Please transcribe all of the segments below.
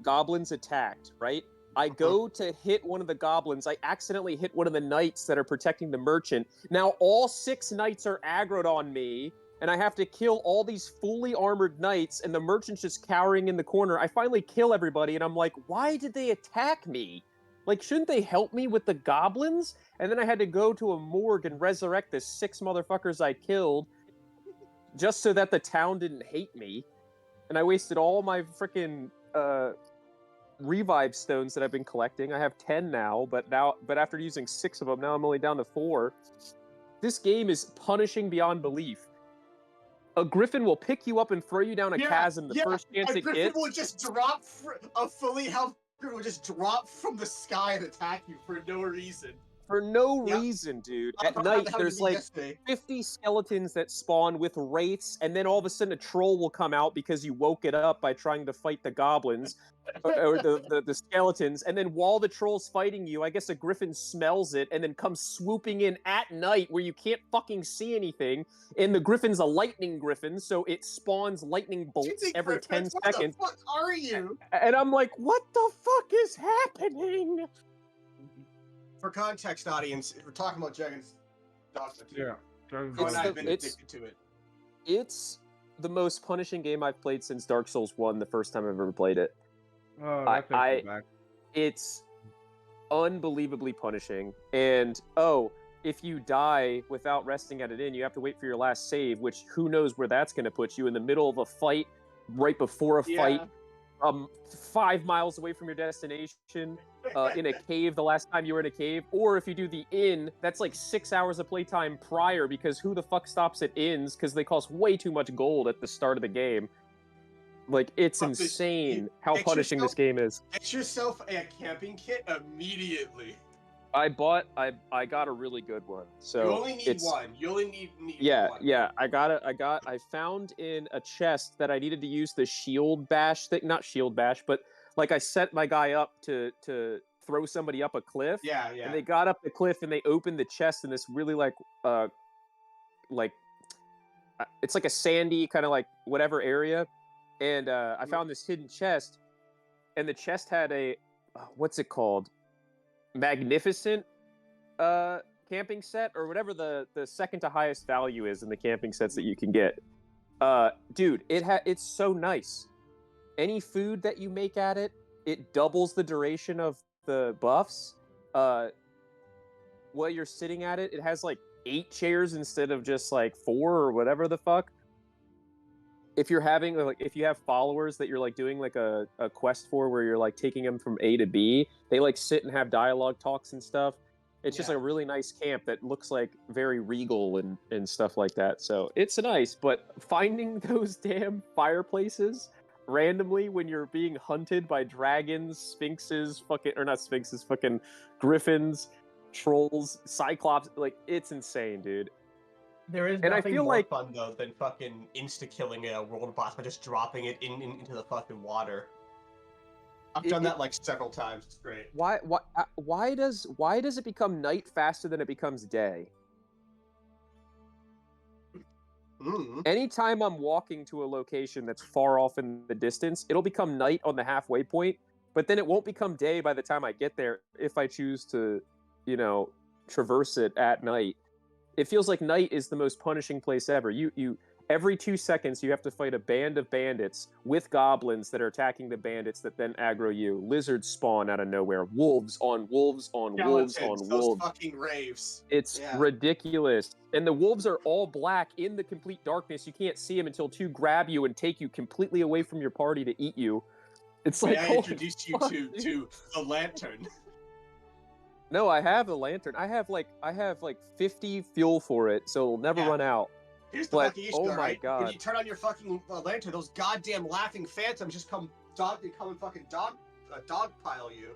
goblins attacked, right? I go to hit one of the goblins. I accidentally hit one of the knights that are protecting the merchant. Now all 6 knights are aggroed on me, and I have to kill all these fully armored knights, and the merchant's just cowering in the corner. I finally kill everybody, and I'm like, why did they attack me? Like, shouldn't they help me with the goblins? And then I had to go to a morgue and resurrect the 6 motherfuckers I killed just so that the town didn't hate me. And I wasted all my freaking revive stones that I've been collecting. I have 10 now, but after using 6 of them, now I'm only down to 4. This game is punishing beyond belief. A griffin will pick you up and throw you down a chasm the first chance it gets. A griffin will just drop, a fully health griffin will just drop from the sky and attack you for no reason. For no reason, dude. At night, there's like 50 skeletons that spawn with wraiths, and then all of a sudden a troll will come out because you woke it up by trying to fight the goblins, or the skeletons, and then while the troll's fighting you, I guess a griffin smells it and then comes swooping in at night where you can't fucking see anything, and the griffin's a lightning griffin, so it spawns lightning bolts every 10 seconds. What the fuck are you? And I'm like, what the fuck is happening? For context, audience, if we're talking about Dragon's Dogma 2, I've been addicted to it. It's the most punishing game I've played since Dark Souls 1, the first time I've ever played it. Oh, that takes me back. It's unbelievably punishing. And, if you die without resting at an inn, you have to wait for your last save, which who knows where that's going to put you in the middle of a fight, right before a fight, 5 miles away from your destination, in a cave the last time you were in a cave, or if you do the inn, that's like 6 hours of playtime prior, because who the fuck stops at inns, because they cost way too much gold at the start of the game. Like, it's insane how punishing this game is. Get yourself a camping kit immediately. I got a really good one. So you only need one. You only need one. Yeah. I found in a chest that I needed to use the shield bash thing, not shield bash, but like I set my guy up to throw somebody up a cliff. Yeah. And they got up the cliff and they opened the chest in this really it's like a sandy kind of like whatever area, and I found this hidden chest, and the chest had a what's it called? Magnificent camping set, or whatever the second to highest value is in the camping sets that you can get. Dude, it's so nice. Any food that you make at it, it doubles the duration of the buffs. While you're sitting at it, it has like 8 chairs instead of just like 4 or whatever the fuck. If you're having if you have followers that you're like doing like a quest for, where you're like taking them from A to B, they like sit and have dialogue talks and stuff. It's just like a really nice camp that looks like very regal and stuff like that. So it's nice, but finding those damn fireplaces randomly when you're being hunted by dragons, sphinxes, fucking griffins, trolls, cyclops, like, it's insane, dude. There is nothing more fun, though, than fucking insta-killing a world boss by just dropping it into the fucking water. I've done that, like, several times. It's great. Why does it become night faster than it becomes day? Anytime I'm walking to a location that's far off in the distance, it'll become night on the halfway point, but then it won't become day by the time I get there if I choose to, traverse it at night. It feels like night is the most punishing place ever. You every 2 seconds you have to fight a band of bandits with goblins that are attacking the bandits that then aggro you. Lizards spawn out of nowhere. Wolves on wolves on wolves on wolves. Those fucking raves. It's ridiculous. And the wolves are all black in the complete darkness. You can't see them until 2 grab you and take you completely away from your party to eat you. It's like, I introduced you to the lantern. No, I have a lantern. I have like 50 fuel for it, so it'll never run out. Here's the fucking issue, my God. When you turn on your fucking lantern, those goddamn laughing phantoms just come and fucking dogpile you.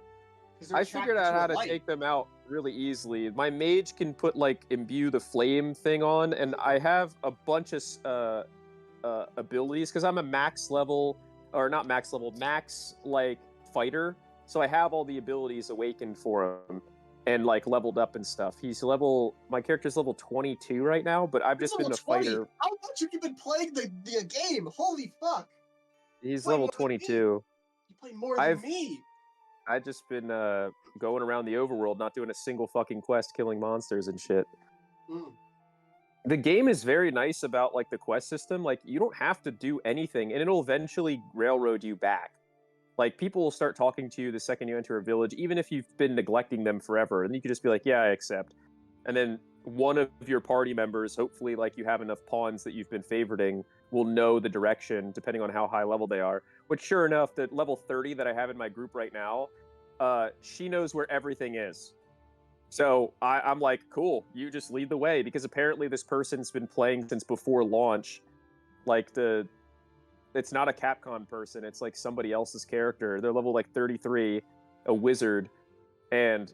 I figured out how to take them out really easily. My mage can put imbue the flame thing on, and I have a bunch of abilities because I'm a max fighter. So I have all the abilities awakened for him and leveled up and stuff. My character's level 22 right now, but I've just been a fighter. How much have you been playing the game? Holy fuck! He's level 22. You play more than me. I've just been going around the overworld, not doing a single fucking quest, killing monsters and shit. The game is very nice about like the quest system. Like you don't have to do anything, and it'll eventually railroad you back. Like people will start talking to you the second you enter a village, even if you've been neglecting them forever, and you can just be like, "Yeah, I accept." And then one of your party members, hopefully, like you have enough pawns that you've been favoriting, will know the direction depending on how high level they are. Which, sure enough, the level 30 that I have in my group right now, she knows where everything is. So I'm like, cool, you just lead the way, because apparently this person's been playing since before launch. Like it's not a Capcom person, it's like somebody else's character. They're level like 33, a wizard, and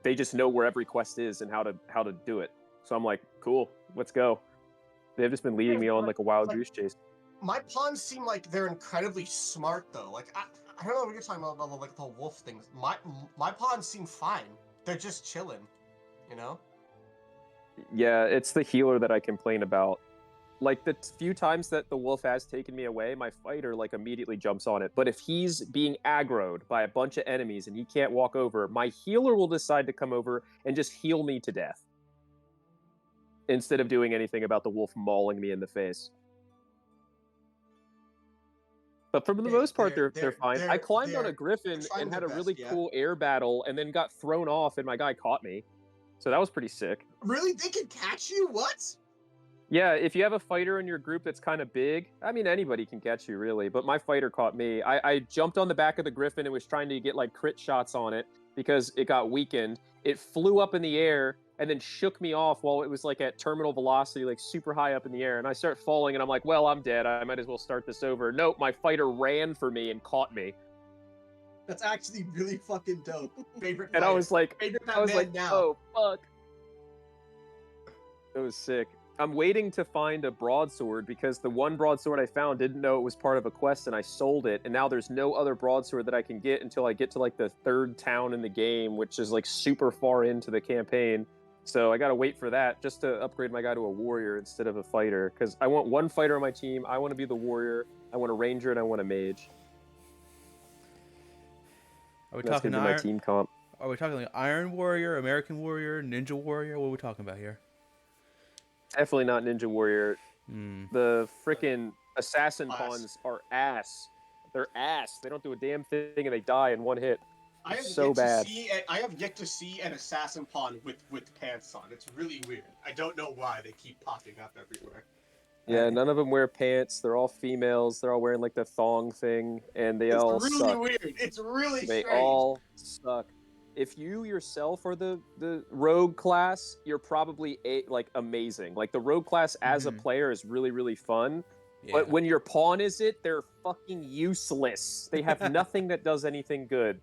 they just know where every quest is and how to do it. So I'm like, cool, let's go. They've just been leading me on like a wild goose chase. My pawns seem like they're incredibly smart though. Like I don't know what you're talking about like the wolf things. My pawns seem fine. They're just chilling, you know? Yeah, it's the healer that I complain about. Like the few times that the wolf has taken me away, my fighter like immediately jumps on it. But if he's being aggroed by a bunch of enemies and he can't walk over, my healer will decide to come over and just heal me to death, instead of doing anything about the wolf mauling me in the face. But for the most part, they're fine. I climbed on a griffin and had a really cool air battle, and then got thrown off, and my guy caught me. So that was pretty sick. Really? They can catch you? What? Yeah, if you have a fighter in your group that's kind of big, I mean, anybody can catch you, really. But my fighter caught me. I jumped on the back of the griffin and was trying to get, like, crit shots on it because it got weakened. It flew up in the air and then shook me off while it was, like, at terminal velocity, like, super high up in the air. And I start falling, and I'm like, well, I'm dead. I might as well start this over. Nope, my fighter ran for me and caught me. That's actually really fucking dope. Favorite fighter. And I was like, now. oh, fuck. It was sick. I'm waiting to find a broadsword because the one broadsword I found didn't know it was part of a quest, and I sold it, and now there's no other broadsword that I can get until I get to like the third town in the game, which is like super far into the campaign. So I gotta wait for that just to upgrade my guy to a warrior instead of a fighter, because I want one fighter on my team. I want to be the warrior. I want a ranger and I want a mage. Are we That's talking gonna be my team comp. Are we talking like Iron Warrior, American Warrior, Ninja Warrior? What are we talking about here? Definitely not Ninja Warrior. The frickin' assassin pawns are ass. They're ass. They don't do a damn thing and they die in one hit. I have yet to see an assassin pawn with pants on. It's really weird. I don't know why they keep popping up everywhere. Yeah, none of them wear pants. They're all females. They're all wearing like the thong thing, and they all suck. It's really weird. It's really strange. They all suck. If you yourself are the rogue class, you're probably like amazing. Like the rogue class as a player is really, really fun. Yeah. But when your pawn is it, they're fucking useless. They have nothing that does anything good.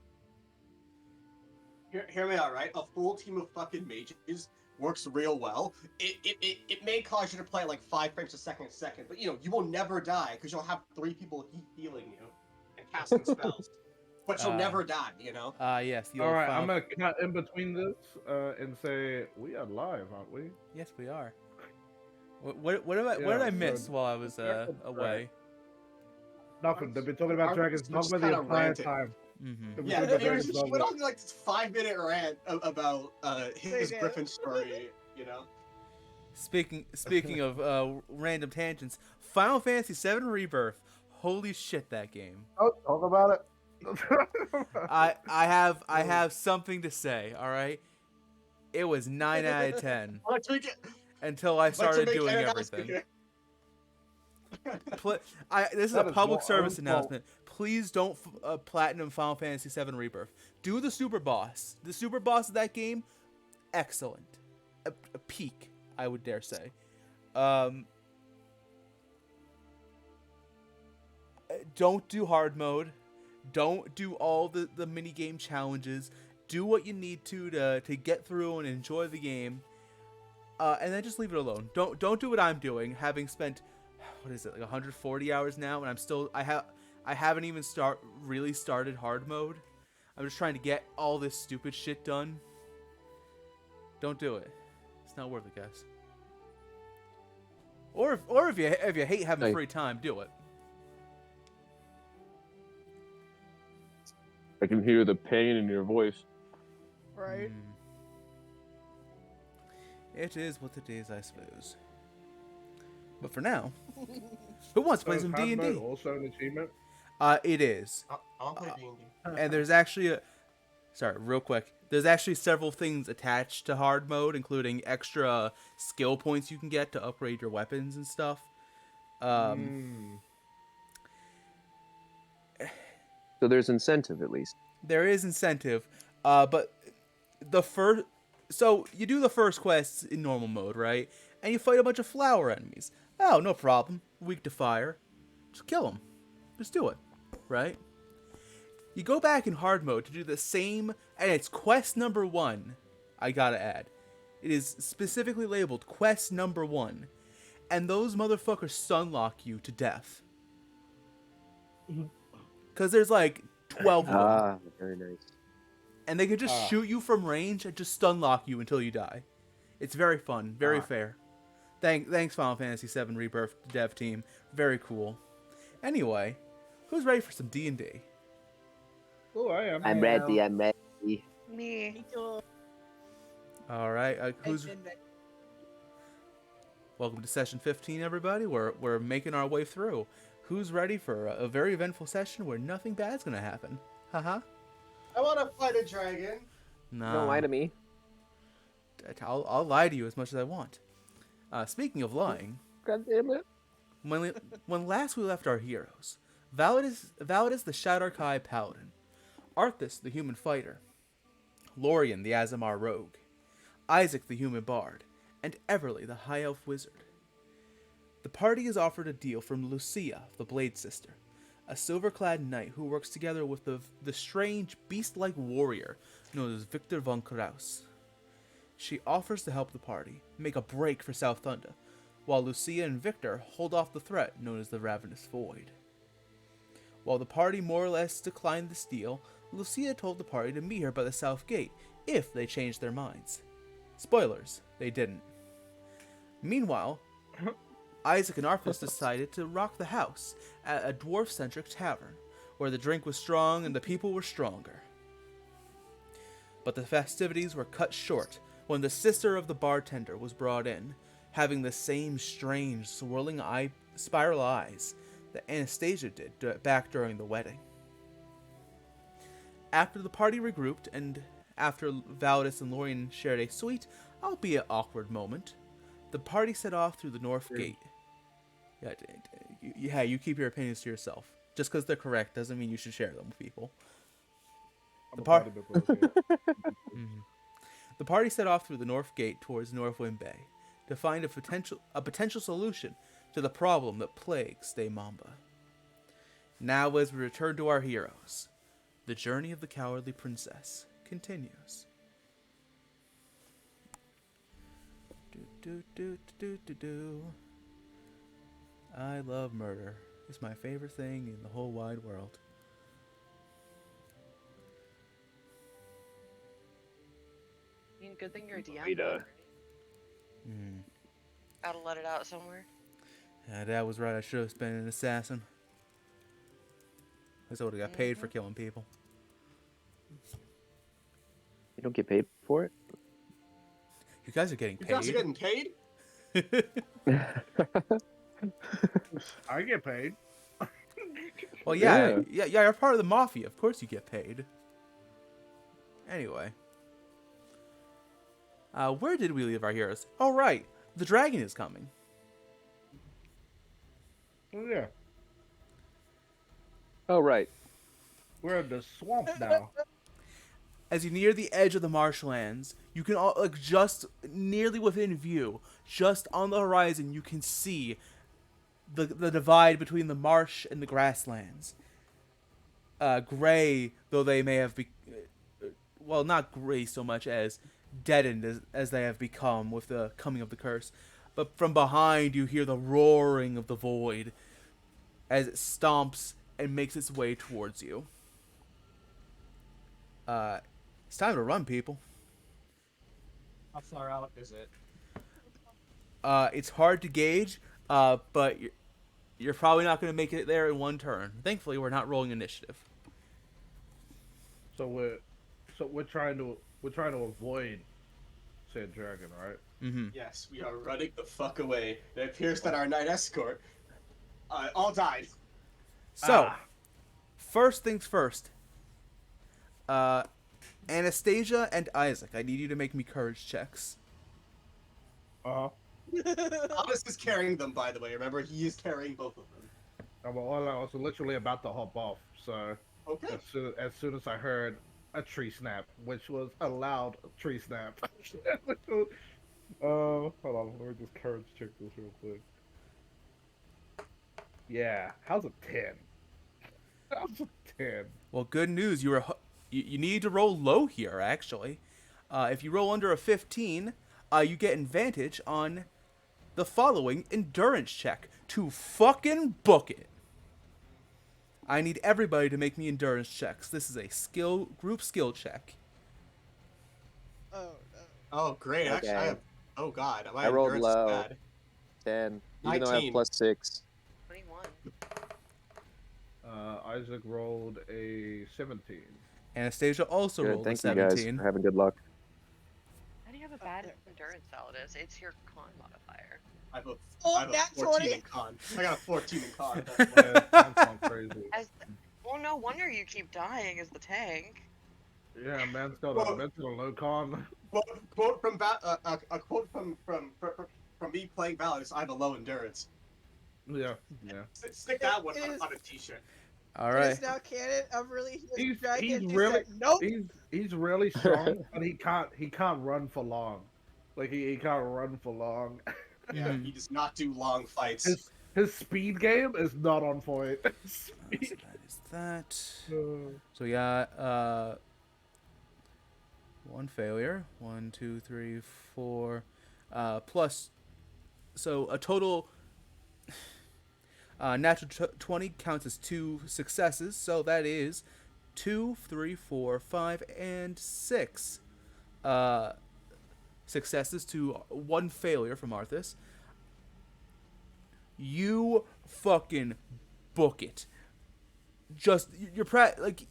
Hear me out, right? A full team of fucking mages works real well. It may cause you to play like 5 frames a second, but you know, you will never die because you'll have 3 people healing you and casting spells. But you'll never die, you know? Yes. All right, I'm going to cut in between this and say, we are live, aren't we? Yes, we are. What did I miss while I was away? Nothing. They've been talking about dragons the entire time. Yeah, he went on like this 5-minute rant about his Griffin story, you know? Speaking of random tangents, Final Fantasy VII Rebirth. Holy shit, that game. Oh, talk about it. I have something to say. All right, it was 9 out of 10 until I started doing everything. This is a public service announcement. Please don't platinum Final Fantasy VII Rebirth. Do the super boss. The super boss of that game, excellent, a peak, I would dare say. Don't do hard mode. Don't do all the mini game challenges. Do what you need to get through and enjoy the game, and then just leave it alone. Don't do what I'm doing, having spent what is it, like 140 hours now, and I haven't even really started hard mode. I'm just trying to get all this stupid shit done. Don't do it. It's not worth it, guys. Or if you hate having free time, do it. I can hear the pain in your voice. Right. It is what it is, I suppose. But for now, who wants to play So some is hard mode D&D? also an achievement? It is. I'll play D&D. And there's actually sorry, real quick. There's actually several things attached to hard mode, including extra skill points you can get to upgrade your weapons and stuff. So there's incentive at least. There is incentive, but the first. So you do the first quests in normal mode, right? And you fight a bunch of flower enemies. Oh, no problem. Weak to fire. Just kill them. Just do it, right? You go back in hard mode to do the same, and it's quest number 1. I gotta add, it is specifically labeled quest number 1, and those motherfuckers sunlock you to death. Because there's like 12 of them. Ah, very nice. And they can just shoot you from range and just stun lock you until you die. It's very fun, very fair. Thanks Final Fantasy VII Rebirth dev team. Very cool. Anyway, who's ready for some D&D? Oh, I am. I'm ready. Me. Me too. All right, welcome to session 15, everybody. We're making our way through. Who's ready for a very eventful session where nothing bad's gonna happen? Haha. I want to fight a dragon. No. Don't lie to me. I'll lie to you as much as I want. Speaking of lying, God damn it. when last we left our heroes, Validus the Shadar-kai paladin, Arthas the human fighter, Lorien the Azamar rogue, Isaac the human bard, and Everly the high elf wizard. The party is offered a deal from Lucia, the blade sister, a silver-clad knight who works together with the strange, beast-like warrior known as Victor von Kraus. She offers to help the party make a break for South Thunder, while Lucia and Victor hold off the threat known as the Ravenous Void. While the party more or less declined this deal, Lucia told the party to meet her by the South Gate if they changed their minds. Spoilers, they didn't. Meanwhile, Isaac and Arthas decided to rock the house at a dwarf-centric tavern, where the drink was strong and the people were stronger. But the festivities were cut short when the sister of the bartender was brought in, having the same strange, swirling spiral eyes that Anastasia did back during the wedding. After the party regrouped, and after Validus and Lorien shared a sweet, albeit awkward moment, the party set off through the north gate. Yeah, you keep your opinions to yourself. Just because they're correct doesn't mean you should share them with people. The party set off through the north gate towards Northwind Bay to find a potential solution to the problem that plagues Stay Mamba. Now, as we return to our heroes, the journey of the cowardly princess continues. I love murder. It's my favorite thing in the whole wide world. I mean, good thing you're a DM. Rita. Gotta let it out somewhere. Yeah, Dad was right. I should have been an assassin. I would have got paid for killing people. You don't get paid for it? You guys are getting paid. You guys are getting paid? I get paid. Well, yeah, you're part of the mafia. Of course you get paid. Anyway. Where did we leave our heroes? Oh, right. The dragon is coming. Oh, yeah. Oh, right. We're in the swamp now. As you near the edge of the marshlands, you can just nearly within view, just on the horizon, you can see the divide between the marsh and the grasslands. Gray, though they may have well, not gray so much as deadened as they have become with the coming of the curse. But from behind, you hear the roaring of the void as it stomps and makes its way towards you. It's time to run, people. How far out is it? It's hard to gauge, but you're probably not going to make it there in one turn. Thankfully, we're not rolling initiative. So we're trying to avoid said dragon, right? Mm-hmm. Yes, we are running the fuck away. It appears that our night escort all died. So, Ah. first things first. Anastasia and Isaac, I need you to make me courage checks. Uh-huh. Thomas is carrying them, by the way. Remember, he is carrying both of them. I was literally about to hop off, so Okay. as soon as I heard a tree snap, which was a loud tree snap. Hold on, let me just courage check this real quick. Yeah, how's a 10? How's a 10? Well, good news. You need to roll low here, actually. If you roll under a 15, you get advantage on the following endurance check to fucking book it. I need everybody to make me endurance checks. This is a group skill check. Oh no. Oh, great. Actually, I Okay. have. Oh God, my I rolled endurance is low. bad. 10. Even though I have 19. +6. 21. Isaac rolled a 17. Anastasia also Good. rolled a Thank you guys 17. for having good luck. How do you have a bad endurance Saladus? It's your con modifier. I have a, Oh, I have a nat 14 20. in con. I got a 14 in con. Yeah, that sounds crazy. Well, no wonder you keep dying as the tank. Yeah, man's got Well- a mental low con. Quote from a quote from me playing Valorant. I have a low endurance. Yeah. Stick that one It is- on a t-shirt. All It right. is now canon. I'm really He's dragon. He really said, nope. he's really strong, but he can't run for long. Like he can't run for long. Yeah, Mhm. he does not do long fights. His speed game is not on point. So Speed. that is that. Uh, So yeah, one failure. 1, 2, 3, 4. Plus, so a total. Natural 20 counts as 2 successes, so that is 2, 3, 4, 5, and 6 successes to 1 failure from Arthas. You fucking book it. Just you're like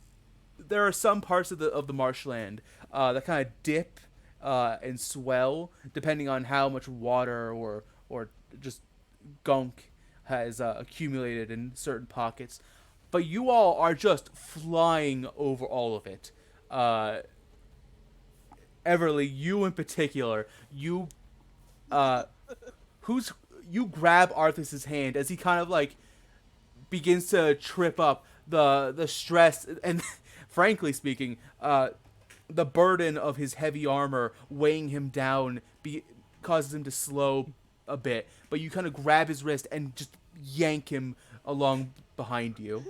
there are some parts of the marshland that kind of dip and swell depending on how much water or just gunk has accumulated in certain pockets, but you all are just flying over all of it. Everly, you in particular, you you grab Arthas's hand as he kind of like begins to trip up. The stress and frankly speaking, the burden of his heavy armor weighing him down causes him to slow a bit, but you kind of grab his wrist and just yank him along behind you.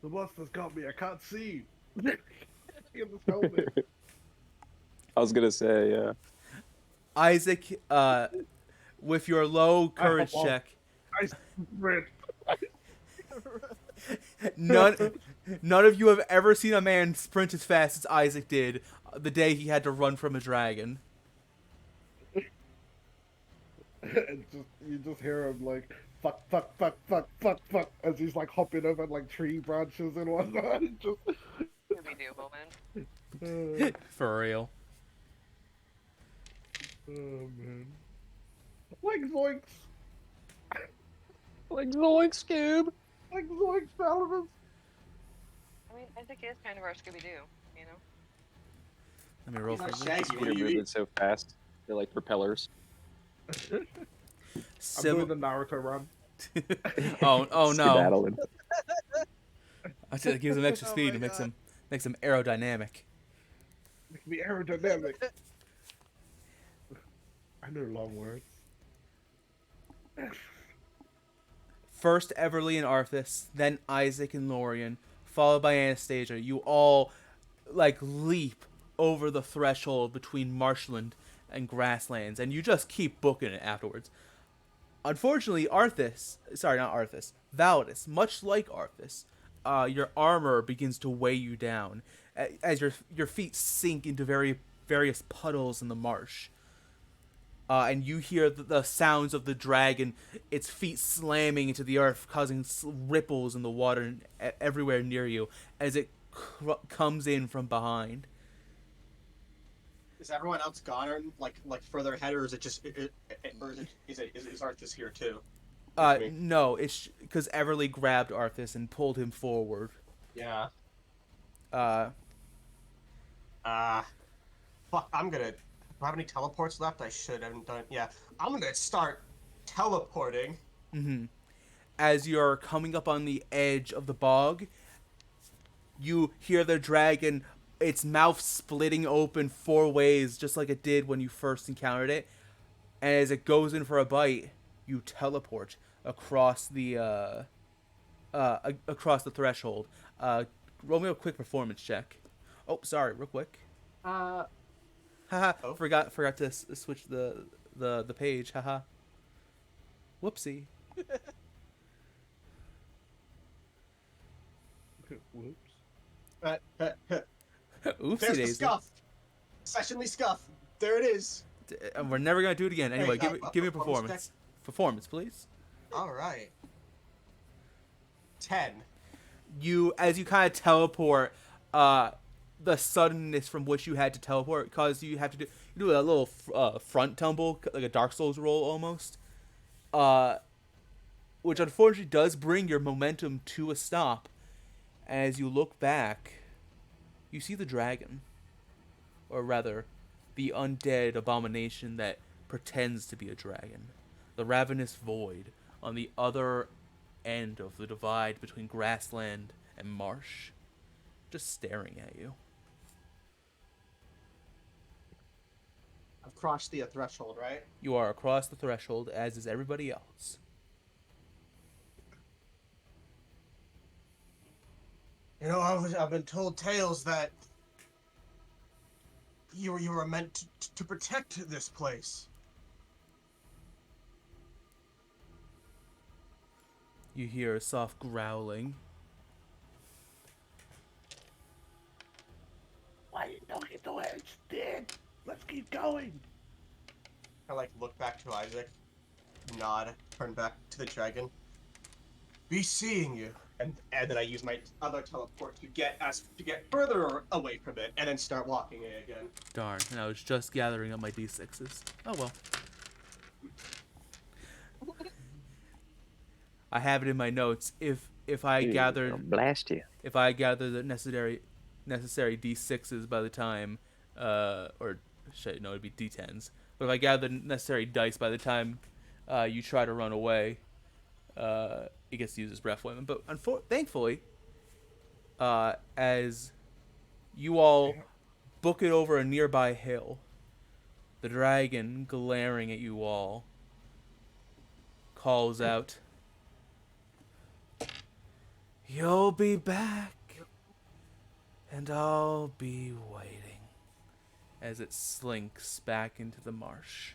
the monster's got me. I can't see. In this helmet. I was gonna say, yeah. Isaac, with your low courage well, check, I sprint. none of you have ever seen a man sprint as fast as Isaac did the day he had to run from a dragon. You just hear him like fuck as he's like hopping over like tree branches and whatnot. Just Scooby-Doo moment. For real. oh man, like zoinks, Like Zoink Scoob. like zoinks, Valorant. I mean, I think it is kind of our Scooby-Doo, you know? Let me roll He's for not this. Shaggy. What Peter do you moving mean? so fast. They're like propellers. I'm doing the Naruto run. Oh no! Skedaddling. I said it gives him extra Oh speed my and makes God. him aerodynamic. Make me aerodynamic. I know long words. First Everly and Arthas, then Isaac and Lorien, followed by Anastasia. You all like leap over the threshold between marshland and grasslands, and you just keep booking it afterwards. Unfortunately, Validus, much like Arthas, your armor begins to weigh you down as your feet sink into various puddles in the marsh. And you hear the sounds of the dragon, its feet slamming into the earth, causing ripples in the water everywhere near you, as it comes in from behind. Is everyone else gone or like further ahead, or is it just or is Arthas here too? With me? No, it's because Everly grabbed Arthas and pulled him forward. Yeah. Uh, Uh fuck. I'm gonna. Do I have any teleports left? I should. I haven't done. Yeah. I'm gonna start teleporting. as you're coming up on the edge of the bog, you hear the dragon, its mouth splitting open 4 ways, just like it did when you first encountered it. And as it goes in for a bite, you teleport across the across the threshold. Roll me a quick performance check. Oh, sorry, real quick. Haha, Oh. forgot to switch the page. Haha. Whoopsie. Whoops. Oopsie There's the daisy. scuff. Sessionly scuff. There it is. And we're never gonna do it again. Anyway, Hey, give me a performance performance. Performance, please. All right. 10. As you kind of teleport, the suddenness from which you had to teleport caused you have to do a little front tumble, like a Dark Souls roll almost. Which unfortunately does bring your momentum to a stop. As you look back, you see the dragon, or rather, the undead abomination that pretends to be a dragon, the Ravenous Void, on the other end of the divide between grassland and marsh, just staring at you. I've crossed the threshold, right? You are across the threshold, as is everybody else. You know, I've been told tales that you were meant to protect this place. You hear a soft growling. Why you don't get the way it's dead? Let's keep going. I look back to Isaac, nod, turn back to the dragon. Be seeing you, and then I use my other teleport to get further away from it, and then start walking it again. Darn, and I was just gathering up my d6s. Oh well. I have it in my notes. If I Dude, gathered I'll blast you. if I gather the necessary d6s by the time, or shit, no, it'd be d10s. But if I gather the necessary dice by the time you try to run away, it gets to use as breath weapon. But thankfully, as you all book it over a nearby hill, the dragon, glaring at you all, calls out, "You'll be back, and I'll be waiting," as it slinks back into the marsh.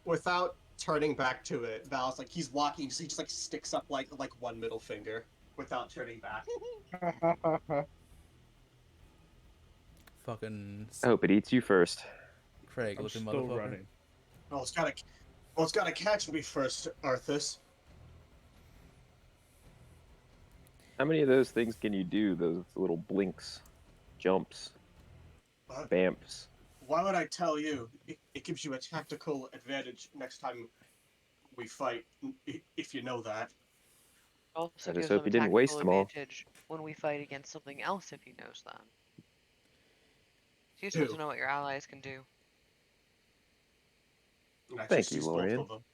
Without turning back to it, Val's he's walking, so he just sticks up like one middle finger without turning back. Fucking I hope it eats you first. Craig I'm looking still motherfucker. running. Well, it's gotta catch me first, Arthas. How many of those things can you do? Those little blinks, jumps, What? bamps. Why would I tell you? It gives you a tactical advantage next time we fight, if you know that. Also I just gives hope them you a didn't waste tactical them all. advantage when we fight against something else if he knows that. It's useful Who? to know what your allies can do. And I Thank just you, use both Lorian. of them.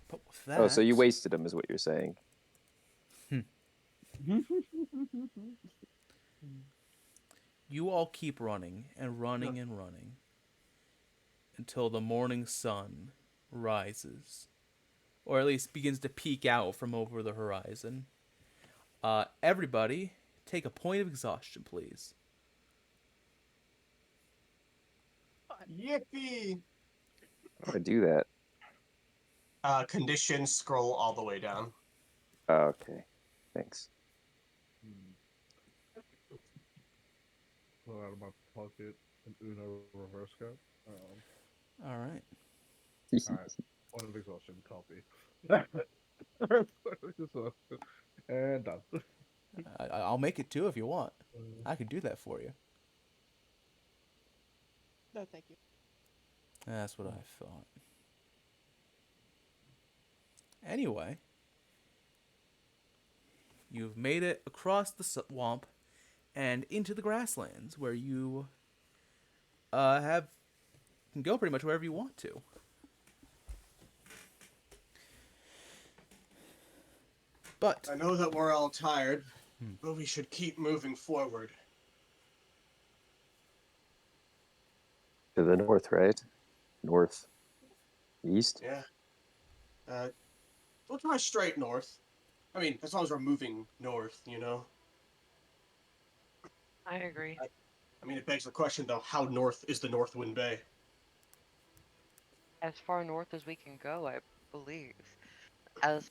But with that, Oh, so you wasted them, is what you're saying? you all keep running and running and running until the morning sun rises, or at least begins to peek out from over the horizon. Everybody, take a point of exhaustion, please. Yippee! How do I do that? Condition, scroll all the way down. Oh, okay. Thanks. Pull out of my pocket an Uno reverse card. All right. Alright. Point of exhaustion, copy. So, and done. I'll make it too if you want. I could do that for you. No, thank you. That's what I thought. Anyway, you've made it across the swamp and into the grasslands, where you have can go pretty much wherever you want to. But I know that we're all tired, but we should keep moving forward. To the north, right? North, east. Yeah. We'll try straight north. I mean, as long as we're moving north, you know? I agree. I mean, it begs the question, though, how north is the Northwind Bay? As far north as we can go, I believe. As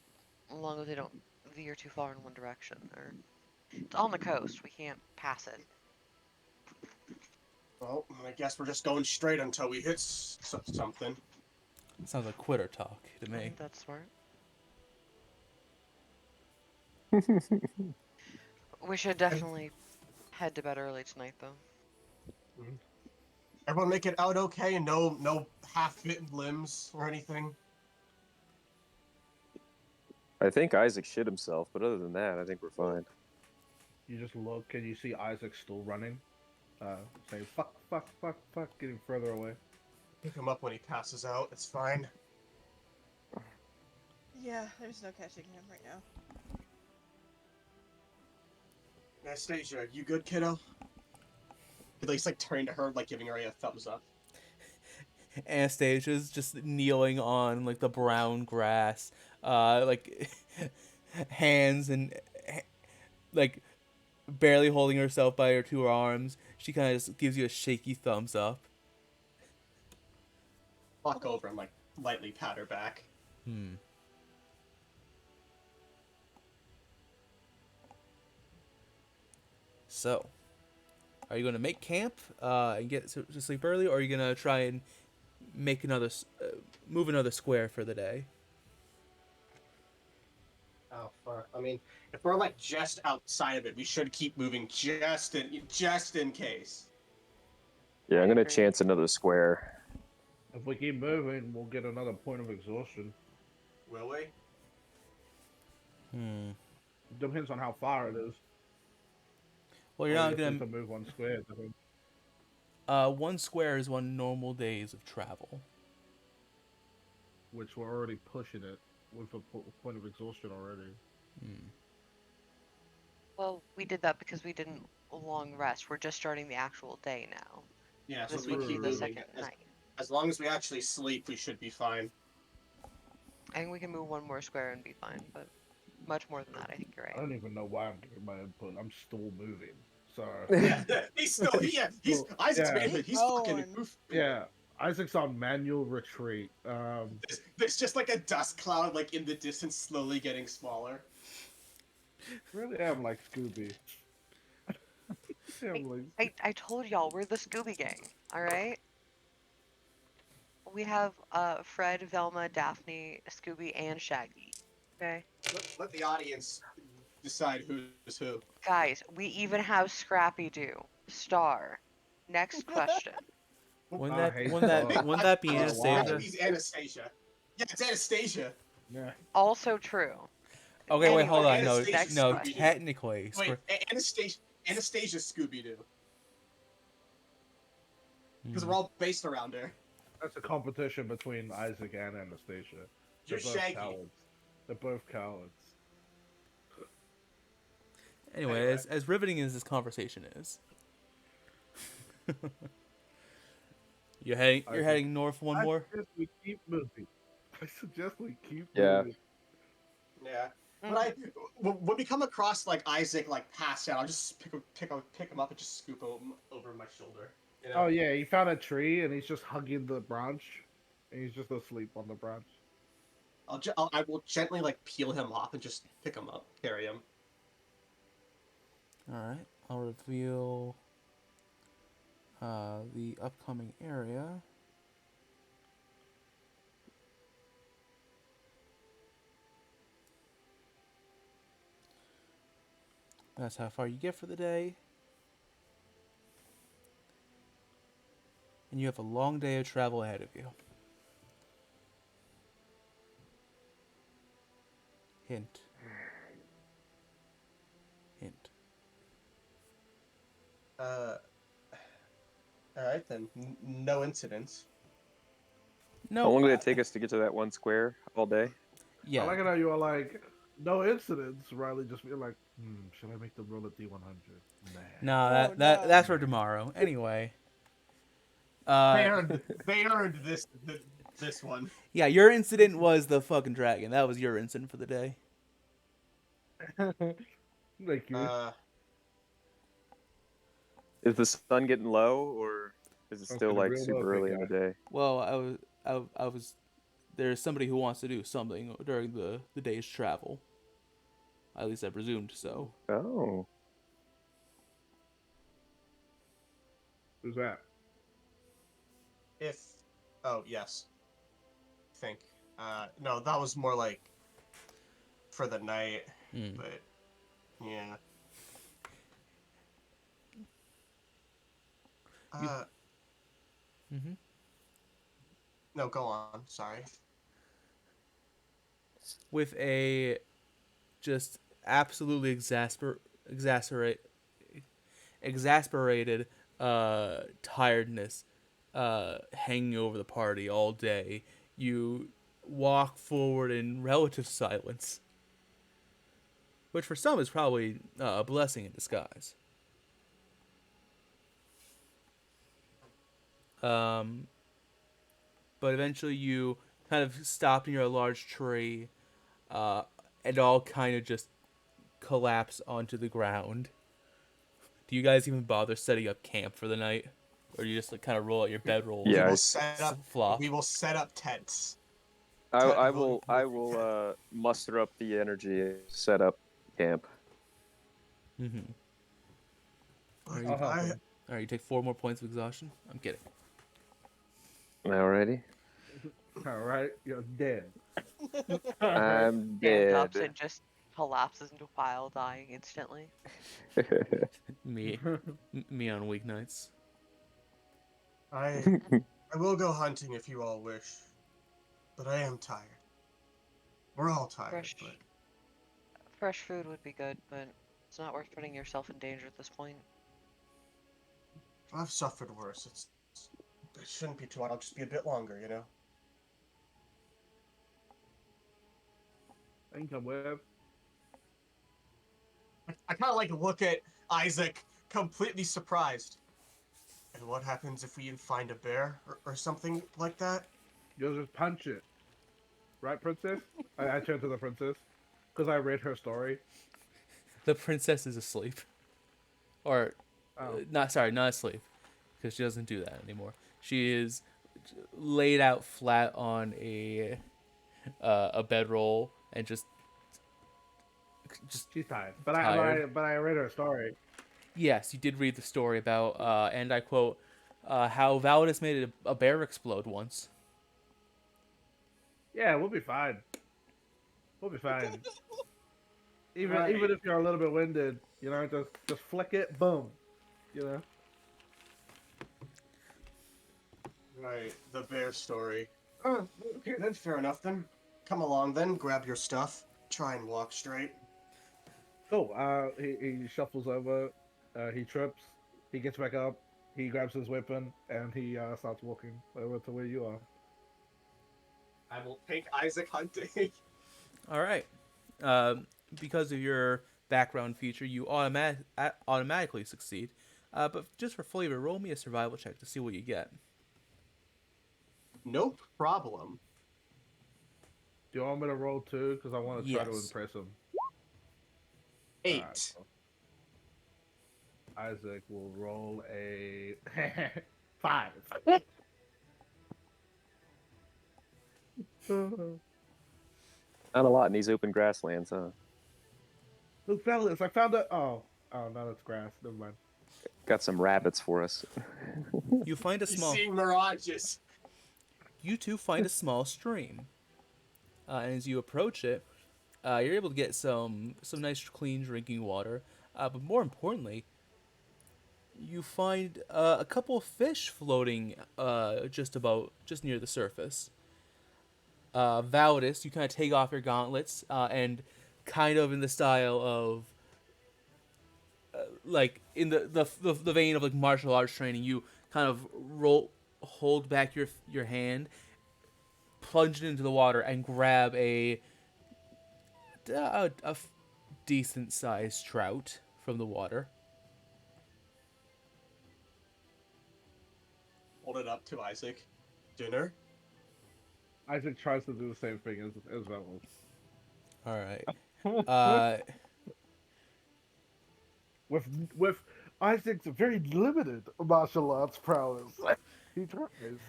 long as they don't veer too far in one direction. Or it's on the coast. We can't pass it. Well, I guess we're just going straight until we hit something. sounds like quitter talk to I me. think that's smart. We should definitely head to bed early tonight, though. Everyone make it out okay and no half-bitten limbs or anything? I think Isaac shit himself, but other than that, I think we're fine. You just look and you see Isaac still running, saying "fuck, fuck, fuck, fuck," getting further away. Pick him up when he passes out, it's fine. Yeah, there's no catching him right now. Anastasia, you good, kiddo? He's like turning to her, like giving her a thumbs up. Anastasia's just kneeling on like the brown grass, like hands and like barely holding herself by her two arms. She kind of just gives you a shaky thumbs up. Walk over and like lightly pat her back. So, are you going to make camp and get to sleep early, or are you going to try and make move another square for the day? Oh fuck! I mean, if we're like just outside of it, we should keep moving just in case. Yeah, I'm gonna Agree. chance another square. If we keep moving, we'll get another point of exhaustion. Will we? Depends on how far it is. Well, you're Or not you going think to move one square. Depends. to. One square is one normal days of travel. Which we're already pushing it with a point of exhaustion already. Well, we did that because we didn't long rest. We're just starting the actual day now. Yeah, so This we would be keep the moving. second night. As long as we actually sleep, we should be fine. I think we can move one more square and be fine, but much more than that, I think you're I right. don't even know why I'm giving my input. I'm still moving. So Yeah, he's still he's Isaac's Yeah. man, he's Oh, fucking and- goofy. yeah, Isaac's on manual retreat. There's just like a dust cloud like in the distance, slowly getting smaller. Really am like Scooby. I'm like, I told y'all we're the Scooby Gang, alright? We have Fred, Velma, Daphne, Scooby, and Shaggy. Okay? Let the audience decide who's who. Guys, we even have Scrappy Doo. Star. Next question. Wouldn't I that hate wouldn't that Star. wouldn't that be Oh, wow. Anastasia? He's Anastasia. Yeah, it's Anastasia. Yeah. Also true. Okay, wait, hold on. No, Anastasia's no, Scooby-Doo. technically, Wait, Anastasia's Scooby-Doo. Because we're all based around her. That's a competition between Isaac and Anastasia. You're They're both Shaggy. cowards. They're both cowards. Anyway, as riveting as this conversation is, you're heading north one more. I suggest we keep moving. I suggest we keep Yeah. moving. Yeah. But when we come across like Isaac like passed out, I'll just pick him up and just scoop him over my shoulder. You know? Oh yeah, he found a tree and he's just hugging the branch, and he's just asleep on the branch. I will gently like peel him off and just pick him up, carry him. All right, I'll reveal the upcoming area. That's how far you get for the day. And you have a long day of travel ahead of you. Hint. Hint. All right then. No incidents. How No. long did it take us to get to that one square all day? Yeah. I like it how you are like, no incidents. Riley just be like, should I make the roll at D100? Nah. No, Oh, that's no. for tomorrow. Anyway. They earned this one. Yeah, your incident was the fucking dragon. That was your incident for the day. Thank you. Is the sun getting low, or is it I'm still getting like real low, super big early in the day? Well, I was there's somebody who wants to do something during the day's travel. At least I presumed so. Oh, Who's that? Oh yes. I think. No, that was more like for the night, Mm. but yeah. Mm-hmm. No, go on. Sorry. With a just absolutely exasperated tiredness hanging over the party all day, you walk forward in relative silence, which for some is probably a blessing in disguise. But eventually you kind of stop near a large tree, and all kind of just collapse onto the ground. Do you guys even bother setting up camp for the night, or do you just like, kind of roll out your bedrolls Yeah, and flop? We will set up tents. I will muster up the energy and set up camp. Mm-hmm. I'll help him. All right, you take 4 more points of exhaustion. I'm kidding. Alrighty, All right, you're dead. I'm Stands up dead. and just collapses into a pile, dying instantly. Me on weeknights. I will go hunting if you all wish, but I am tired. We're all tired, Fresh, but fresh food would be good, but it's not worth putting yourself in danger at this point. I've suffered worse. It shouldn't be too long. I'll just be a bit longer, you know. I can come with. I kind of like look at Isaac, completely surprised. And what happens if we find a bear or something like that? You'll just punch it. Right, princess? I turn to the princess. Because I read her story. The princess is asleep, or Oh. not asleep, because she doesn't do that anymore. She is laid out flat on a bedroll and just She's tired. But tired. I read her story. Yes, you did read the story about, and I quote, how Validus made a bear explode once. Yeah, we'll be fine. We'll be fine. Even Right. even if you're a little bit winded, you know, just flick it, boom. You know? Right, the bear story. Oh, okay, then fair enough then. Come along then, grab your stuff. Try and walk straight. Cool. He shuffles over, he trips, he gets back up, he grabs his weapon, and he starts walking over to where you are. I will take Isaac hunting. All right. Because of your background feature, you automatically succeed. But just for flavor, roll me a survival check to see what you get. No problem. Do you want me to roll too? Because I want to try to Yes. impress him. 8. Alright, cool. Isaac will roll a 5. Not a lot in these open grasslands, huh? Look, fellas, I found a. Oh, no, that's grass. Never mind. Got some rabbits for us. You find a He's small. seeing mirages. You two find a small stream, and as you approach it, you're able to get some nice clean drinking water. but more importantly, you find a couple of fish floating just near the surface. Validus, you kind of take off your gauntlets and kind of in the style of like in the vein of like martial arts training, you kind of hold back your hand, plunge it into the water, and grab a decent sized trout from the water. Hold it up to Isaac. Dinner? Isaac tries to do the same thing as Vamos. All right. Uh, With Isaac's very limited martial arts prowess, he tries.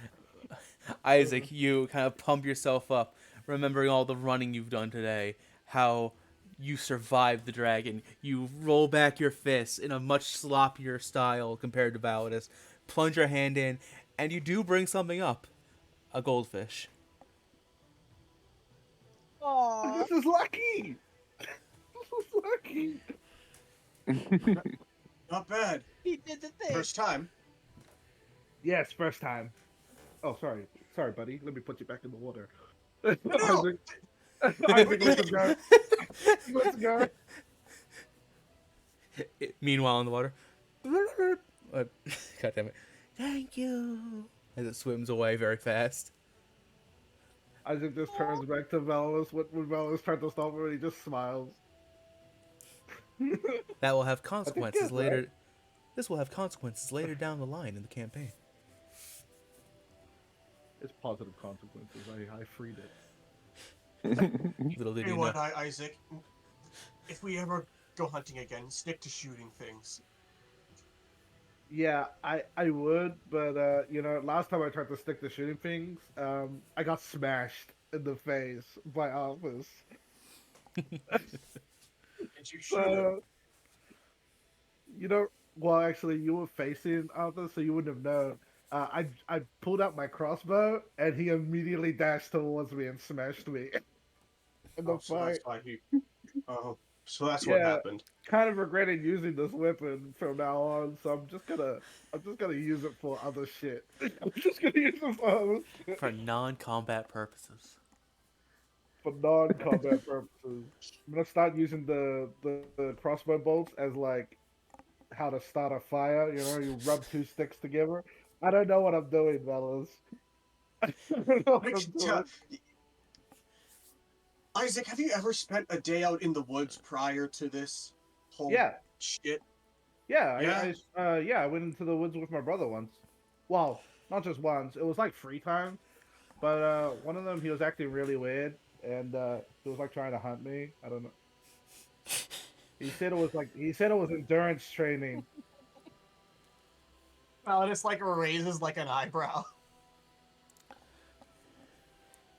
Isaac, you kind of pump yourself up, remembering all the running you've done today, how you survived the dragon. You roll back your fists in a much sloppier style compared to Validus, plunge your hand in, and you do bring something up. A goldfish. Aww. This is lucky. This is lucky. Not bad. He did the thing. First time. Yes, first time. Oh, sorry, buddy. Let me put you back in the water. No! Isaac, let's go. Let's go. Meanwhile, in the water. God damn it. Thank you. As it swims away very fast. Isaac just turns back to Valis when Valis tries to stop him, and he just smiles. That will have consequences good, later. right? This will have consequences later down the line in the campaign. It's positive consequences. I freed it. Little did Hey, you what, know. Isaac? If we ever go hunting again, stick to shooting things. Yeah, I would, but you know, last time I tried to stick to shooting things, I got smashed in the face by Arthas. Did you shoot him? You know, well, actually, you were facing Arthas, so you wouldn't have known. I pulled out my crossbow, and he immediately dashed towards me and smashed me in the Oh, so fight. that's why he... Oh, so that's what Yeah. happened. Kind of regretted using this weapon from now on, so I'm just gonna use it for other shit. I'm just gonna use it for other shit. For non-combat purposes. For non-combat purposes. I'm gonna start using the crossbow bolts as like how to start a fire. You know, you rub two sticks together. I don't know what I'm doing, fellas. I don't know what I'm doing. Isaac, have you ever spent a day out in the woods prior to this whole Yeah, shit? yeah. I went into the woods with my brother once. Well, not just once. It was like 3 times. But one of them, he was acting really weird, and he was like trying to hunt me. I don't know. He said it was endurance training. Well, and it's like raises like an eyebrow.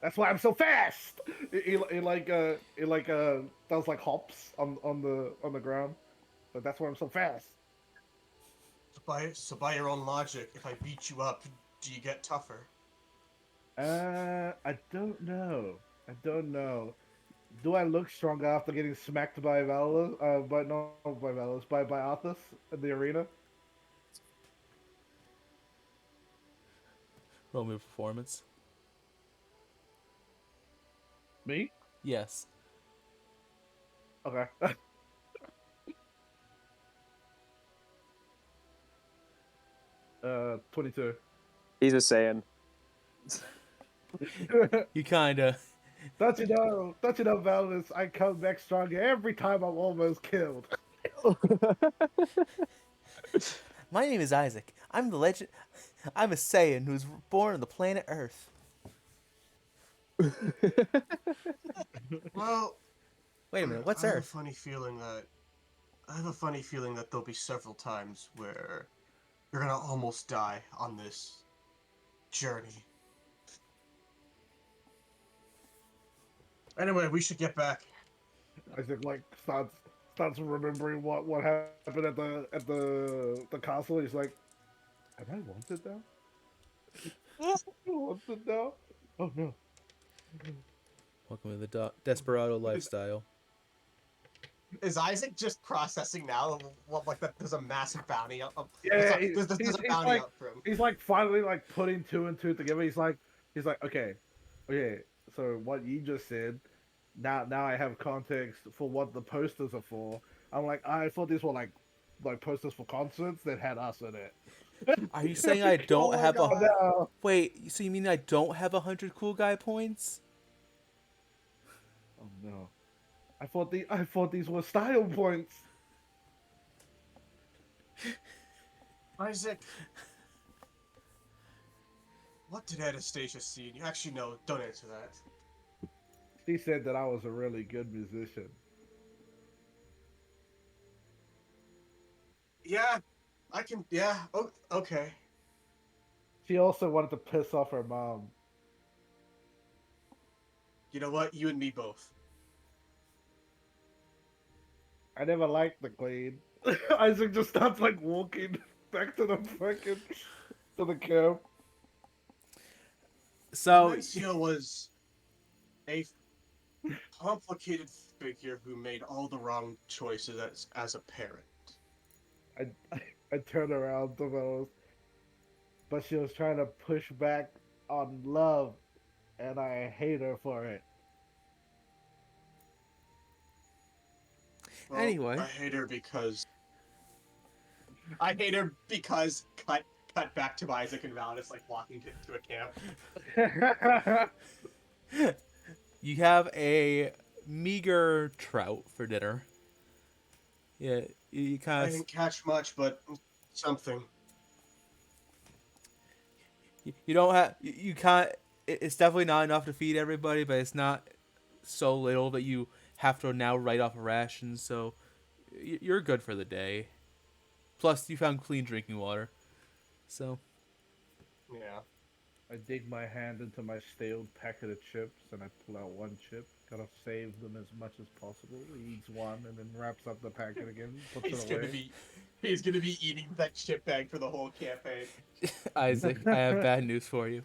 That's why I'm so fast. He does like hops on the ground, but that's why I'm so fast. So by your own logic, if I beat you up, do you get tougher? I don't know. I don't know. Do I look stronger after getting smacked by Valus? By not by Valus, by Arthas in the arena? Roll me performance. Me? Yes. Okay. 22. He's a Saiyan. You kinda. Don't you know, Valus, I come back stronger every time I'm almost killed. My name is Isaac. I'm the legend. I'm a Saiyan who's born on the planet Earth. Well, Wait a minute. What's I have Earth? a funny feeling that there'll be several times where you're gonna almost die on this journey. Anyway, we should get back. Isaac like starts remembering what happened at the castle. He's like, "Am I wanted now? Am I wanted now? Oh no!" Welcome to the desperado lifestyle. Is Isaac just processing now? Like that? There's a massive bounty up. Yeah, There's a bounty up for him. he's like finally like putting two and two together. He's like, okay, okay. So what you just said, now I have context for what the posters are for. I'm like, I thought these were like posters for concerts that had us in it. Are you saying I don't my have a... God. No. Wait, so you mean I don't have 100 cool guy points? Oh no. I thought these were style points. Isaac, what did Anastasia see? You actually know. Don't answer that. She said that I was a really good musician. Yeah, I can. Yeah. Oh, okay. She also wanted to piss off her mom. You know what? You and me both. I never liked the queen. Isaac just starts like walking back to the fucking to the camp. So, Valencia was a complicated figure who made all the wrong choices as a parent. I turned around to those, but she was trying to push back on love, and I hate her for it. Well, Anyway. I hate her because cut back to Isaac and Valenus like walking to a camp. you have a meager trout for dinner. Yeah, you I kind of... didn't catch much, but something. You don't have... You can't... It's definitely not enough to feed everybody, but it's not so little that you have to now write off a ration, so you're good for the day. Plus, you found clean drinking water. So... Yeah. I dig my hand into my stale packet of chips and I pull out one chip. Gotta save them as much as possible. He eats one and then wraps up the packet again, puts He's it gonna away. be eating that chip bag for the whole campaign. Isaac, I have bad news for you.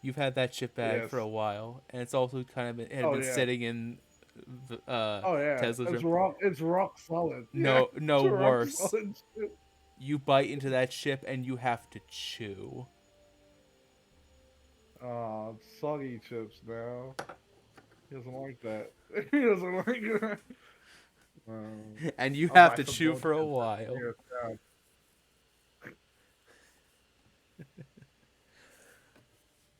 You've had that chip bag Yes. for a while, and it's also kind of been Yeah. sitting in Oh yeah, Tesla's it's room. rock solid. No, Yeah, no it's rock worse. solid shit. You bite into that chip and you have to chew. Aw, soggy chips now. He doesn't like that. He doesn't like that. And you I'll have buy to some chew more for a chips. while. Yeah.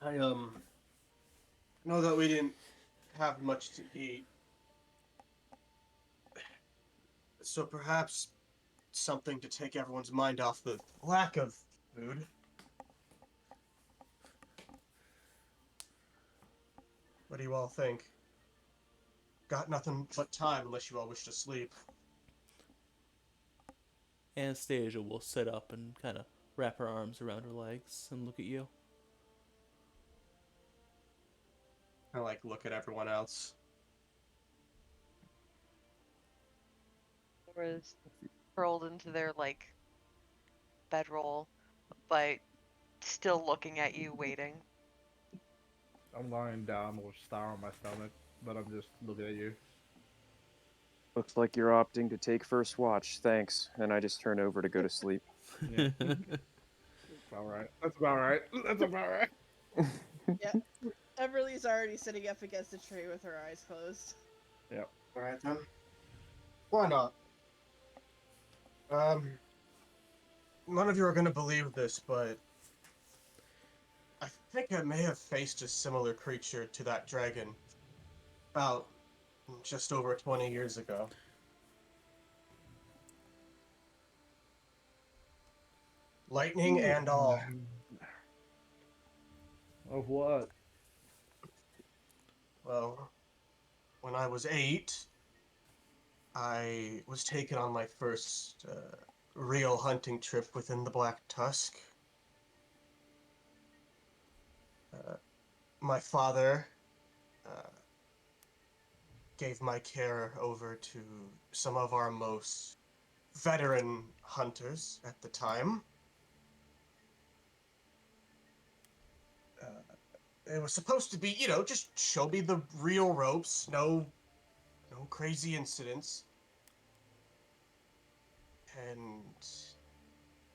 I know that we didn't have much to eat, so perhaps something to take everyone's mind off the lack of food. What do you all think? Got nothing but time unless you all wish to sleep. Anastasia will sit up and kind of wrap her arms around her legs and look at you. I like look at everyone else. Laura's curled into their like bedroll, but still looking at you, waiting. I'm lying down with a star on my stomach, but I'm just looking at you. Looks like you're opting to take first watch. Thanks. And I just turn over to go to sleep. Yeah. All right. That's about right. That's about right. Yeah. Everly's already sitting up against the tree with her eyes closed. Alright then. Why not? None of you are gonna believe this, but I think I may have faced a similar creature to that dragon about just over 20 years ago. Lightning and all. Of what? Well, when I was 8, I was taken on my first real hunting trip within the Black Tusk. My father gave my care over to some of our most veteran hunters at the time. It was supposed to be, just show me the real ropes, no crazy incidents. and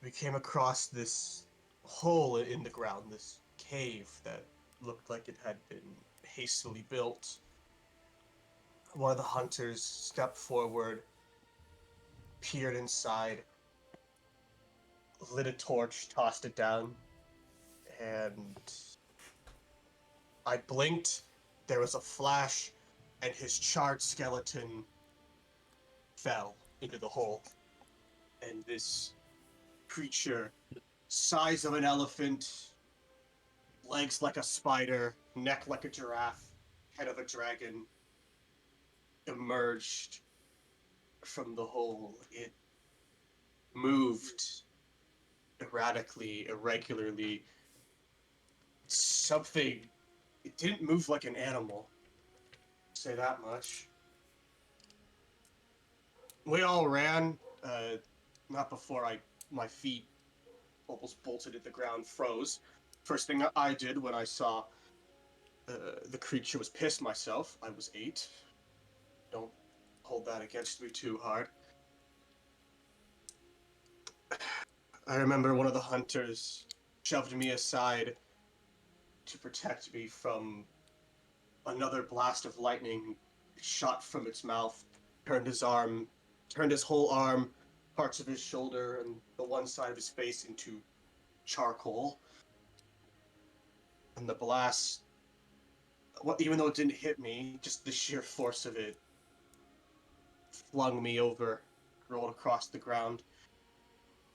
we came across this hole in the ground, this cave that looked like it had been hastily built. One of the hunters stepped forward, peered inside, lit a torch, tossed it down, and I blinked. There was a flash, and his charred skeleton fell into the hole. And this creature, size of an elephant, legs like a spider, neck like a giraffe, head of a dragon, emerged from the hole. It moved erratically, irregularly. Something. It didn't move like an animal. Say that much. We all ran. Not before my feet almost bolted at the ground, froze. First thing I did when I saw the creature was pissed myself. I was 8. Don't hold that against me too hard. I remember one of the hunters shoved me aside to protect me from another blast of lightning shot from its mouth, turned his whole arm, parts of his shoulder, and the one side of his face into charcoal. And the blast, even though it didn't hit me, just the sheer force of it flung me over, rolled across the ground.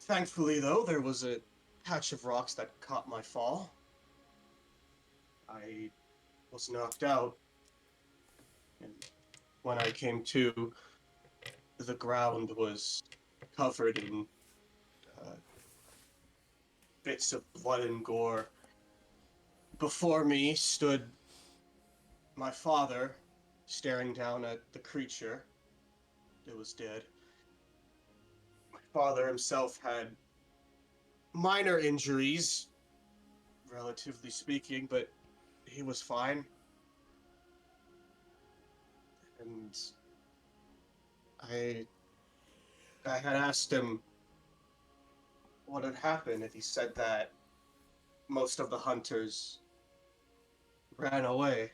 Thankfully, though, there was a patch of rocks that caught my fall. I was knocked out, and when I came to, the ground was covered in bits of blood and gore. Before me stood my father, staring down at the creature that was dead. My father himself had minor injuries, relatively speaking, but he was fine. And I had asked him what had happened, and he said that most of the hunters ran away,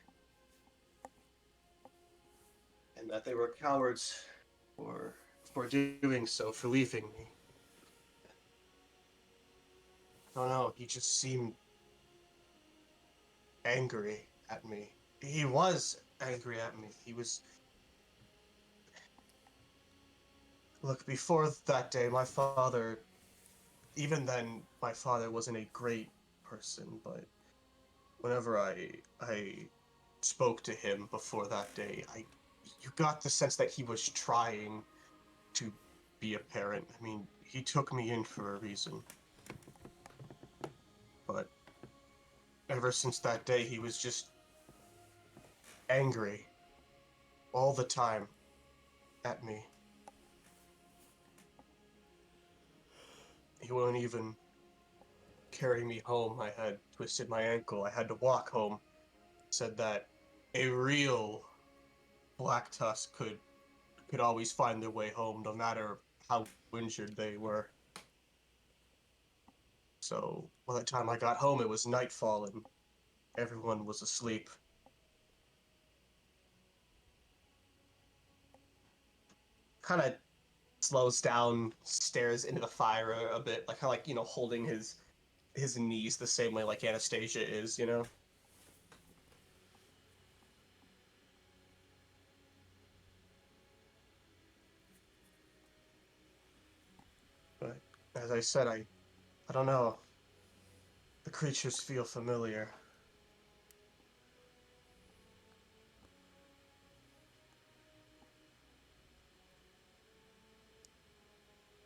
and that they were cowards for doing so, for leaving me. I don't know, he just seemed angry at me. He was angry at me. He was... Look, before that day, my father... Even then, my father wasn't a great person, but whenever I spoke to him before that day, you got the sense that he was trying to be a parent. I mean, he took me in for a reason. But ever since that day, he was just angry all the time at me. He wouldn't even carry me home. I had twisted my ankle. I had to walk home. Said that a real Black Tusk could always find their way home, no matter how injured they were. So by the time I got home, it was nightfall and everyone was asleep. Kind of slows down, stares into the fire a bit, like kind of like, holding his knees the same way like Anastasia is, But as I said, I don't know. The creatures feel familiar.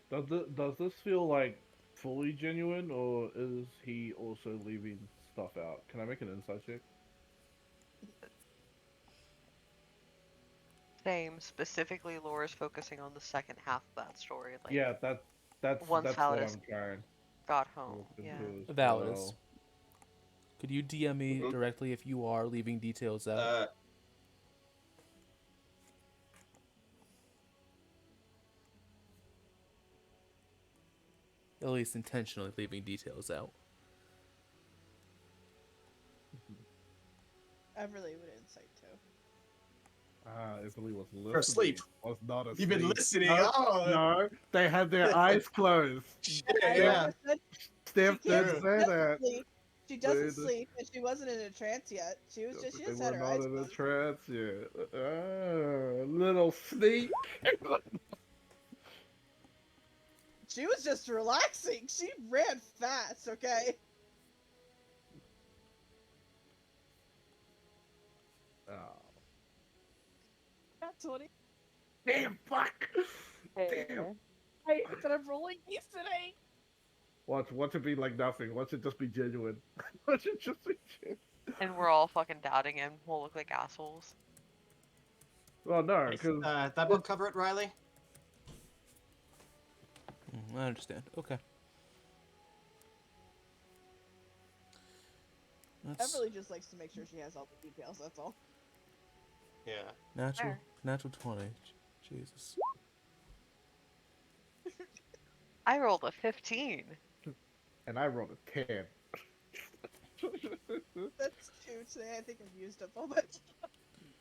Does this feel like fully genuine, or is he also leaving stuff out? Can I make an insight check? Same. Specifically, Laura's focusing on the second half of that story. Like, Yeah, that's once what Halidus I'm trying got to home. look Yeah. into as Validus. well. Could you DM me Mhm. directly if you are leaving details out? at least intentionally leaving details out. Everly would insight too. Italy was listening. Or asleep. Was not asleep. You've been listening. No, Oh, no, they had their eyes closed. shit, I yeah. never said Steph she can't. did She say doesn't that. sleep. She doesn't They- sleep, and she wasn't in a trance yet. She was just. She They just were had her not eyes in a closed. trance yet. Little sneak. She was just relaxing. She ran fast. Okay. Oh. Not 20. Damn, fuck. Damn. I hate that I'm rolling these today. Watch it be like nothing. Watch it just be genuine. Watch it just be genuine. And we're all fucking doubting him. We'll look like assholes. Well, no, because That book cover it, Riley? I understand. Okay. That's Everly just likes to make sure she has all the details. That's all. Yeah. natural. Fair. Natural 20. Jesus. I rolled a 15. and I rolled a 10. That's two today. I think I've used up all my.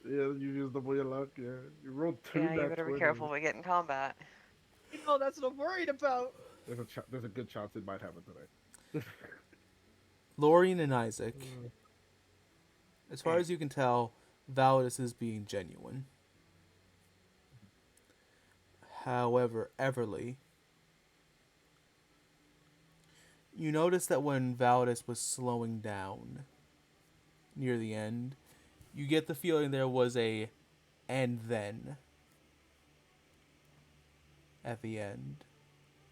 Yeah, you used the your luck. Yeah, you rolled 2. Yeah, you better be careful when we get in combat. You know, that's what I'm worried about. There's a good chance it might happen today. Lorien and Isaac. As far as you can tell, Validus is being genuine. However, Everly, you notice that when Validus was slowing down near the end, you get the feeling there was a "and then" at the end.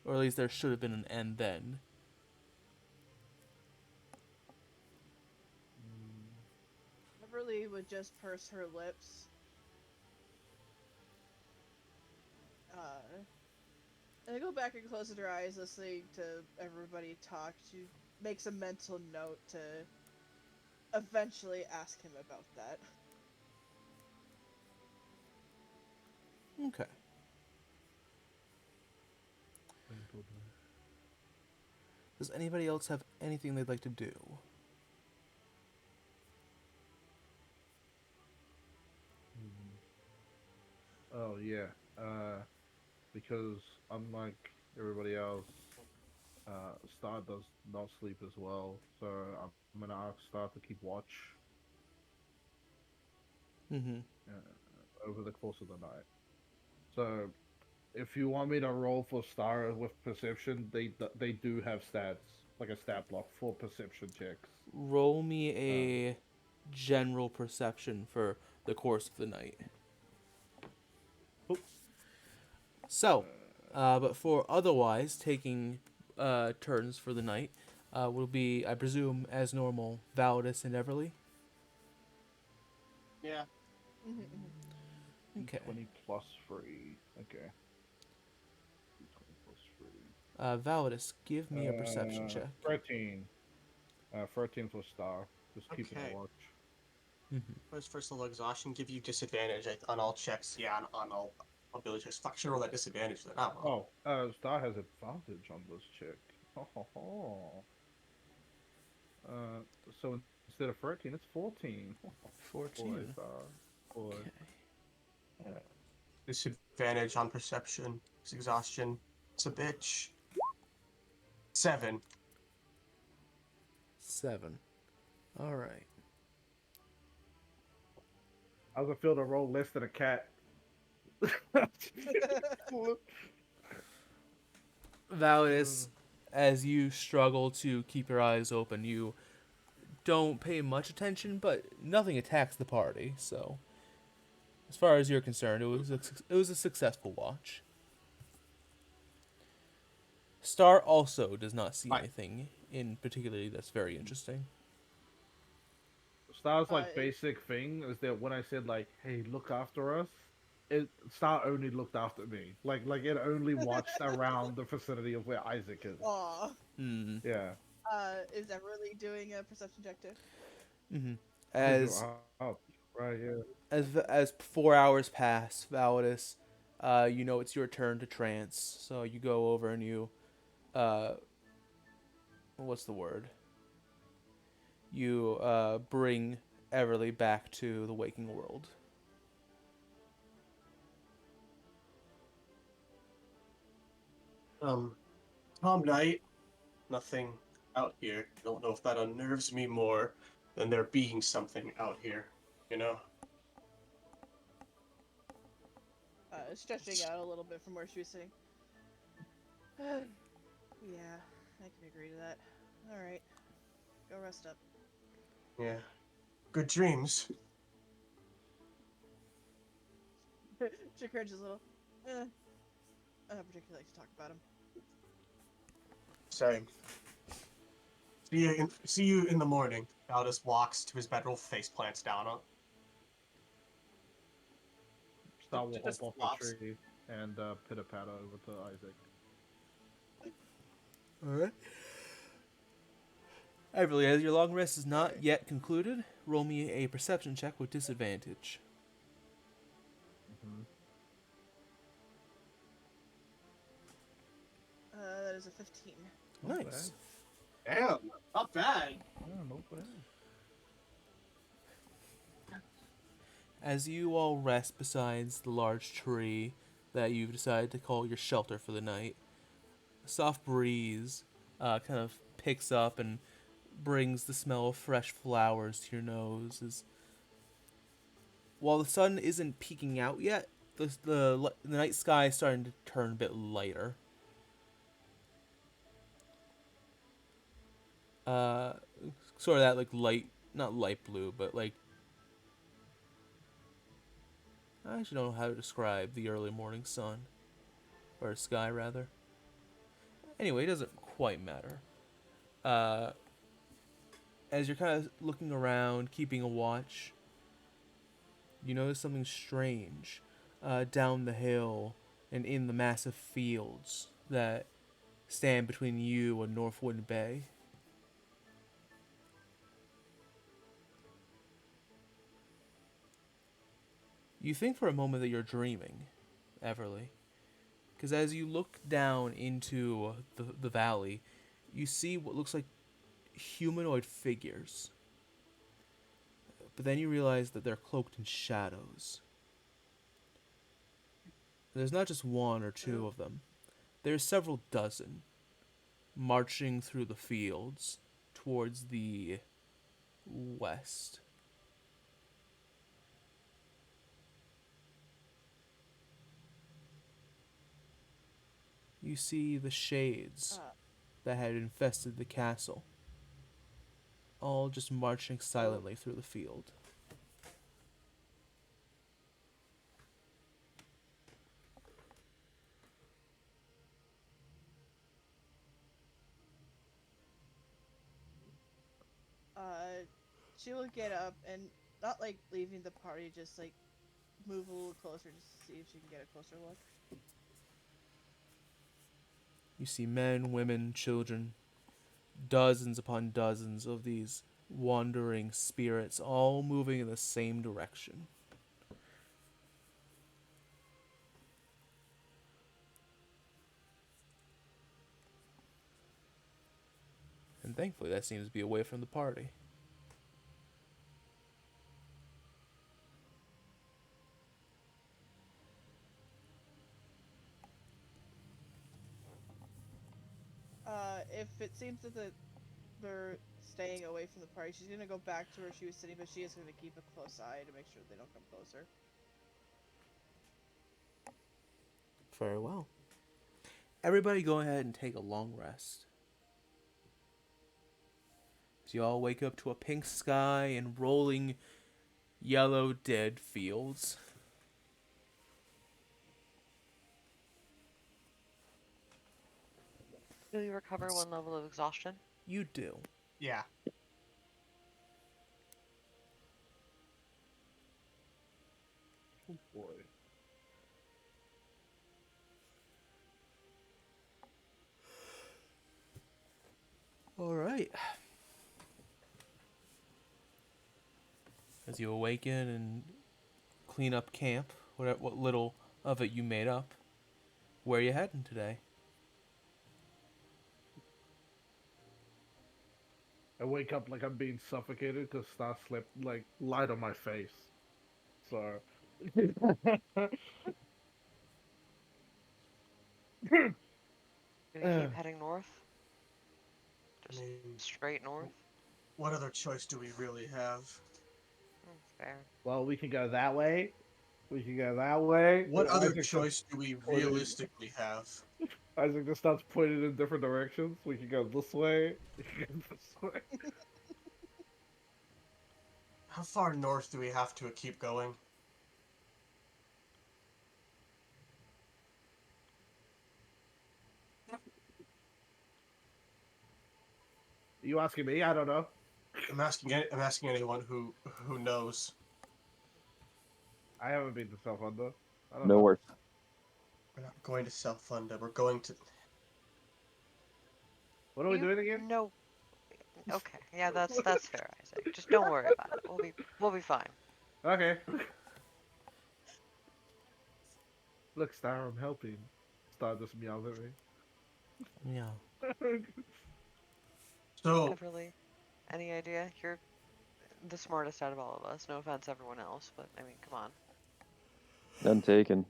Or at least there should have been an "and then." Everly would just purse her lips. And go back and close her eyes, listening to everybody talk. She makes a mental note to eventually ask him about that. Okay. Does anybody else have anything they'd like to do? Oh yeah, because unlike everybody else, Star does not sleep as well. So I'm gonna ask Star to keep watch Mm-hmm. over the course of the night. So if you want me to roll for Star with perception, they do have stats, like a stat block for perception checks. Roll me a general perception for the course of the night. So, but for otherwise taking turns for the night will be, I presume, as normal, Validus and Everly. Yeah. Okay. 20 plus 3. Okay. 20 plus 3. Validus, give me a perception check. 13. 13 for Star. Just keeping Okay. a watch. Mm-hmm. Where's first level exhaustion give you disadvantage on all checks? Yeah, on all ability checks. Fuck, should roll that disadvantage for that. Oh, well. Star has advantage on this check. So instead of 13, it's 14. 14. Boy, Star. Boy. Okay. Disadvantage on perception. It's exhaustion. It's a bitch. 7. 7. All right. How's it feel to roll less than a cat? Validus, as you struggle to keep your eyes open, you don't pay much attention, but nothing attacks the party. So, as far as you're concerned, it was a successful watch. Star also does not see Right. anything in particularly that's very interesting. Star's like basic thing is that when I said like, "Hey, look after us," Star only looked after me. Like it only watched around the vicinity of where Isaac is. Aw. Hmm. Yeah. Is Everly doing a perception check too? Mm-hmm. Right, yeah. As 4 hours pass, Validus, you know it's your turn to trance. So you go over and you uh, what's the word? You bring Everly back to the waking world. Tom Knight, nothing out here. I don't know if that unnerves me more than there being something out here, you know? Stretching out a little bit from where she was sitting. Yeah, I can agree to that. Alright, go rest up. Yeah. Good dreams. She cringes a little. I don't particularly like to talk about him. Same. See you in the morning. Aldous walks to his bedroom, face plants down on. Star will Just hop off flops. the tree and pitter patter over to Isaac. Alright. Everly, as your long rest is not yet concluded, roll me a perception check with disadvantage. Mm-hmm. That is a 15. Nice. Damn, not bad. Yeah, no bad. As you all rest beside the large tree that you've decided to call your shelter for the night, a soft breeze kind of picks up and brings the smell of fresh flowers to your nose. While the sun isn't peeking out yet, the night sky is starting to turn a bit lighter. Uh, Sort of that like light, not light blue, but like I actually don't know how to describe the early morning sun or sky rather. Anyway, it doesn't quite matter. Uh, as you're kind of looking around, keeping a watch, you notice something strange down the hill and in the massive fields that stand between you and Northwood Bay. You think for a moment that you're dreaming, Everly, because as you look down into the valley, you see what looks like humanoid figures. But then you realize that they're cloaked in shadows. There's not just one or two of them. There's several dozen marching through the fields towards the west. You see the shades that had infested the castle, all just marching silently through the field. She will get up and not like leaving the party, just like move a little closer just to see if she can get a closer look. You see men, women, children, dozens upon dozens of these wandering spirits all moving in the same direction. And thankfully that seems to be away from the party. If it seems that they're staying away from the party, she's gonna go back to where she was sitting, but she is gonna keep a close eye to make sure they don't come closer. Very well. Everybody go ahead and take a long rest. As you all wake up to a pink sky and rolling yellow dead fields. Do you recover one level of exhaustion? You do. Yeah. Oh boy. All right. As you awaken and clean up camp, what little of it you made up, where are you heading today? I wake up like I'm being suffocated because Star slept like light on my face. So. Do we Uh, keep heading north? I Just mean, straight north? what other choice do we really have? Fair. well, we can go that way. We can go that way. What other Isaac starts choice do we pointing. realistically have? Isaac just starts pointing in different directions. We can go this way. We can go this way. How far north do we have to keep going? You asking me? I don't know. I'm asking anyone who knows. I haven't been to South Under. I don't know. North. We're not going to South London. We're going to. What are we doing again? No. Okay. Yeah, that's fair, Isaac. Just don't worry about it. We'll be fine. Okay. Look, Star, I'm helping. Star just meows at me. Yeah. So Everly, any idea? You're the smartest out of all of us. No offense, everyone else, but I mean, come on. None taken.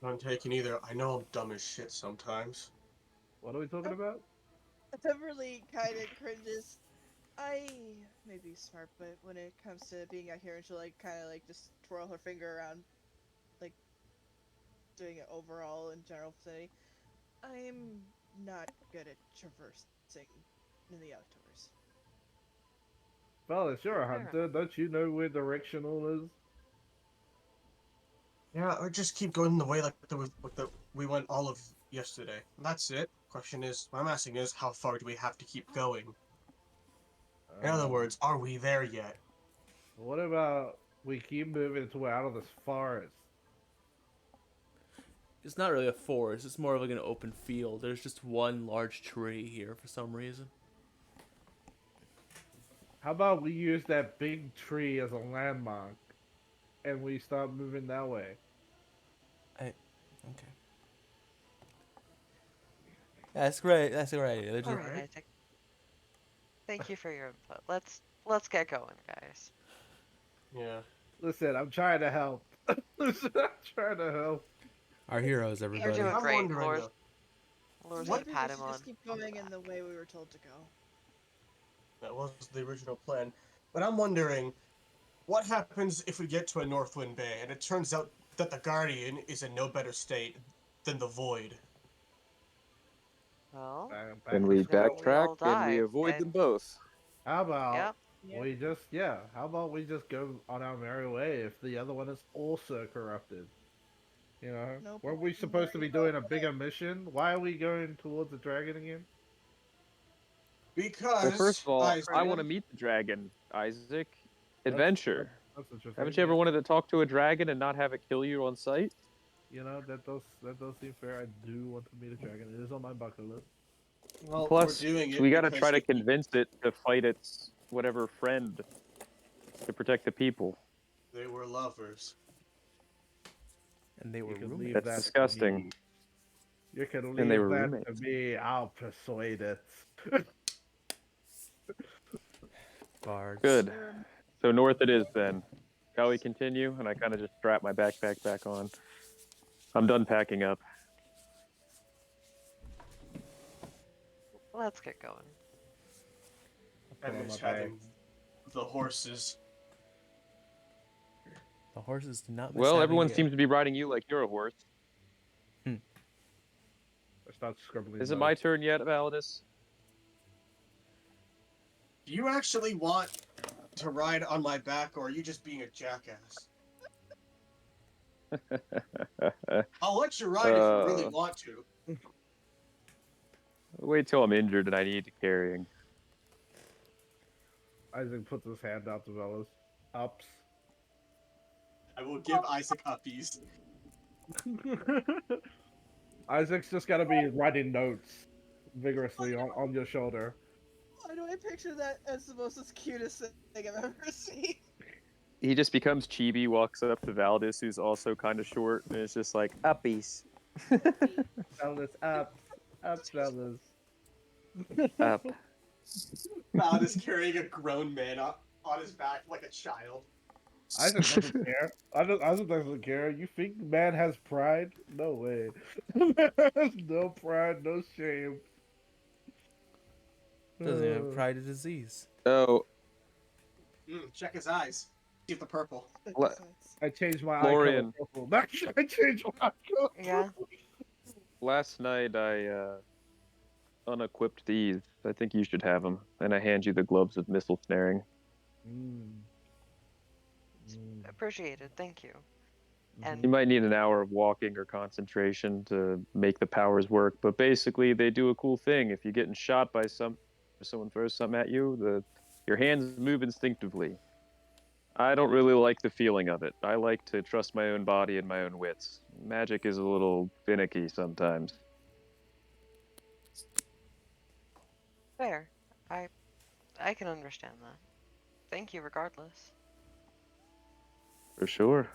I'm taking either. I know I'm dumb as shit sometimes. What are we talking about? Everly kind of cringes. I may be smart, but when it comes to being out here, and she'll like kind of like just twirl her finger around, like doing it overall in general vicinity. I'm not good at traversing in the outdoors. Fellas, you're a Fair hunter. Don't you know where directional is? Yeah, or just keep going the way like we went all of yesterday. That's it. Question is, what I'm asking is, how far do we have to keep going? In other words, are we there yet? What about we keep moving until we're out of this forest? It's not really a forest. It's more of like an open field. There's just one large tree here for some reason. How about we use that big tree as a landmark, and we start moving that way? Okay. That's great. That's great. There's All a- right, Isaac. Thank you for your input. Let's get going, guys. Yeah. Listen, I'm trying to help. Listen, I'm trying to help. Our heroes, You're everybody. doing I'm great. wondering Laura's though. gonna Maybe pat we him should on. just keep going in the way we were told to go. That was the original plan. But I'm wondering, what happens if we get to a Northwind Bay and it turns out that the Guardian is in no better state than the Void? Well, Then we then we backtrack all and we die. avoid them And both. How about Yep. we just how about we just go on our merry way if the other one is also corrupted? You know? No Weren't point we in supposed to be worrying doing a about bigger mission? Why are we going towards the dragon again? Because Well, first of all, I Isaiah, want to meet the dragon, Isaac. That's Adventure. that's interesting. Haven't you ever Yeah. wanted to talk to a dragon and not have it kill you on sight? You know, that does seem fair. I do want to meet a dragon. It is on my bucket list. well, Plus, we're doing it we got to because try to if we- convince it to fight its whatever friend to protect the people. they were lovers. And they were You can roommates. leave That's that disgusting. to me. You can And they leave were that roommates. to me. I'll persuade it. Bards. Good. So north it is then. Shall we continue? And I kind of just strap my backpack back on. I'm done packing up. let's get going. I Put on miss my bag. having the horses. The horses do not miss Well, having everyone you. seems to be riding you like you're a horse. I start scribbling. Is it my notes. turn yet, Validus? Do you actually want to ride on my back, or are you just being a jackass? I'll let you ride if you really want to. Wait till I'm injured and I need carrying. Isaac puts his hand out to Velas. Ups. I will give Isaac uppies. Isaac's just gotta be writing notes vigorously on your shoulder. Why do I picture that as the most cutest thing I've ever seen? He just becomes chibi, walks up to Valdis, who's also kind of short, and it's just like, uppies. Velas, up. Up, Velas. Up. Cloud is carrying a grown man on his back like a child. Isaac doesn't care. Isaac doesn't care. You think man has pride? No way. Man has no pride, no shame. Doesn't even have pride of disease. So, Check his eyes. See the purple. Le- Besides. I changed my eye color Florian, purple. I changed my eye color Yeah. purple. last night I unequipped these. I think you should have them. And I hand you the gloves of missile snaring. Mm. Appreciated. Thank you. And You might need an hour of walking or concentration to make the powers work, but basically they do a cool thing. If you're getting shot by someone throws something at you, your hands move instinctively. I don't really like the feeling of it. I like to trust my own body and my own wits. Magic is a little finicky sometimes. fair. I can understand that. Thank you regardless. For sure.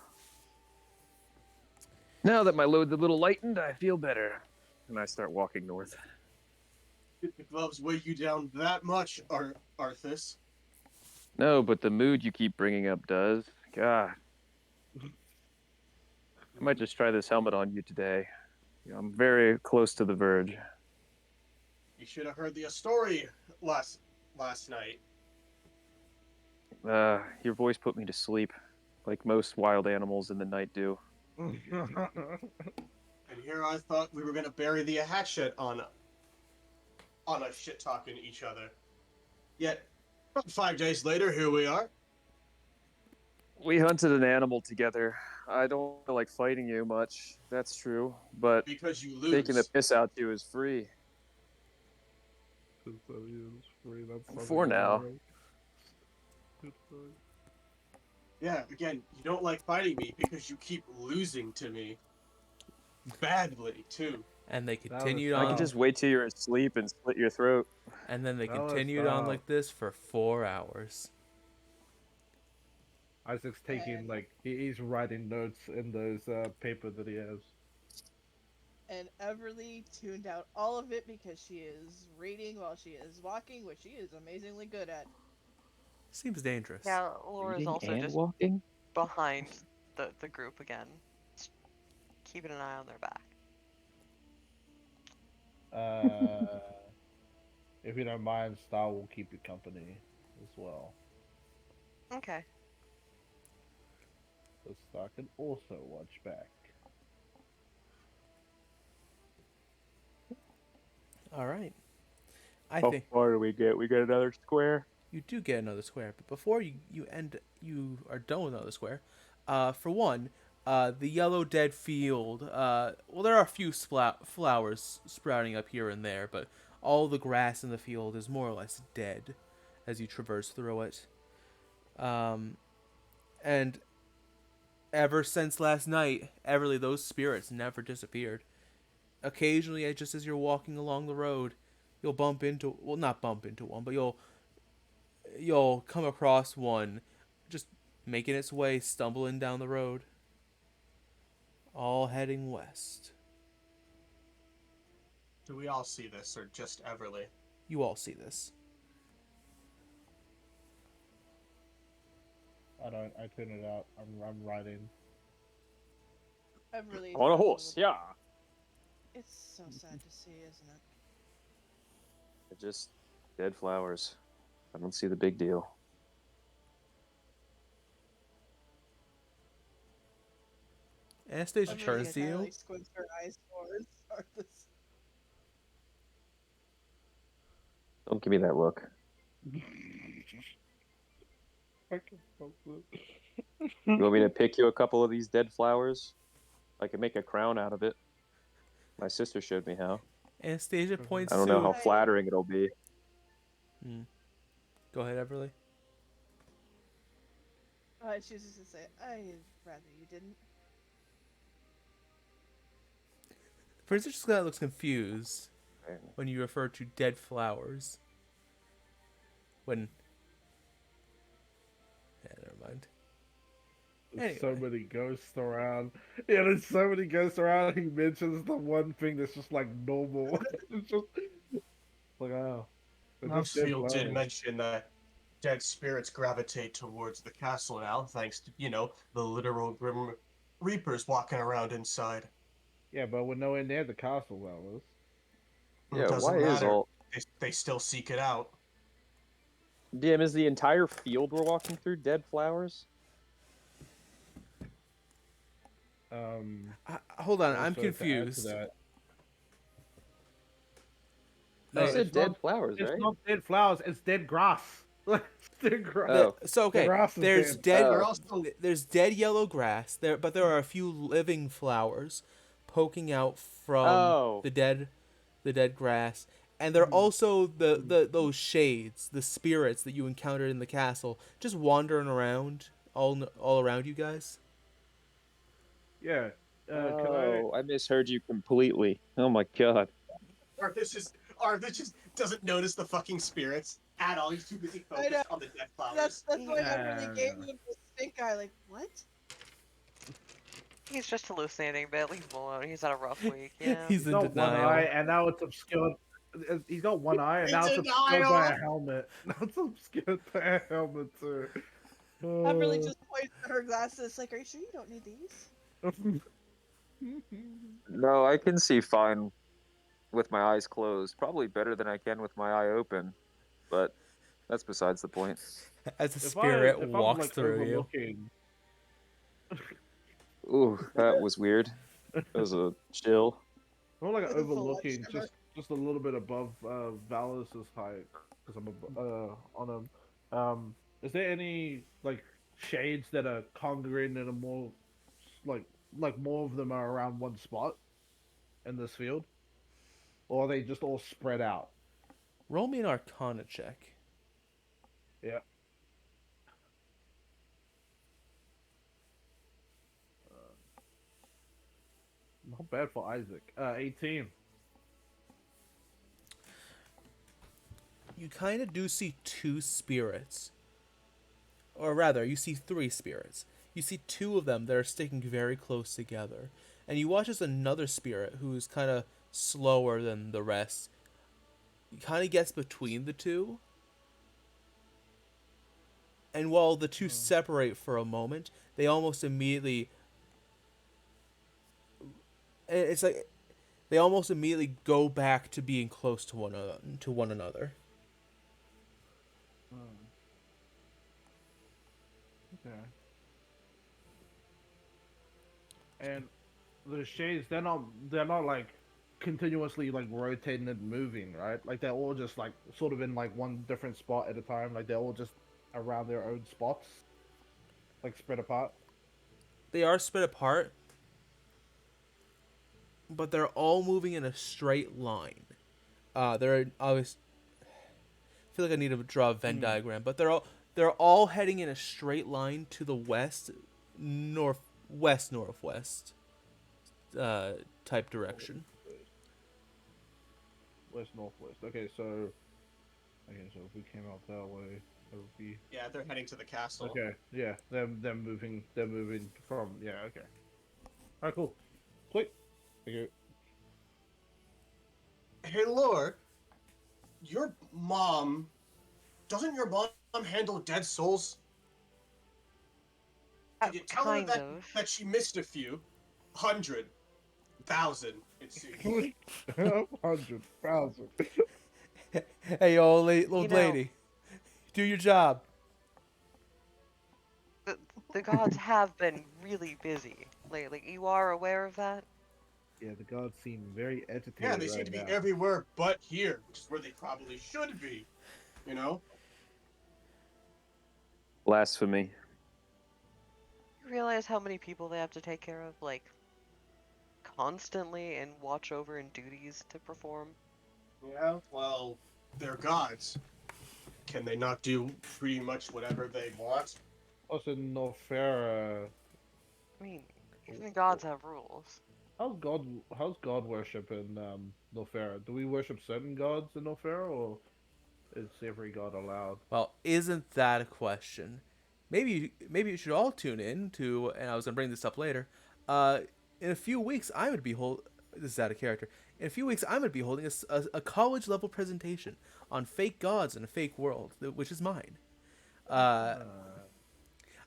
Now that my load's a little lightened, I feel better. And I start walking north. Did the gloves weigh you down that much, Arthas? No, but the mood you keep bringing up does. God. I might just try this helmet on you today. I'm very close to the verge. You should have heard the story last night. Your voice put me to sleep, like most wild animals in the night do. And here I thought we were gonna bury the hatchet on us shit talking each other. Yet, 5 days later, here we are. We hunted an animal together. I don't feel like fighting you much, that's true, but Because you lose. taking the piss out you is free. For now. Yeah, again, you don't like fighting me because you keep losing to me. Badly, too. And they was continued I on. can just wait till you're asleep and slit your throat. And then they That was continued on tough. like this for 4 hours. Isaac's taking like he's writing notes in those paper that he has. And Everly tuned out all of it because she is reading while she is walking, which she is amazingly good at. Seems dangerous. Yeah, Laura's Reading also and just walking? behind the group again, just keeping an eye on their back. If you don't mind, Star will keep you company as well. Okay. So Star can also watch back. All right. I How think far do we get? We get another square? you do get another square, but before you are done with another square, for one, the yellow dead field. Well, there are a few flowers sprouting up here and there, but all the grass in the field is more or less dead as you traverse through it. And ever since last night, Everly, those spirits never disappeared. Occasionally, just as you're walking along the road, you'll bump into, well, not bump into one, but you'll come across one just making its way, stumbling down the road, all heading west. Do we all see this, or just Everly? You all see this. I turn it out. I'm writing. Everly. On a horse, yeah. It's so sad to see, isn't it? They're just dead flowers. I don't see the big deal. Anastasia Everly turns to you. entirely squints her eyes towards Arthas. Don't give me that look. You want me to pick you a couple of these dead flowers? I can make a crown out of it. My sister showed me how. Anastasia points I don't know how to. flattering it'll be. Go ahead, Everly. She was just gonna say, I'd rather you didn't. Princess just kind of looks confused when you refer to dead flowers. When. Yeah, never mind. There's so Anyway. many ghosts around. Yeah, there's so many ghosts around. He mentions the one thing that's just like normal. It's just like, oh. They're just dead Mousfield did flowers. mention that dead spirits gravitate towards the castle now, thanks to, the literal Grim Reapers walking around inside. Yeah, but we're nowhere near the castle, Alice. It Yeah, doesn't why is matter. all They still seek it out. DM is the entire field we're walking through dead flowers? Hold on, I'm Also to add to confused. that, You no, Like, said it's dead not. flowers, It's right? not dead flowers. It's dead grass. It's dead grass. Oh. so The okay, grass is there's dead. dead. They're Oh. also There's dead yellow grass there, but there are a few living flowers poking out from Oh. the dead grass, and there are also the those shades, the spirits that you encountered in the castle, just wandering around all around you guys. Yeah. Can I? Oh, I misheard you completely. Oh my god. Arthur just doesn't notice the fucking spirits at all. He's too busy I know. focused on the dead flowers. That's why Everly Yeah. gave me the stink eye. Like what? He's just hallucinating, but leave him alone. He's had a rough week. Yeah. He's He's in got one denial. eye, and now it's obscured. He's got one eye, and In now it's obscured denial! by a helmet. Now it's obscured by a helmet too. Everly just points at her glasses. Like, are you sure you don't need these? No, I can see fine with my eyes closed. Probably better than I can with my eye open. But that's besides the point. As a If spirit I'm walks like through you. overlooking, Ooh, that was weird. That was a chill. if I'm like This is the overlooking, lifesaver. just a little bit above Valus's height, because I'm on him. Is there any like shades that are congregate and are more like more of them are around one spot in this field, or are they just all spread out? Roll me an Arcana check. Yeah. Not bad for Isaac. 18. You kind of do see two spirits. Or rather, you see three spirits. You see two of them that are sticking very close together. And you watch as another spirit, who's kind of slower than the rest, kind of gets between the two. And while the two separate for a moment, they almost immediately... It's like they almost immediately go back to being close to one another. Okay. And the shades, they're not like continuously like rotating and moving, right? Like they're all just like sort of in like one different spot at a time. Like they're all just around their own spots, like spread apart. They are spread apart, but they're all moving in a straight line. They're always. I feel like I need to draw a Venn diagram, but they're all heading in a straight line to the west, northwest type direction. West northwest. Okay, so if we came out that way, it would be Yeah, they're heading to the castle. okay. Yeah, they're moving. They're moving from yeah. Okay. All right, cool. Sweet. Thank you. Hey, Lord, doesn't your mom handle dead souls? Did you tell her Kind that, of. that she missed a few? 100,000, it seems. 100,000. Hey, old know- lady, do your job. The gods have been really busy lately. You are aware of that? Yeah, the gods seem very agitated. Yeah, they seem to be now. everywhere but here, which is where they probably should be. You know? Blasphemy. You realize how many people they have to take care of, like, constantly and watch over and duties to perform? Yeah, well, they're gods. Can they not do pretty much whatever they want? Also, no fair. I mean, even the gods have rules. How's God worship in Nofera? Do we worship certain gods in Nofera, or is every god allowed? Well, isn't that a question? Maybe you should all tune in to, and I was gonna bring this up later. In a few weeks, I would be this is out of character. In a few weeks, I'm going to be holding a college level presentation on fake gods in a fake world, which is mine. Uh,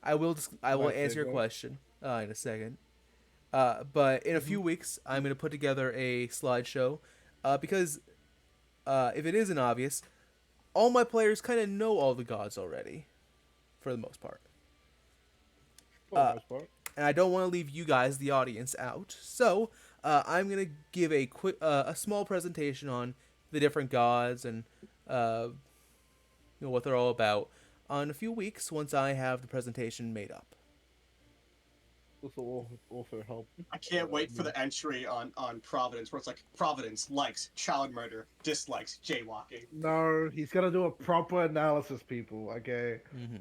I will my answer your favorite. question in a second. But in a few weeks, I'm going to put together a slideshow because if it isn't obvious, all my players kind of know all the gods already, for the most part. For the Uh, most part. and I don't want to leave you guys, the audience, out. So I'm gonna give a small presentation on the different gods and what they're all about on a few weeks once I have the presentation made up. This will also help. I can't wait for me. the entry on Providence where it's like Providence likes child murder, dislikes jaywalking. No, he's gonna do a proper analysis, people. Okay, Mm-hmm.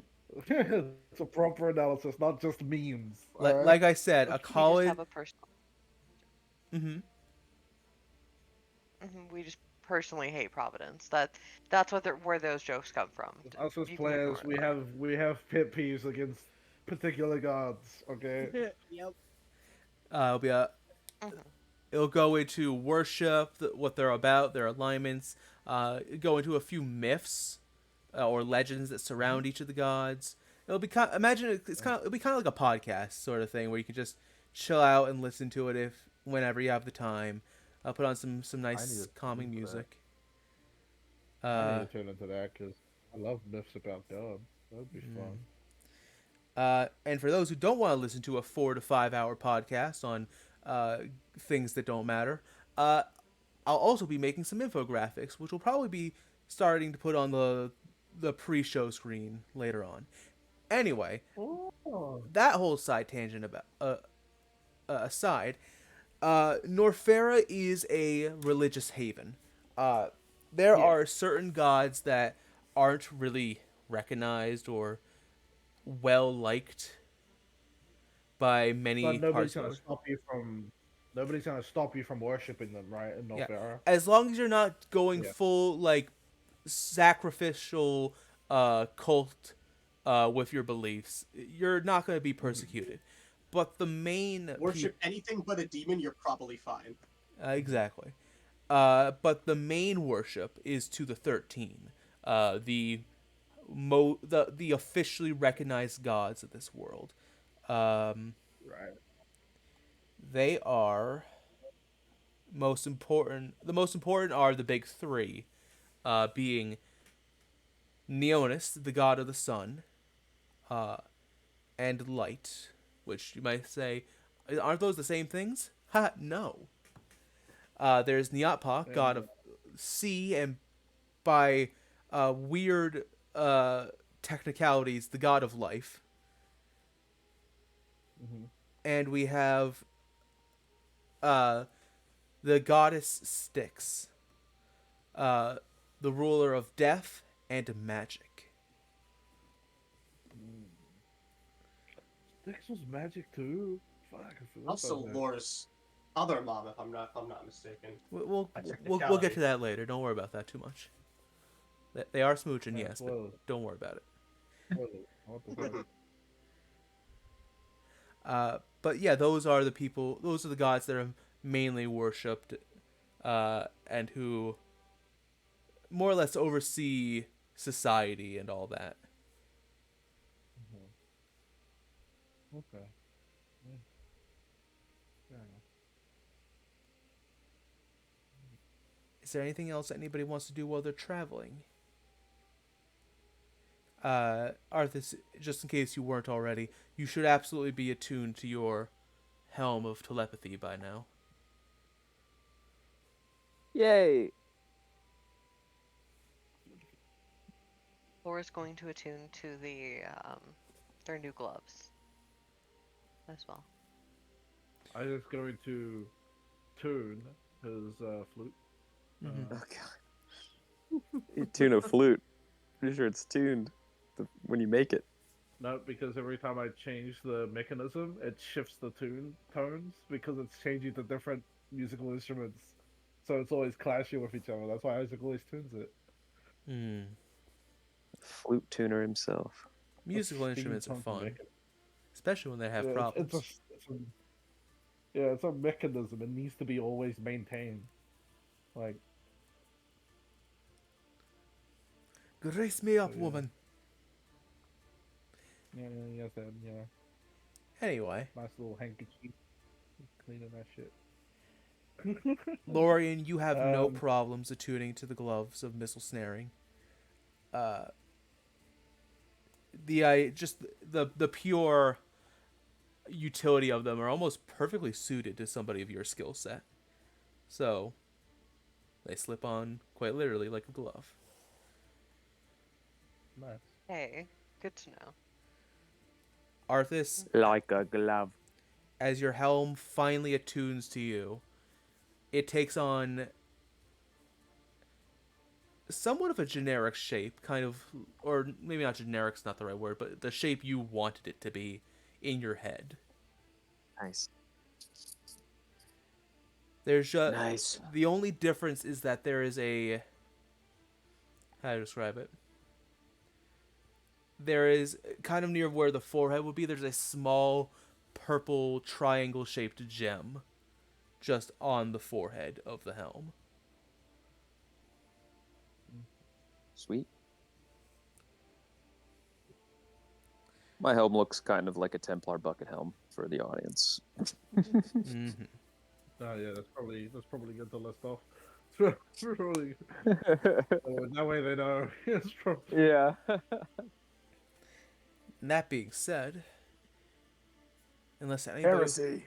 it's a proper analysis, not just memes. Like, Alright? like I said, a We just college. have a personal. Mm-hmm. We just personally hate Providence. That's what where those jokes come from. Us as You can players, ignore that. we have pet peeves against particular gods. Okay. Yep. It'll be a. Mhm. It'll go into worship, what they're about, their alignments. Go into a few myths or legends that surround each of the gods. It'll be it'll be kind of like a podcast sort of thing where you can just chill out and listen to it whenever you have the time. I'll put on some I need nice to calming listen to that. music. I need to turn into that because I love myths about gods. That'd be fun. And for those who don't want to listen to a 4 to 5 hour podcast on things that don't matter, I'll also be making some infographics, which will probably be starting to put on the pre-show screen later on. Anyway, Oh. that whole side tangent about aside, Norfera is a religious haven. There Yeah. are certain gods that aren't really recognized or well liked by many But nobody's parts gonna of it. stop you from. Nobody's gonna stop you from worshiping them, right? In Yeah, Norfair. as long as you're not going Yeah. full like sacrificial cult with your beliefs, you're not going to be persecuted. But the main Worship anything but a demon, you're probably fine. exactly. But the main worship is to the 13, the officially recognized gods of this world. Right. They are most important. The most important are the big three, being Neonis, the god of the sun, and light, which you might say, aren't those the same things? Ha, no. There's Nyatpa, god And of sea, and by weird technicalities, the god of life. And we have the goddess Styx, the ruler of death and magic. Styx was magic too. Fuck. I forgot Also, about that. Lora's other mom, if I'm not mistaken. We'll A get technicality. to that later. Don't worry about that too much. They are smooching, Yeah, yes, but spoilers. don't worry about it. Spoilers. I want to know. But yeah, those are the people. Those are the gods that are mainly worshipped, and who more or less oversee society and all that. Okay. Yeah. Fair enough. Is there anything else anybody wants to do while they're traveling? Arthas, just in case you weren't already, you should absolutely be attuned to your helm of telepathy by now. Yay! Laura's going to attune to their new gloves as well. I was going to tune his flute. Mhm. Oh god. You tune a flute. Pretty sure it's tuned when you make it. No, because every time I change the mechanism, it shifts the tones because it's changing to different musical instruments. So it's always clashing with each other. That's why Isaac always tunes it. Hmm. Flute tuner himself. Musical That's instruments are steampunk fun, mecha- especially when they have Yeah, problems. it's a Yeah, it's a mechanism. It needs to be always maintained. Like, Grace me up, yeah. woman. Yeah, yes, and yeah, Anyway, nice little handkerchief cleaning that shit. Lorian, you have no Um, problems attuning to the gloves of missile snaring. Uh, just the pure utility of them are almost perfectly suited to somebody of your skill set. So they slip on quite literally like a glove. nice. Hey, good to know. Arthas, Like a glove. as your helm finally attunes to you, it takes on somewhat of a generic shape, kind of, or maybe not generic's not the right word, but the shape you wanted it to be in your head. Nice. There's just Nice. the only difference is that there is a, how to describe it? There is kind of near where the forehead would be. There's a small purple triangle shaped gem just on the forehead of the helm. Sweet. My helm looks kind of like a Templar bucket helm for the audience. Mm-hmm. Oh yeah, that's probably good to list off. Probably, that way they know. It's probably, Yeah. And that being said, unless anybody Heresy.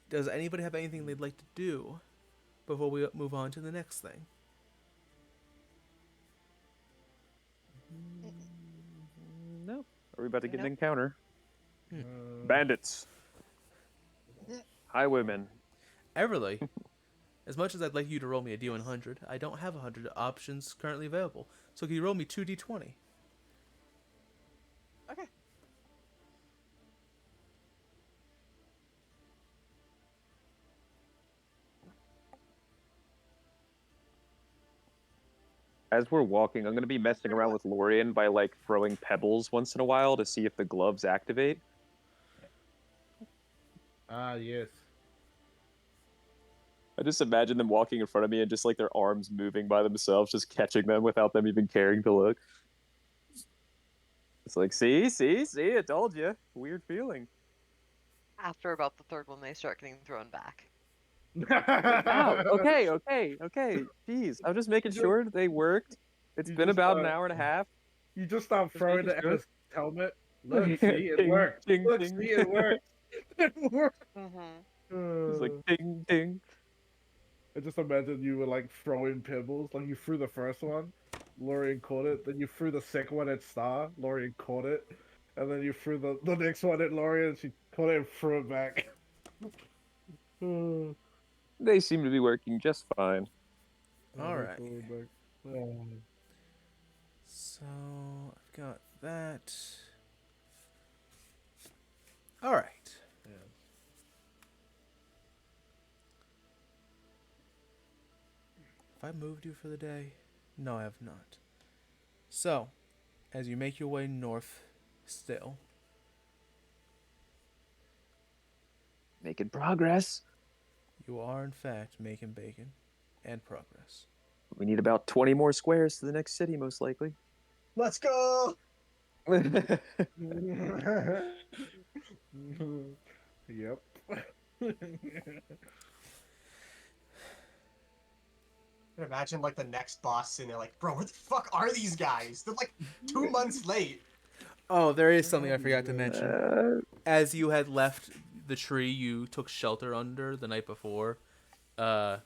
does anybody have anything they'd like to do before we move on to the next thing? No. Are we about to get an Nope. encounter? uh, Bandits. Highwaymen. Everly, as much as I'd like you to roll me a D100, I don't have 100 options currently available. So can you roll me 2D20? Okay. As we're walking, I'm going to be messing around with Lorian by like throwing pebbles once in a while to see if the gloves activate. yes. I just imagine them walking in front of me and just like their arms moving by themselves, just catching them without them even caring to look. It's like, see, I told you. Weird feeling. After about the third one, they start getting thrown back. Ow. Okay. Jeez, I'm just making You just- sure they worked. It's you been just about an hour and a half. you just start Just throwing making it at sure. his helmet. Look, see, it Ding, worked. ding, Look, ding. see, it worked. It worked. Mm-hmm. It's like ding, ding. I just imagine you were like throwing pebbles. Like you threw the first one, Lorian caught it. Then you threw the second one at Star, Lorian caught it. And then you threw the next one at Lorian, she caught it and threw it back. They seem to be working just fine. Alright. Oh. So, I've got that. Alright. Yeah. Have I moved you for the day? No, I have not. So, as you make your way north still, Making progress. you are in fact making bacon and progress. We need about 20 more squares to the next city, most likely. Let's go. Yep. I can imagine like the next boss and they're like, bro, where the fuck are these guys? They're like 2 months late. Oh, there is something I forgot to mention. Uh, As you had left the tree you took shelter under the night before, a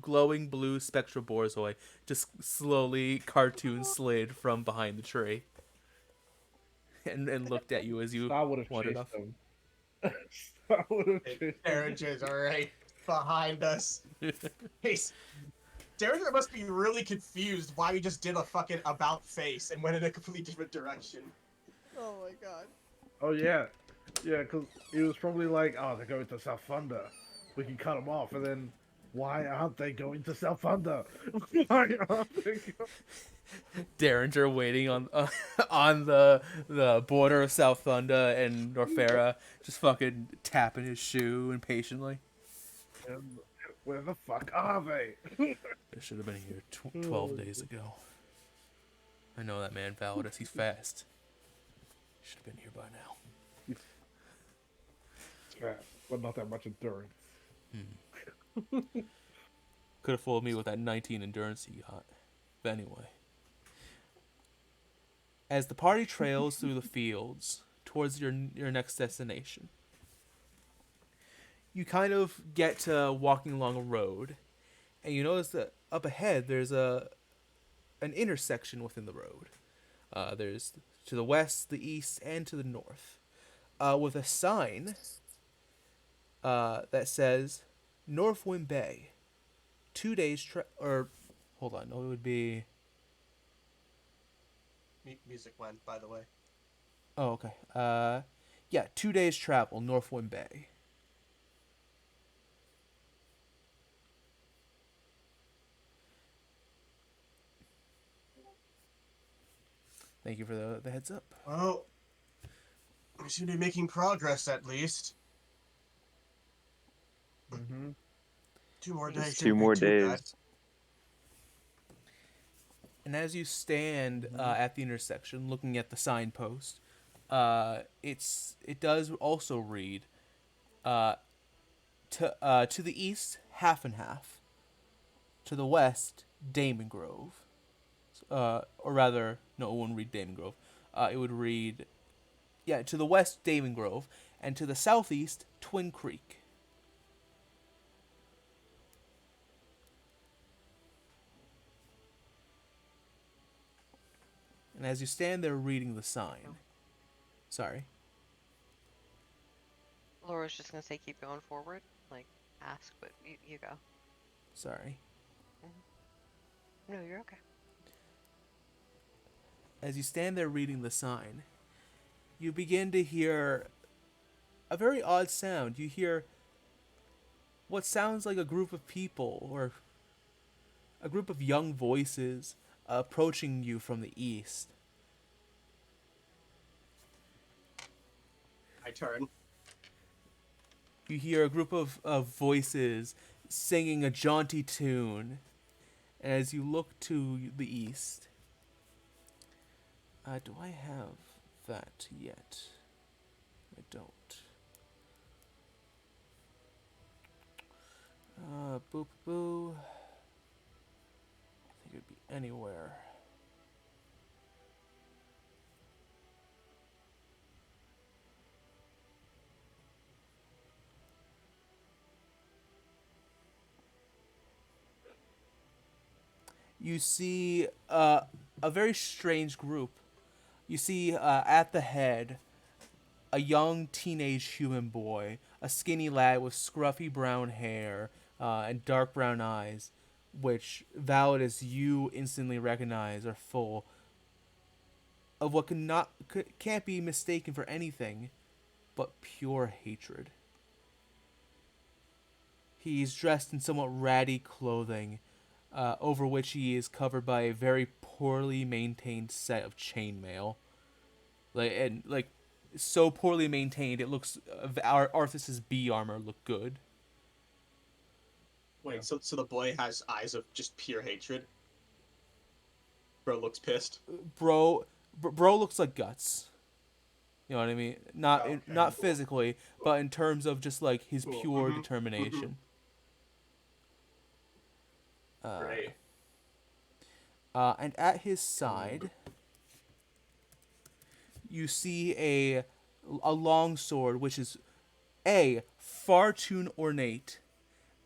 glowing blue spectral borzoi just slowly cartoon slid from behind the tree and looked at you as you Star would have wandered chased off. them. Star would have chased them. Derringer's are right behind us. Hey, Derringer must be really confused why we just did a fucking about face and went in a completely different direction. Oh my god. Oh yeah, yeah, because he was probably like, "Oh, they're going to South Thunder. We can cut them off." And then Why aren't they going to South Thunder? Why aren't they Derringer waiting on on the border of South Thunder and Norfera, just fucking tapping his shoe impatiently. going? Where the fuck are they? They should have been here 12 days ago. I know that man, Validus. He's fast. Should have been here by now. Yeah, but not that much endurance. Could have fooled me with that 19 endurance he got. But anyway. As the party trails through the fields towards your next destination, you kind of get to walking along a road, and you notice that up ahead there's an intersection within the road. There's to the west, the east, and to the north, with a sign that says Northwind Bay. 2 days hold on, no, it would be. Music went, by the way. Oh, okay. Yeah, 2 days travel, Northwind Bay. Thank you for the heads up. Well, we seem to be making progress at least. Mm-hmm. 2 more days. Two more days. And as you stand at the intersection, looking at the signpost, it does also read, to the east, half and half. To the west, Damon Grove. Or rather, no, it wouldn't read Damon Grove. It would read, to the west, Damon Grove, and to the southeast, Twin Creek. And as you stand there reading the sign, sorry. Laura's just gonna say keep going forward, like ask, but you go. Sorry. No, you're okay. As you stand there reading the sign, you begin to hear a very odd sound. You hear what sounds like a group of people or a group of young voices approaching you from the east. I turn. You hear a group of voices singing a jaunty tune. And as you look to the east, do I have that yet? I don't. Boop boo. I think it'd be anywhere. You see a very strange group. You see at the head a young teenage human boy, a skinny lad with scruffy brown hair and dark brown eyes, which, valid as you instantly recognize, are full of what can't be mistaken for anything but pure hatred. He's dressed in somewhat ratty clothing, over which he is covered by a very poorly maintained set of chainmail. So poorly maintained, it looks Arthas's B armor look good. Wait, so the boy has eyes of just pure hatred? Bro looks pissed. Bro looks like guts. You know what I mean? Not physically, but in terms of just like his pure determination. Great. And at his side, you see a long sword, which is far too ornate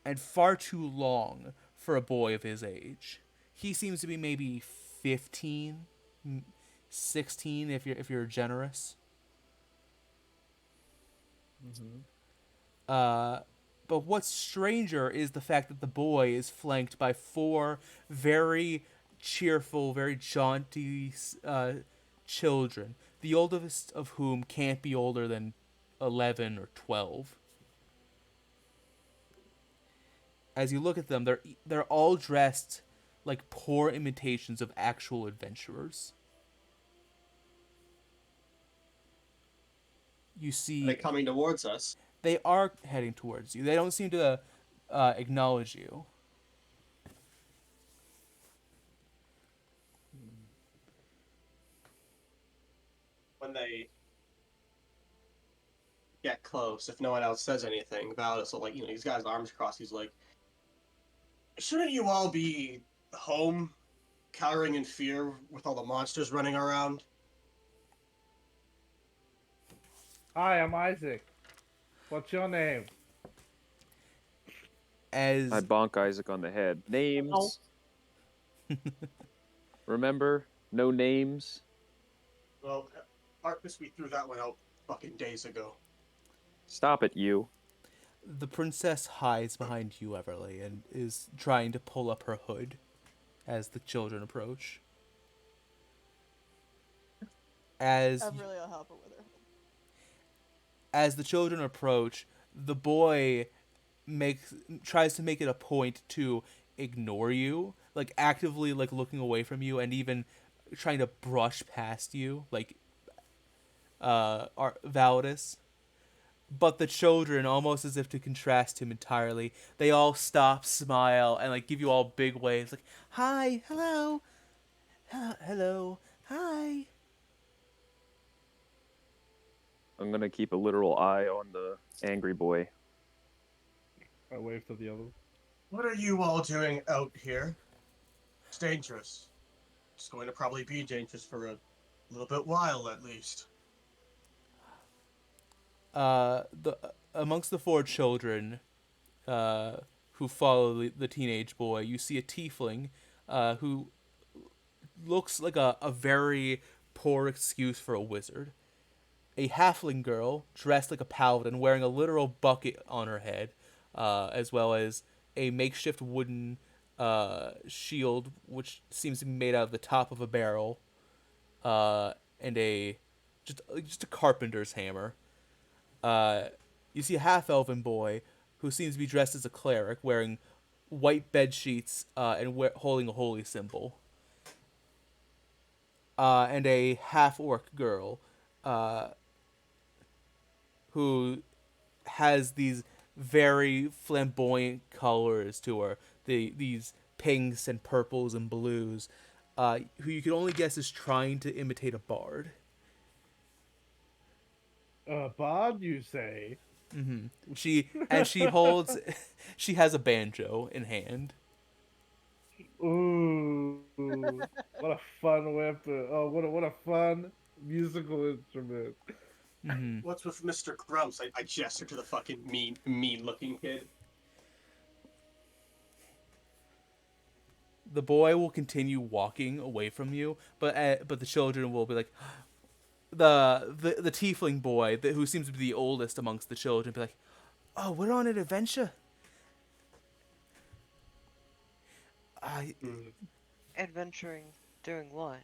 and far too long for a boy of his age. He seems to be maybe 15, 16 if you're generous. But what's stranger is the fact that the boy is flanked by 4 very cheerful, very jaunty children, the oldest of whom can't be older than 11 or 12. As you look at them, they're all dressed like poor imitations of actual adventurers. You Are see, they coming towards us? they are heading towards you. They don't seem to acknowledge you. When they get close, if no one else says anything about it, so like, he's got his arms crossed, he's like, shouldn't you all be home, cowering in fear with all the monsters running around? Hi, I'm Isaac. What's your name? As I bonk Isaac on the head. Names. Remember? No names. Well, Arcus, we threw that one out fucking days ago. Stop it, you. the princess hides behind you, Everly, and is trying to pull up her hood as the children approach. As Everly will help her with her. as the children approach, the boy tries to make it a point to ignore you, like actively like looking away from you and even trying to brush past you, like Validus. But the children, almost as if to contrast him entirely, they all stop, smile, and like give you all big waves, like "Hi, hello, hello, hi." I'm gonna keep a literal eye on the angry boy. I wave to the others. What are you all doing out here? It's dangerous. It's going to probably be dangerous for a little bit while, at least. The amongst the four children, who follow the teenage boy, you see a tiefling, who looks like a very poor excuse for a wizard. A halfling girl dressed like a paladin, wearing a literal bucket on her head, as well as a makeshift wooden shield, which seems to be made out of the top of a barrel, and just a carpenter's hammer. You see a half-elven boy who seems to be dressed as a cleric, wearing white bed sheets and holding a holy symbol. And a half-orc girl who has these very flamboyant colors to her. These pinks and purples and blues, who you can only guess is trying to imitate a bard. Bob, you say? She holds, she has a banjo in hand. Ooh, what a fun weapon! Oh, what a fun musical instrument. What's with Mr. Grumps? I gesture to the fucking mean-looking kid. The boy will continue walking away from you, but the children will be like, the tiefling boy who seems to be the oldest amongst the children, be like, "Oh, we're on an adventure." Adventuring, doing what?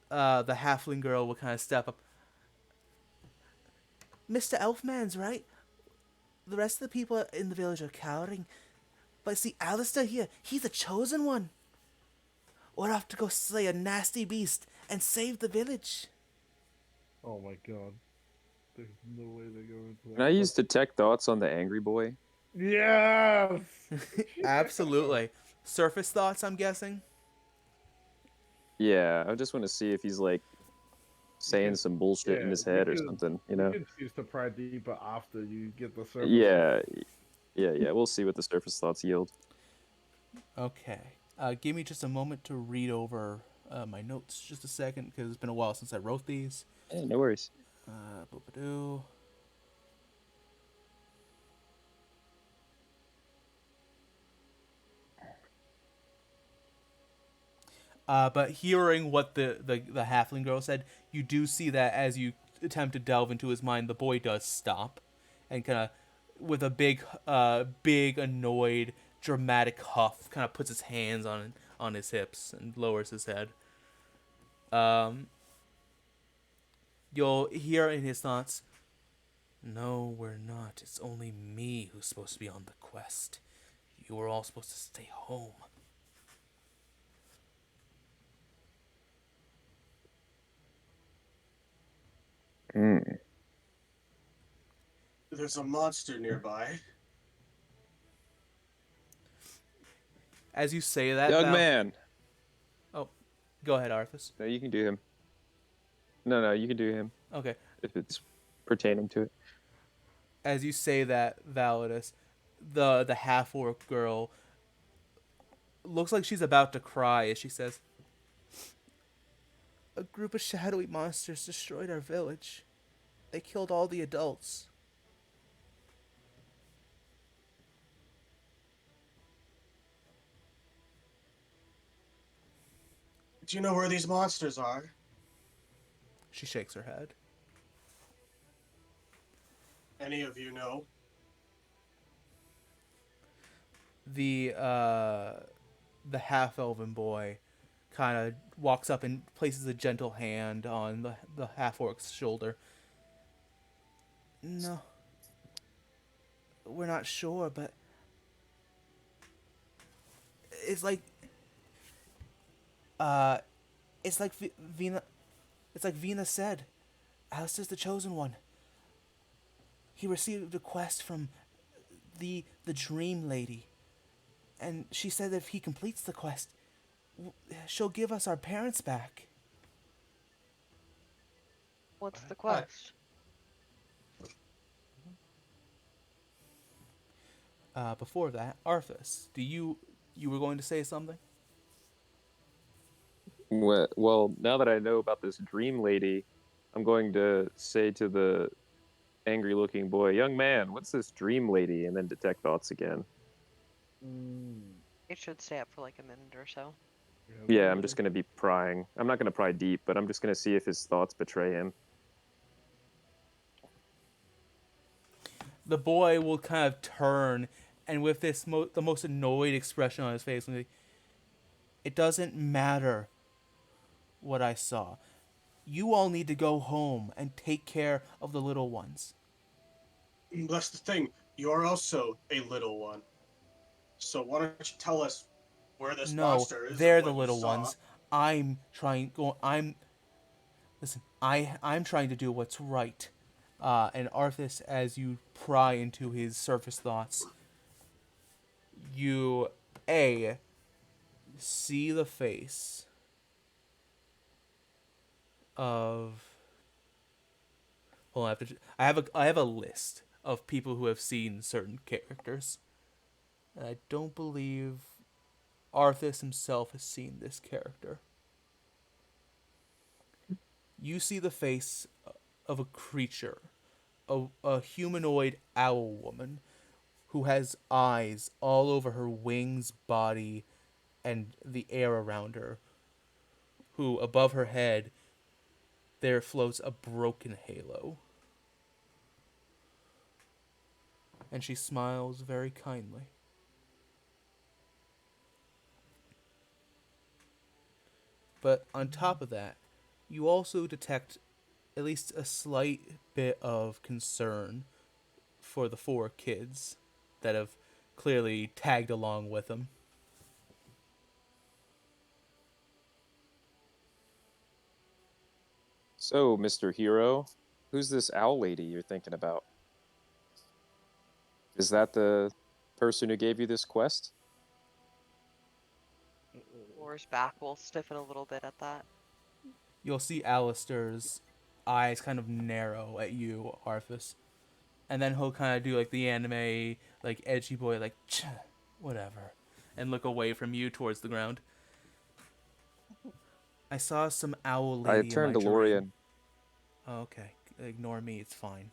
The halfling girl will kind of step up. Mr. Elfman's right. The rest of the people in the village are cowering. But see, Alistair here, he's the chosen one. We're off to go slay a nasty beast and save the village. Oh my god. There's no way they're going to that. Can I use detect thoughts on the angry boy? Yes! Absolutely. Surface thoughts, I'm guessing? Yeah, I just want to see if he's like saying some bullshit in his head or something, you know? You can choose to pry deeper after you get the surface. Yeah. We'll see what the surface thoughts yield. Okay. Give me just a moment to read over my notes just a second, because it's been a while since I wrote these. Hey, no worries. Boop-a-doo. But hearing what the halfling girl said, you do see that as you attempt to delve into his mind, the boy does stop, and kind of, with a big annoyed, dramatic huff, kind of puts his hands on his hips and lowers his head. You'll hear in his thoughts, No, we're not. It's only me who's supposed to be on the quest. You were all supposed to stay home. Mm. There's a monster nearby. As you say that, Young Val... man. Oh, go ahead, Arthas. No, you can do him. No, you can do him Okay. if it's pertaining to it. As you say that, Validus, the half-orc girl looks like she's about to cry as she says, "A group of shadowy monsters destroyed our village. They killed all the adults." Do you know where these monsters are? She shakes her head. Any of you know? The half-elven boy kind of walks up and places a gentle hand on the half-orc's shoulder. "No, we're not sure, but it's like it's like Vina, it's like Vina said. Alistair's the chosen one. He received a quest from the Dream Lady, and she said that if he completes the quest, she'll give us our parents back." What's the quest? Before that, Arthas, you were going to say something? Well, now that I know about this dream lady, I'm going to say to the angry-looking boy, "Young man, what's this dream lady?" And then detect thoughts again. It should stay up for like a minute or so. Yeah, I'm just going to be prying. I'm not going to pry deep, but I'm just going to see if his thoughts betray him. The boy will kind of turn, and with this the most annoyed expression on his face, and "It doesn't matter what I saw. You all need to go home and take care of the little ones." That's the thing. You're also a little one. So why don't you tell us where this No, monster is? they're and the what you little saw? ones. I'm trying to do what's right. And Arthas, as you pry into his surface thoughts, you see the face of. Hold on, I have a list of people who have seen certain characters. And I don't believe Arthas himself has seen this character. You see the face of a creature, a humanoid owl woman, who has eyes all over her wings, body, and the air around her. Who, above her head, there floats a broken halo. And she smiles very kindly. But on top of that, you also detect at least a slight bit of concern for the four kids that have clearly tagged along with him. So, Mr. Hero, who's this owl lady you're thinking about? Is that the person who gave you this quest? Laura's back will stiffen a little bit at that. You'll see Alistair's eyes kind of narrow at you, Arthas. And then he'll kind of do like the anime, like edgy boy, like, whatever. And look away from you towards the ground. "I saw some owl lady I in my turned to dream." Lorian. Oh, okay. Ignore me, it's fine.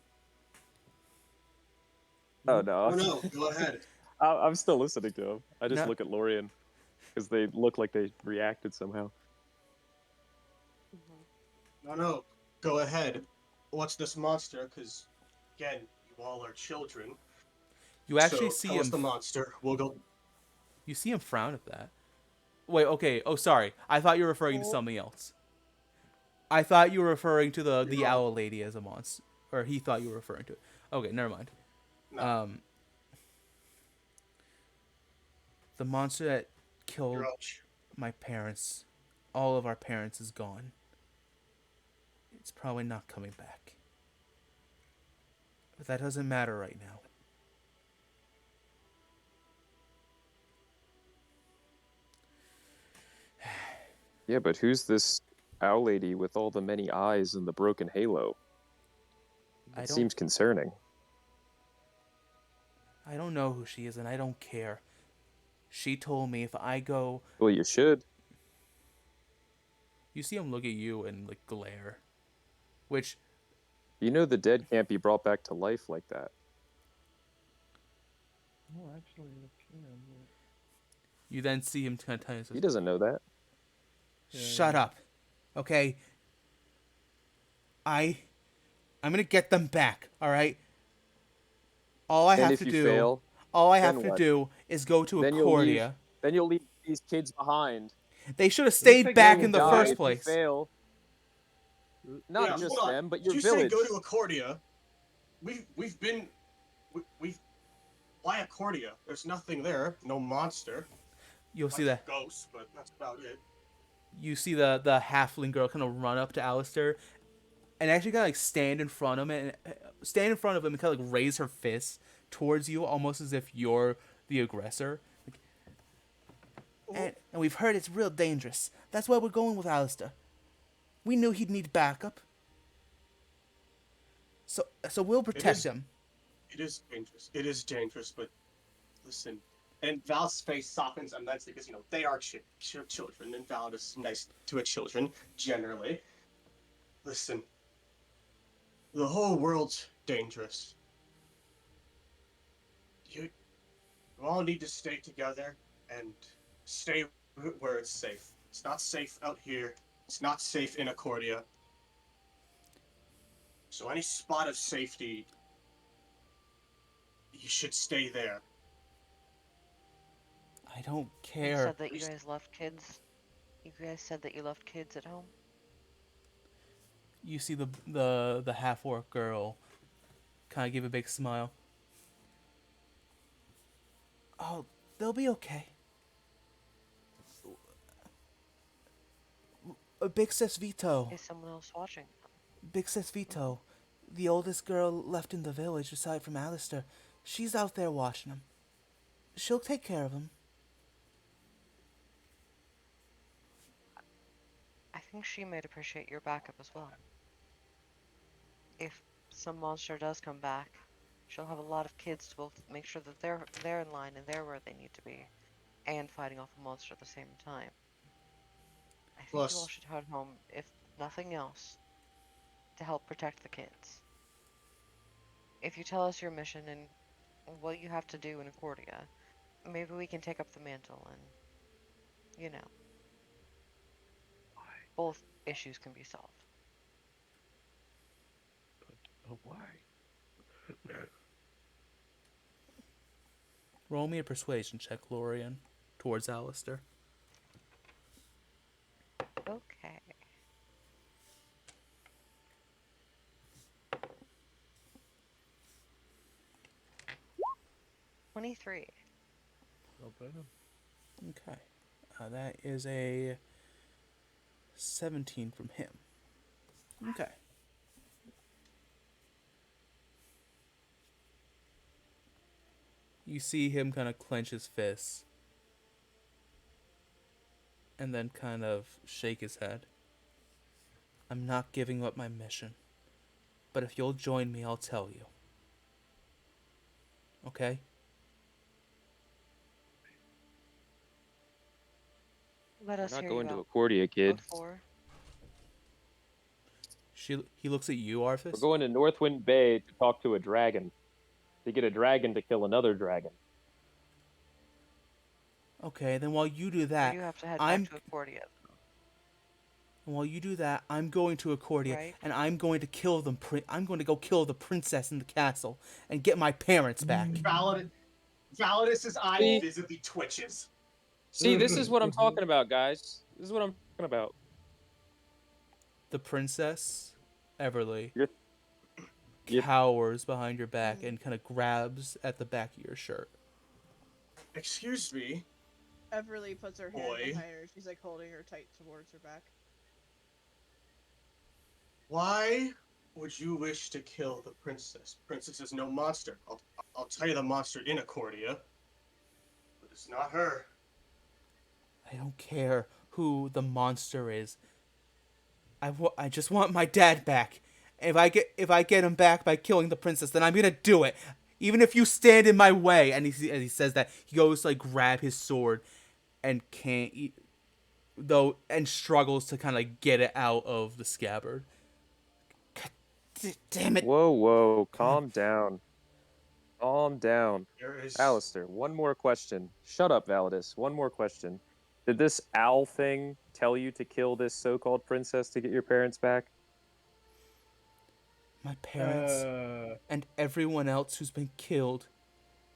Oh, no. Oh no, go ahead. I'm still listening to him. I just No. look at Lorian because they look like they reacted somehow. No, go ahead. What's this monster? Because, again, you all are children. You actually So see tell us him. the monster. We'll go. You see him frown at that. Wait, okay. Oh, sorry. I thought you were referring to something else. I thought you were referring to the No. owl lady as a monster, or he thought you were referring to it. Okay, never mind. No, The monster that killed grudge. my parents, all of our parents, is gone. It's probably not coming back. But that doesn't matter right now. Yeah, but who's this owl lady with all the many eyes and the broken halo? I It don't seems concerning. I don't know who she is, and I don't care. She told me if I go, Well, you should. you see him look at you and like glare, which You know the dead can't be brought back to life like that. No, actually, it can. you then see him kind of tell you, He doesn't know that. "Shut up, okay? I I'm gonna get them back. All right. All I And have if to you do, fail, all I then have to what? do is go to Then you'll leave. Accordia. Then you'll leave these kids behind. They should have Did you stayed say back go in You the die first if you place. fail. Not Yeah, just hold on. them, but Did your you village. say go to Accordia? We've been we've why Accordia? There's nothing there. No monster. You'll see Like that. ghosts, but that's about it. You see the halfling girl kind of run up to Alistair, and actually kind of like stand in front of him and kind of like raise her fist towards you, almost as if you're the aggressor. And we've heard it's real dangerous. That's why we're going with Alistair. We knew he'd need backup. So we'll protect him. It is dangerous. It is dangerous, but listen. And Val's face softens immensely because they are children, and Val is nice to her children generally. Listen, the whole world's dangerous. You all need to stay together and stay where it's safe. It's not safe out here. It's not safe in Accordia. So any spot of safety, you should stay there. I don't You care. said that you guys left kids. You guys said that you left kids at home. You see the half orc girl kind of give a big smile. Oh, they'll be okay. Big Sis Vito. Is someone else watching? Big Sis Vito. The oldest girl left in the village aside from Alistair. She's out there watching him. She'll take care of him. I think she might appreciate your backup as well. If some monster does come back, she'll have a lot of kids to both make sure that they're in line and they're where they need to be, and fighting off a monster at the same time. I think you all Plus- should head home, if nothing else, to help protect the kids. If you tell us your mission and what you have to do in Accordia, maybe we can take up the mantle and, both issues can be solved. But why? Roll me a persuasion check, Lorian, towards Alistair. Okay. $23. Not bad. Okay. That is a 17 from him. Okay. You see him kind of clench his fists and then kind of shake his head. I'm not giving up my mission, but if you'll join me, I'll tell you. Okay? Let We're us not hear going you to out. Accordia, kid. Code 4. He looks at you, We're Arthas. going to Northwind Bay to talk to a dragon. To get a dragon to kill another dragon. Okay, then while you do that, You have to head I'm back to Accordia. while you do that, I'm going to Accordia Right. and I'm going to kill them. I'm going to go kill the princess in the castle and get my parents back. Validus's eye See? visibly twitches. See, this is what I'm talking about, guys. This is what I'm talking about. The princess, Everly, You're- Yeah. cowers behind your back and kind of grabs at the back of your shirt. Excuse me, Everly puts her hand boy. behind her. She's like holding her tight towards her back. Why would you wish to kill the princess? Princess is no monster. I'll tell you the monster in Accordia, but it's not her. I don't care who the monster is. I just want my dad back. If I get him back by killing the princess, then I'm gonna do it, even if you stand in my way. And he says that he goes to like grab his sword, and can't though, and struggles to kind of get it out of the scabbard. God damn it! Whoa, Come on. calm down. Calm down. There is. Alistair, one more question. Shut up, Validus. One more question. Did this owl thing tell you to kill this so-called princess to get your parents back? My parents and everyone else who's been killed.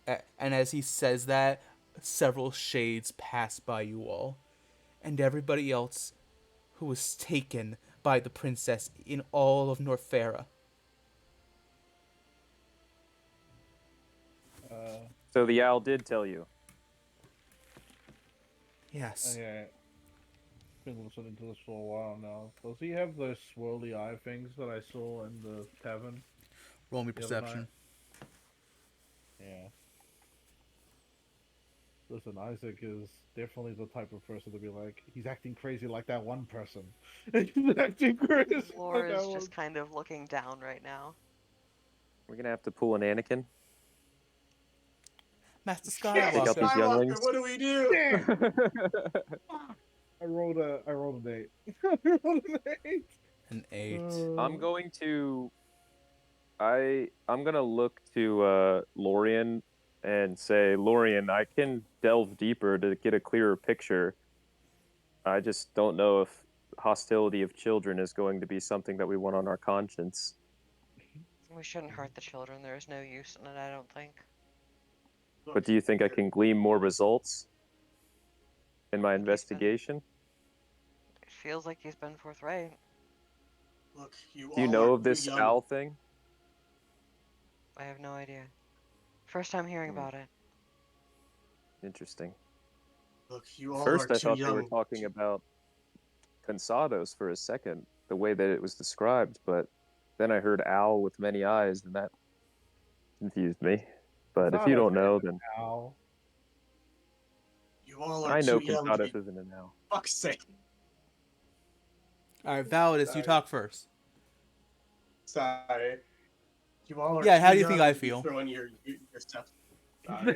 And as he says that, several shades pass by you all, and everybody else who was taken by the princess in all of Norfaira. So the owl did tell you. Yes. Okay. Been listening to this for a while now. Does he have the swirly eye things that I saw in the tavern? Roll me the other perception. night? Yeah. Listen, Isaac is definitely the type of person to be like, he's acting crazy like that one person. He's acting crazy like Laura's that one. just kind of looking down right now. We're gonna have to pull an Anakin. Master Yes, Take out Skywalker. these younglings. Skywalker, what do we do? Damn! I rolled an 8. I rolled an 8. An 8. I'm going to I'm gonna look to Lorien and say, Lorien, I can delve deeper to get a clearer picture. I just don't know if hostility of children is going to be something that we want on our conscience. We shouldn't hurt the children. There's no use in it, I don't think. But do you think I can glean more results in my He's been- investigation? It feels like he's been forthright. Look, you Do you all know are of this too young. owl thing? I have no idea. First time hearing Hmm. about it. Interesting. Look, you all First, are I too thought young. they were talking about Cansados for a second, the way that it was described, but then I heard owl with many eyes, and that confused me. But if you don't know, then Ow. You all are I know too young to be. Cansados isn't an owl. Fuck's sake. Alright, Validus, you Sorry. talk first. Sorry. You all are Yeah, too how do you young think I to be feel? throwing your stuff. Sorry.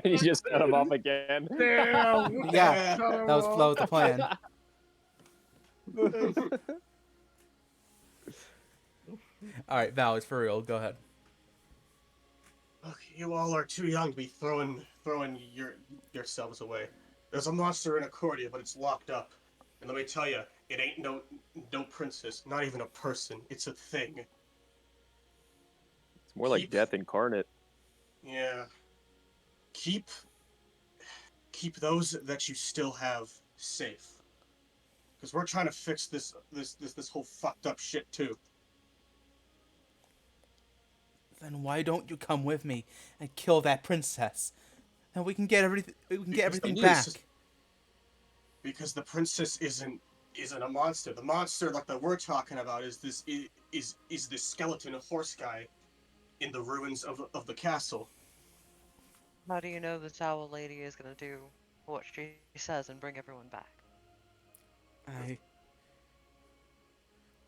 You just cut him off again. Damn! Yeah, Cut him that was off. the plan. Alright, Validus, for real, go ahead. Look, you all are too young to be throwing yourselves away. There's a monster in Accordia, but it's locked up. And let me tell you, it ain't no princess, not even a person. It's a thing. It's more like Keep- death incarnate. Yeah. Keep those that you still have safe. Because we're trying to fix this whole fucked up shit too. Then why don't you come with me and kill that princess? And we can get everything. We can get Because the everything back. princess- Because the princess isn't a monster. The monster like that we're talking about is this skeleton, a horse guy, in the ruins of the castle. How do you know this owl lady is gonna do what she says and bring everyone back?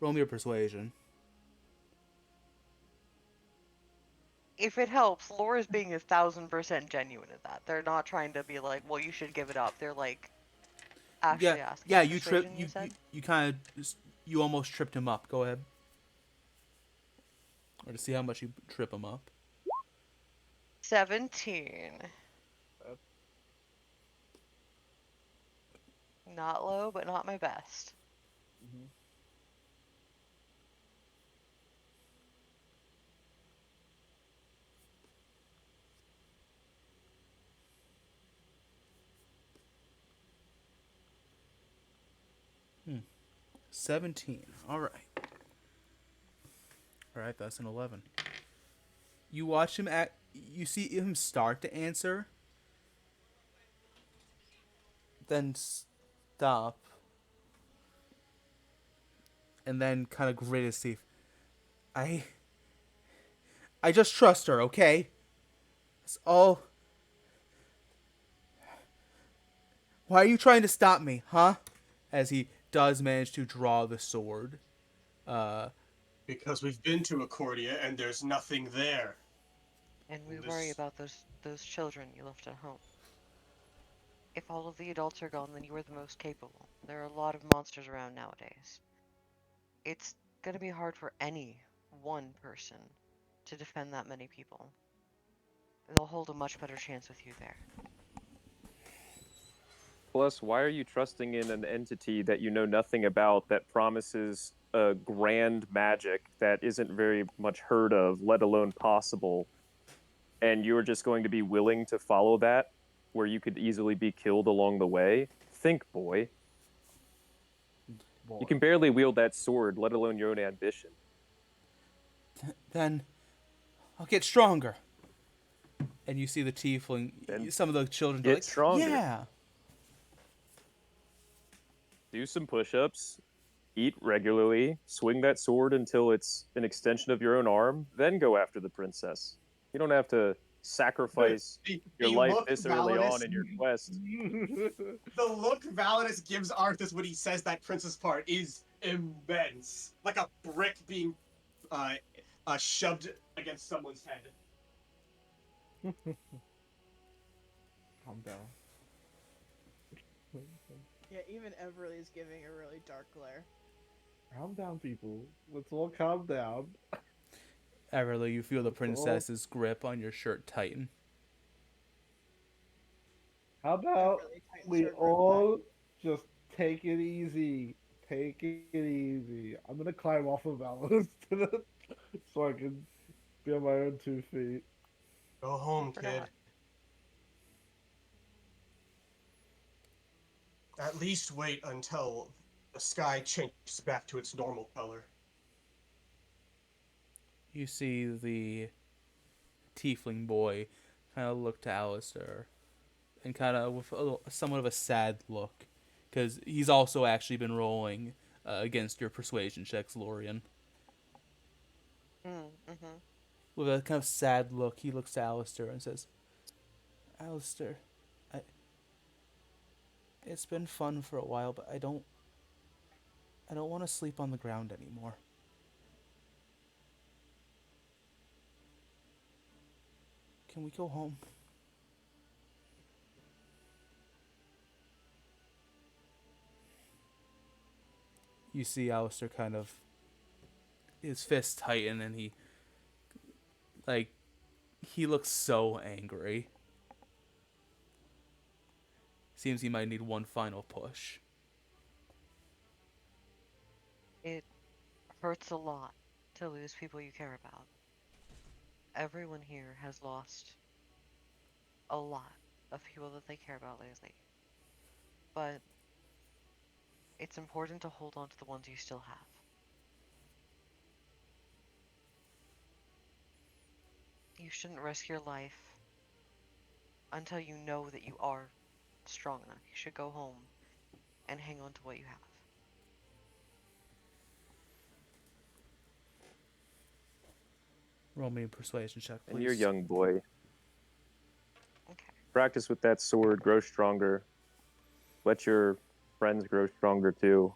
Roll me your persuasion. If it helps, Laura's being 1,000% genuine in that. They're not trying to be like, well, you should give it up. They're like, actually asking. Yeah. You Persuasion, tripped. you said? You kind of. You almost tripped him up. Go ahead. Or to see how much you trip him up. 17. Not low, but not my best. 17. All right. All right, that's an 11. You watch him you see him start to answer, then stop, and then kind of grit his teeth. I just trust her, okay? That's all. Why are you trying to stop me, huh? As he does manage to draw the sword. Because we've been to Accordia and there's nothing there. And we And worry this about those children you left at home. If all of the adults are gone, then you are the most capable. There are a lot of monsters around nowadays. It's gonna be hard for any one person to defend that many people. They'll hold a much better chance with you there. Plus, why are you trusting in an entity that you know nothing about that promises a grand magic that isn't very much heard of, let alone possible, and you're just going to be willing to follow that where you could easily be killed along the way? Think, boy. Boy. You can barely wield that sword, let alone your own ambition. Then I'll get stronger. And you see the tiefling, Then some of the children go get like, stronger. yeah. Do some push-ups, eat regularly, swing that sword until it's an extension of your own arm, then go after the princess. You don't have to sacrifice your life look this early on Validus, in your quest. the look Validus gives Arthas when he says that princess part is immense. Like a brick being shoved against someone's head. Calm down. Yeah, even Everly's giving a really dark glare. Calm down, people. Let's all calm down. Everly, you feel the princess's grip on your shirt tighten. How about Everly tightens we her grip all just take it easy? Take it easy. I'm gonna climb off of Alice so I can be on my own 2 feet. Go home, kid. Forgot. At least wait until the sky changes back to its normal color. You see the tiefling boy kind of look to Alistair and kind of with somewhat of a sad look because he's also actually been rolling against your persuasion checks, Lorian. Mm-hmm. With a kind of sad look, he looks to Alistair and says, Alistair, it's been fun for a while, but I don't want to sleep on the ground anymore. Can we go home? You see Alistair kind of his fists tighten and he looks so angry. Seems he might need one final push. It hurts a lot to lose people you care about. Everyone here has lost a lot of people that they care about lately. But it's important to hold on to the ones you still have. You shouldn't risk your life until you know that you are strong enough. You should go home and hang on to what you have. Roll me a persuasion check, please. And you're young, boy. Okay. Practice with that sword, grow stronger. Let your friends grow stronger too.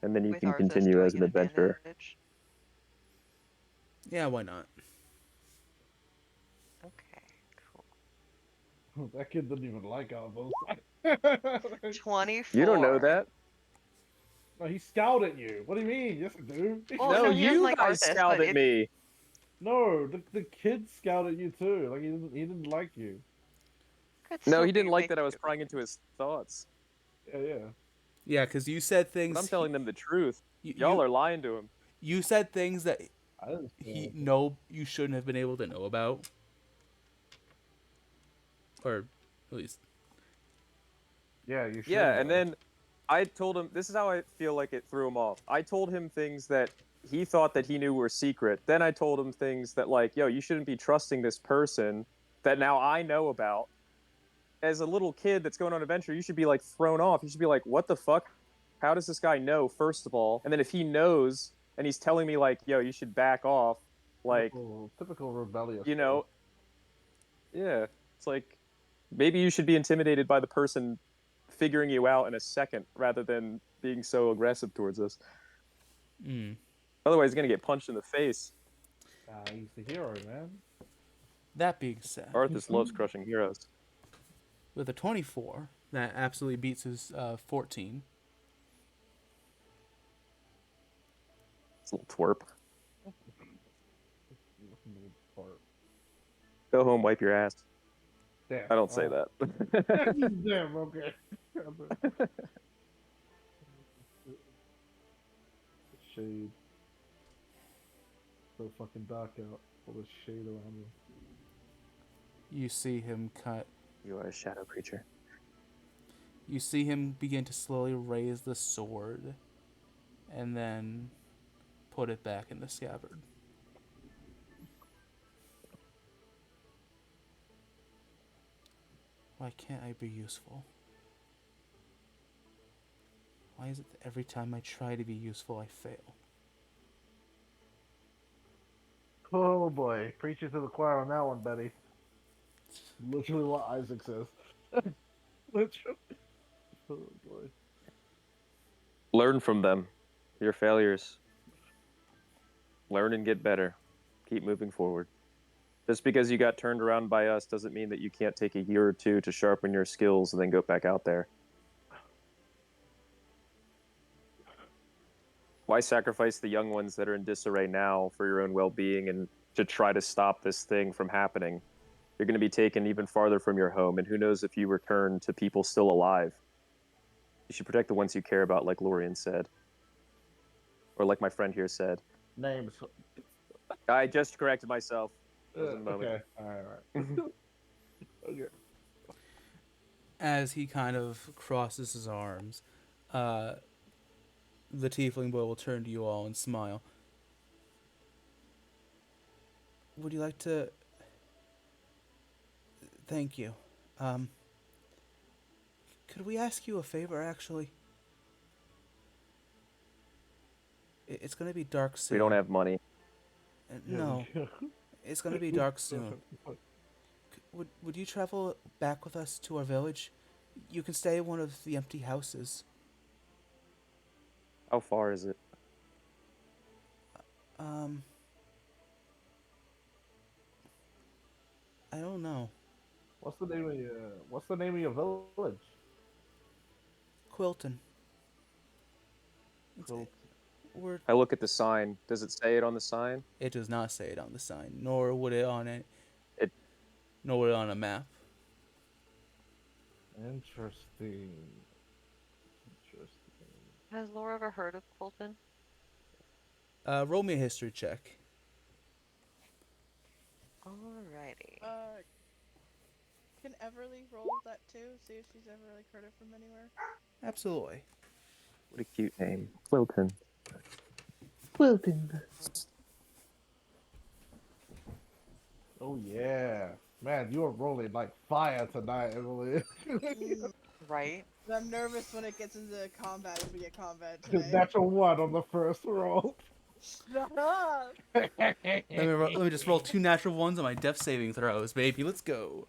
And then you With can Arthas, continue do I as an get adventurer. advantage? Yeah, why not? Okay, cool. That kid didn't even like Albo. 24. You don't know that. No, he scowled at you. What do you mean? Yes, I do. Well, No, no, he doesn't you like guys Arthas, scowled but at me. No, the kid scowled at you too. Like he didn't like you. could No, still he didn't be like make that I was you- prying into his thoughts. Yeah, yeah. Yeah, because you said But things. I'm telling them the truth. You, Y'all you, are lying to him. you said things that I didn't he scroll. you shouldn't have been able to know about, or at least Yeah, you should. Yeah, and then I told him, this is how I feel like it threw him off. I told him things that he thought that he knew were secret. Then I told him things that like, yo, you shouldn't be trusting this person that now I know about. As a little kid that's going on an adventure, you should be like thrown off. You should be like, what the fuck? How does this guy know, first of all? And then if he knows and he's telling me like, yo, you should back off, like, Typical rebellious. you know, yeah, it's like maybe you should be intimidated by the person figuring you out in a second rather than being so aggressive towards us. Mm. Otherwise, he's gonna get punched in the face. He's the hero, man. That being said, Arthas loves crushing heroes. with a 24, that absolutely beats his 14. It's a little twerp. Little part. Go home, wipe your ass. Damn. I don't say that. Damn. Okay. Shade. So fucking dark out. All the shade around me. You see him cut. You are a shadow creature. You see him begin to slowly raise the sword, and then put it back in the scabbard. Why can't I be useful? Why is it that every time I try to be useful, I fail? Oh boy, preaching to the choir on that one, Betty. Literally what Isaac says. Literally. Oh boy. Learn from them. Your failures. Learn and get better. Keep moving forward. Just because you got turned around by us doesn't mean that you can't take a year or two to sharpen your skills and then go back out there. Why sacrifice the young ones that are in disarray now for your own well-being and to try to stop this thing from happening? You're going to be taken even farther from your home, and who knows if you return to people still alive. You should protect the ones you care about, like Lorian said. Or like my friend here said. Names. I just corrected myself. It was a moment. Okay. Alright. Okay. As he kind of crosses his arms, the tiefling boy will turn to you all and smile. Would you like to... Thank you. Could we ask you a favor, actually? It's going to be dark soon. We don't have money. No, it's going to be dark soon. Would you travel back with us to our village? You can stay in one of the empty houses. How far is it? I don't know. What's the name of your village? Quilton. Quilton. I look at the sign. Does it say it on the sign? It does not say it on the sign, nor would it on it. It- Nor would it on a map. Interesting. Has Laura ever heard of Colton? Roll me a history check. Alrighty. Can Everly roll that too? See if she's ever like heard it from anywhere. Absolutely. What a cute name. Wilton. Oh yeah. Man, you are rolling like fire tonight, Emily. Right? I'm nervous when it gets into combat if we get combat today. Natural one on the first roll. Shut up! Let me just roll 2 natural ones on my death saving throws, baby. Let's go.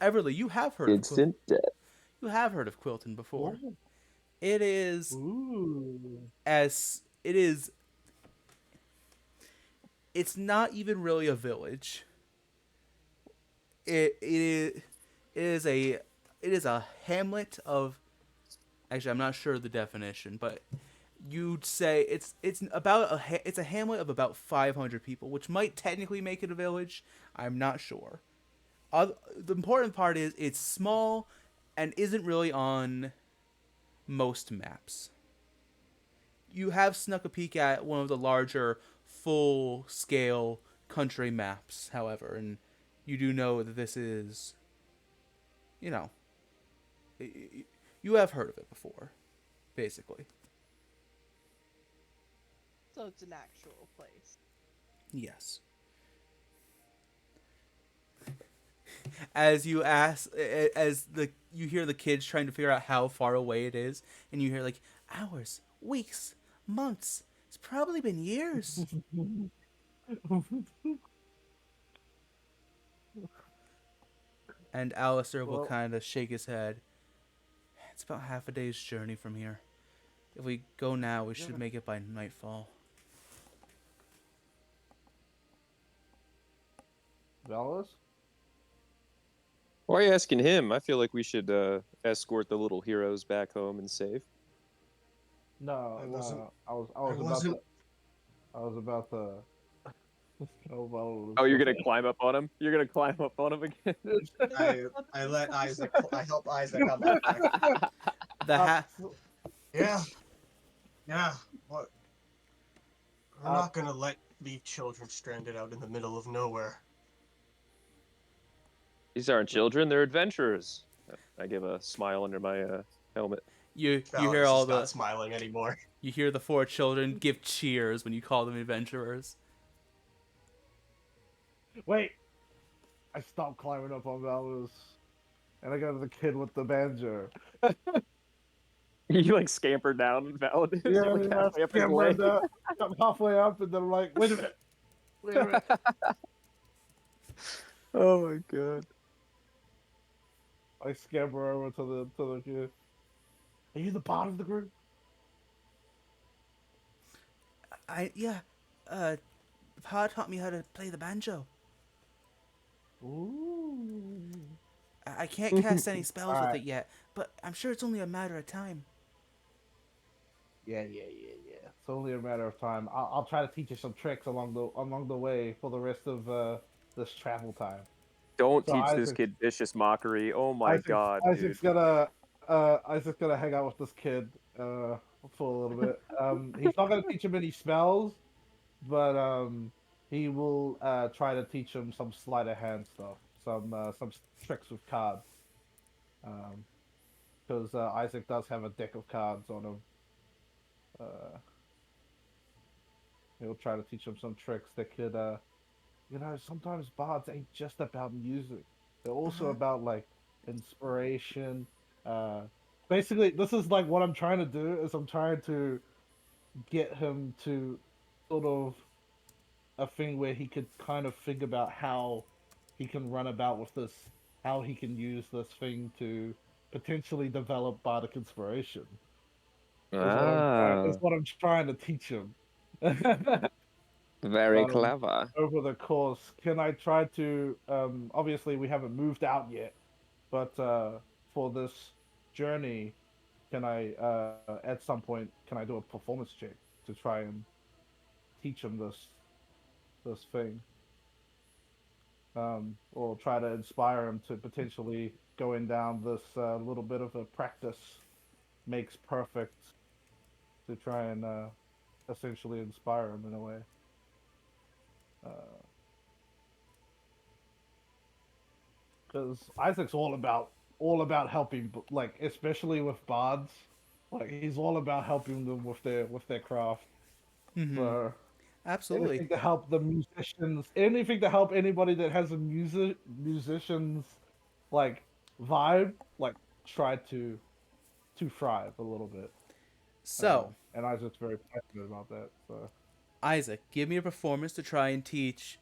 Everly, you have heard Instant death. You have heard of Quilton before. It is it's not even really a village. It is a hamlet of, actually I'm not sure of the definition, but you'd say it's a hamlet of about 500 people, which might technically make it a village. I'm not sure. The important part is it's small and isn't really on most maps. You have snuck a peek at one of the larger full-scale country maps, however, and you do know that this is, you have heard of it before, basically. So it's an actual place. Yes. As you ask, you hear the kids trying to figure out how far away it is, and you hear like hours, weeks, months. It's probably been years. And Alistair will Well, kind of shake his head. It's about half a day's journey from here. If we go now, we should make it by nightfall. Dallas? Why are you asking him? I feel like we should escort the little heroes back home and safe. No, I wasn't- no. I was I about wasn't. to. I was about to. Oh, you're gonna climb up on him? You're gonna climb up on him again? I let Isaac. I helped Isaac on that back. The ha- Yeah. Yeah. What? We're Uh, not gonna leave children stranded out in the middle of nowhere. These aren't children; they're adventurers. I give a smile under my helmet. you Valor hear is all just not the smiling anymore. you hear the four children give cheers when you call them adventurers. Wait. I stopped climbing up on Valus, and I got to the kid with the banjo. You like scamper down Validus. Yeah, You're like yeah. halfway up his Scampered leg. up. I'm halfway up, and then I'm like, wait a minute. Wait a minute. Oh my god. I scamper over to the kid. Are you the bot of the group? Yeah, Pa taught me how to play the banjo. Ooh. I can't cast any spells with Alright. it yet, but I'm sure it's only a matter of time. Yeah. It's only a matter of time. I'll try to teach you some tricks along the way for the rest of this travel time. Don't So teach this Isaac, kid vicious mockery. Oh my god, dude. Isaac's gonna hang out with this kid for a little bit. He's not gonna teach him any spells, but he will try to teach him some sleight of hand stuff, some tricks with cards. Because Isaac does have a deck of cards on him. He'll try to teach him some tricks that could, sometimes bards ain't just about music. They're also about like inspiration. Basically, this is like what I'm trying to do is I'm trying to get him to sort of a thing where he could kind of think about how he can run about with this, how he can use this thing to potentially develop bardic inspiration. Is Ah, what I'm trying to teach him. very But clever. over the course, can I try to? Obviously, we haven't moved out yet, but for this journey, can I at some point can I do a performance check to try and teach him this thing, or try to inspire him to potentially going down this little bit of a practice makes perfect to try and essentially inspire him in a way. Because Isaac's all about helping, like especially with bards, like he's all about helping them with their craft. Mm-hmm. So Absolutely. anything to help the musicians, anything to help anybody that has a musicians like vibe, like try to thrive a little bit. So, And Isaac's very passionate about that. So Isaac, give me a performance to try and teach.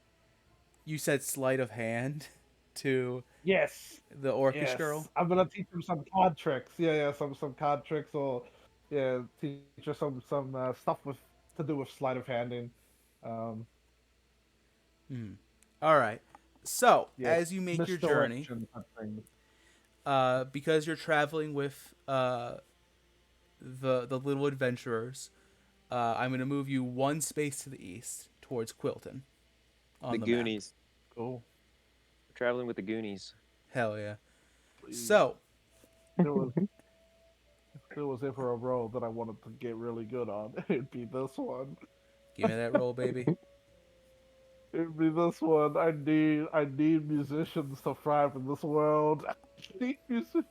You said sleight of hand to yes, the orcish yes, girl. I'm gonna teach him some card tricks. Yeah, some card tricks, or yeah, teach her some stuff with to do with sleight of handing. Um, Hmm. All right. So, yeah, as you make your journey, misdirection type things. because you're traveling with the little adventurers, I'm gonna move you one space to the east towards Quilton on The the map. Goonies. Cool. We're traveling with the Goonies. Hell yeah. So, There was if there was ever a role that I wanted to get really good on, it'd be this one. give me that roll, baby. It'd be this one. I need musicians to thrive in this world. I need musicians.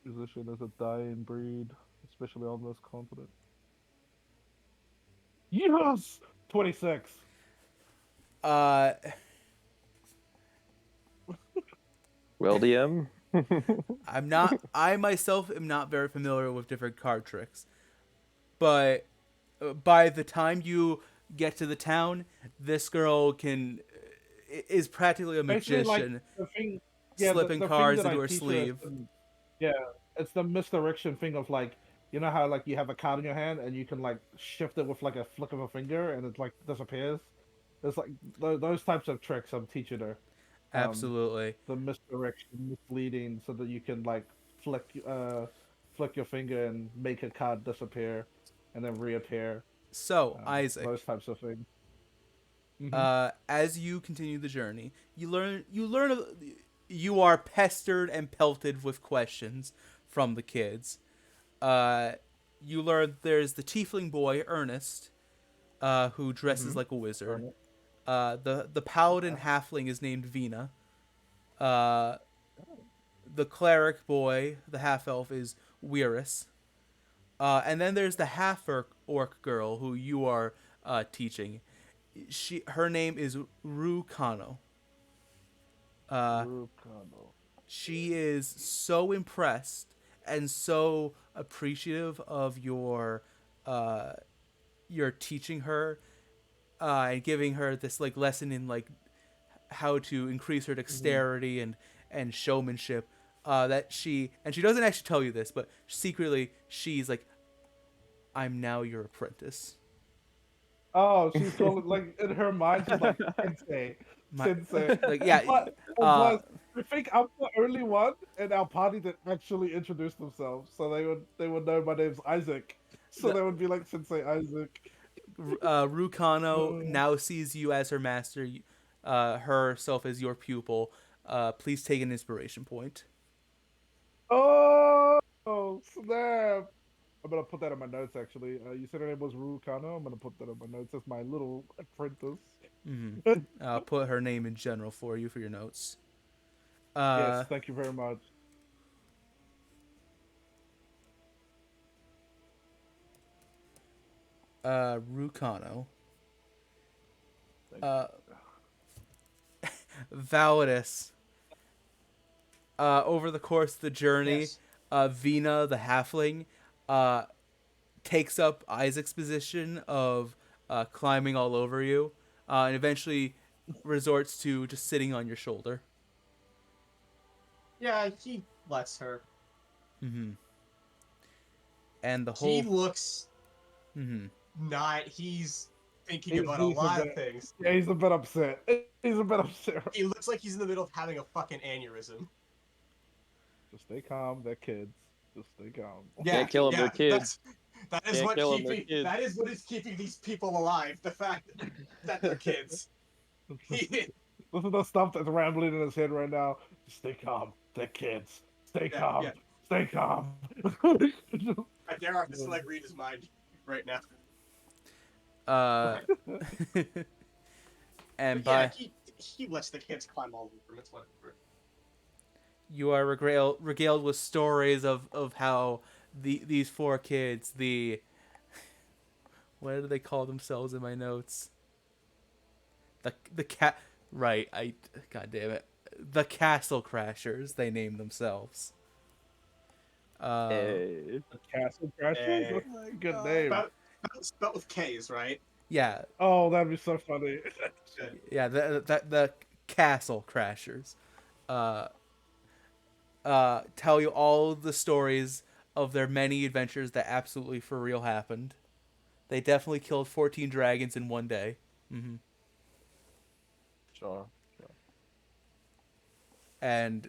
Musician is a dying breed, especially on this continent. Yes. 26. Uh, Well, DM. I myself am not very familiar with different card tricks, but by the time you get to the town, this girl is practically a Basically, like magician, the thing. Yeah, slipping the thing cards that I into her teach her is sleeve. yeah, it's the misdirection thing of like you know how like you have a card in your hand and you can like shift it with like a flick of a finger and it like disappears. It's like those types of tricks I'm teaching her. Um, Absolutely. the misdirection, misleading, so that you can like flick flick your finger and make a card disappear and then reappear. So, Those Isaac, types of things. Hmm. as you continue the journey, you are pestered and pelted with questions from the kids. Uh, you learn there's the tiefling boy Ernest, who dresses Hmm. like a wizard. The paladin halfling is named Vina. Uh, the cleric boy, the half elf, is Weirus. And then there's the half orc girl who you are teaching. Her name is Ru Kano. Uh, she is so impressed and so appreciative of uh, your teaching her and giving her this like lesson in like how to increase her dexterity and showmanship. That she doesn't actually tell you this, but secretly she's like, I'm now your apprentice. Oh, she's calling like in her mind. She's like sensei, My sensei. like yeah, But uh, plus, I think I'm the only one in our party that actually introduced themselves, so they would know my name's Isaac. So the they would be like Sensei Isaac. Rukano Uh, now sees you as her master, herself as your pupil. Please take an inspiration point. oh, snap! I'm gonna put that in my notes. Actually, you said her name was Rukano. I'm gonna put that in my notes as my little apprentice. Mm-hmm. I'll put her name in general for you for your notes. Yes, Uh, thank you very much. Rukano. Thank Uh, Validus. Over the course of the journey, Yes. Vina, the halfling, uh, takes up Isaac's position of climbing all over you, and eventually resorts to just sitting on your shoulder. Yeah, he lets her. Mm-hmm. And the He whole. looks Mm-hmm. not. He's thinking you. about a He's a lot of bit. things. Yeah, he's a bit upset. He's a bit upset. He looks like he's in the middle of having a fucking aneurysm. Just stay calm. They're kids. Just stay calm. Yeah, Can't kill them, yeah. they're kids. That is Can't what kill them, they're keeping. kids. That is what is keeping these people alive. The fact that they're kids. He, Listen to the stuff that's rambling in his head right now. Just stay calm. They're kids. Stay yeah, calm. yeah. Stay calm. I dare have to like read his mind right now. Uh, and But yeah, by he lets the kids climb all over him. It's whatever. you are regaled with stories of how these four kids, the what do they call themselves in my notes? The cat, right? God damn it, the Castle Crashers. They named themselves. Hey. The Castle Crashers? Hey. That's Oh my a good God. name. Spelled with K's, right? Yeah, Oh, that'd be so funny. Good. yeah. The Castle Crashers. Uh, tell you all the stories of their many adventures that absolutely for real happened. They definitely killed 14 dragons in one day. Mm-hmm. Sure. And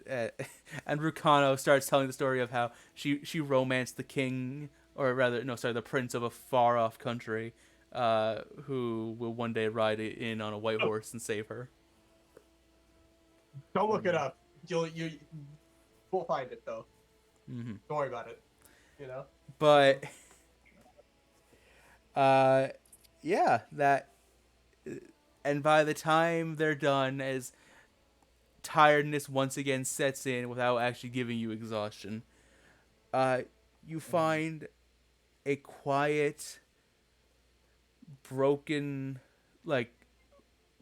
and Rukano starts telling the story of how she romanced the king, or rather, no, sorry, the prince of a far off country, who will one day ride in on a white horse and save her. Don't look it up. You won't find it though. Mm-hmm. Don't worry about it. You know. But yeah, that. And by the time they're done, as tiredness once again sets in without actually giving you exhaustion, you find a quiet, broken, like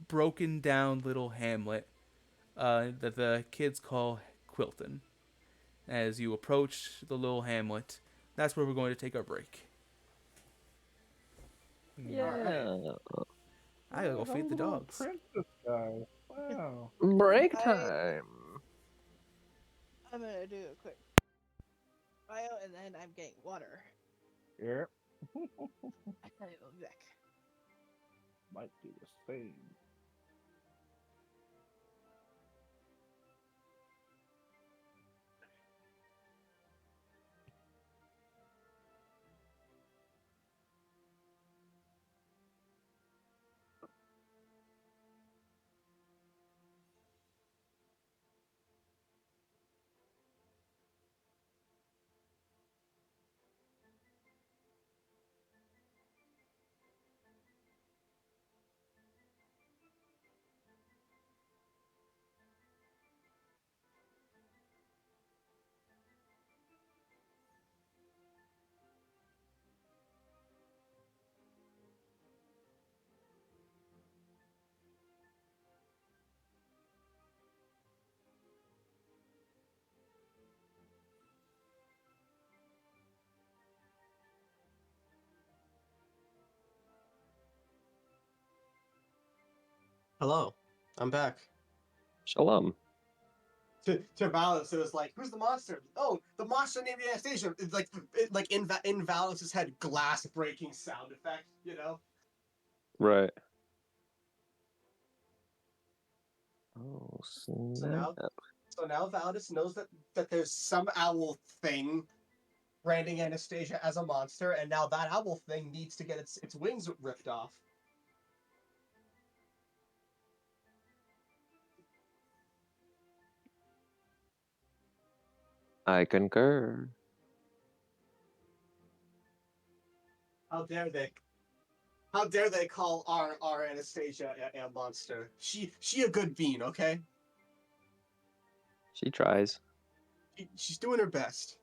broken down little hamlet that the kids call Quilton. As you approach the little hamlet, that's where we're going to take our break. Alright. I gotta go That feed the little dogs. princess guy. Wow. Break I- time. I'm gonna do a quick bio and then I'm getting water. Yep. I will be back. Might do the same. Hello, I'm back. Shalom. To Valus, it was like, who's the monster? Oh, the monster named Anastasia. It's like, in Valus's head, glass breaking sound effect, you know? Right. Oh, So snap. now Valus knows that there's some owl thing branding Anastasia as a monster, and now that owl thing needs to get its wings ripped off. I concur. How dare they? How dare they call our Anastasia a monster? She a good bean, okay? She tries. She's doing her best.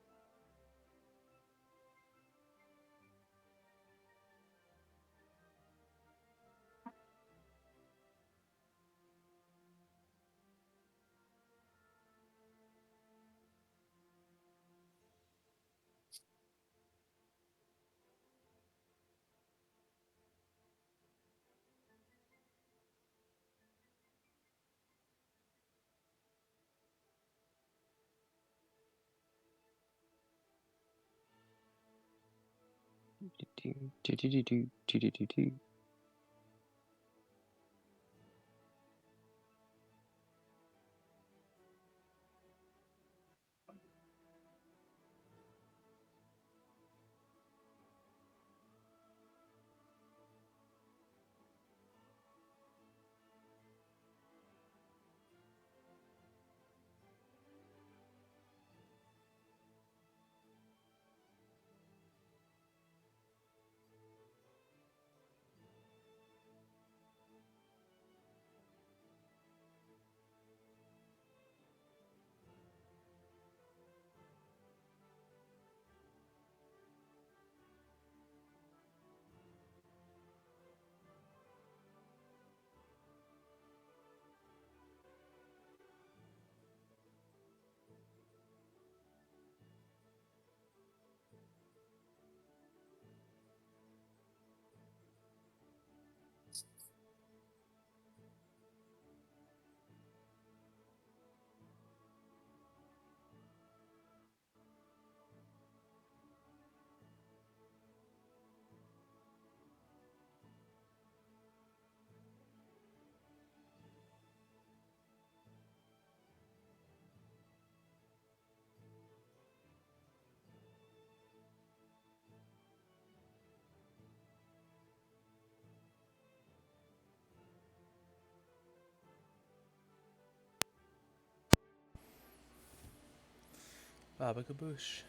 Baba Kaboosh.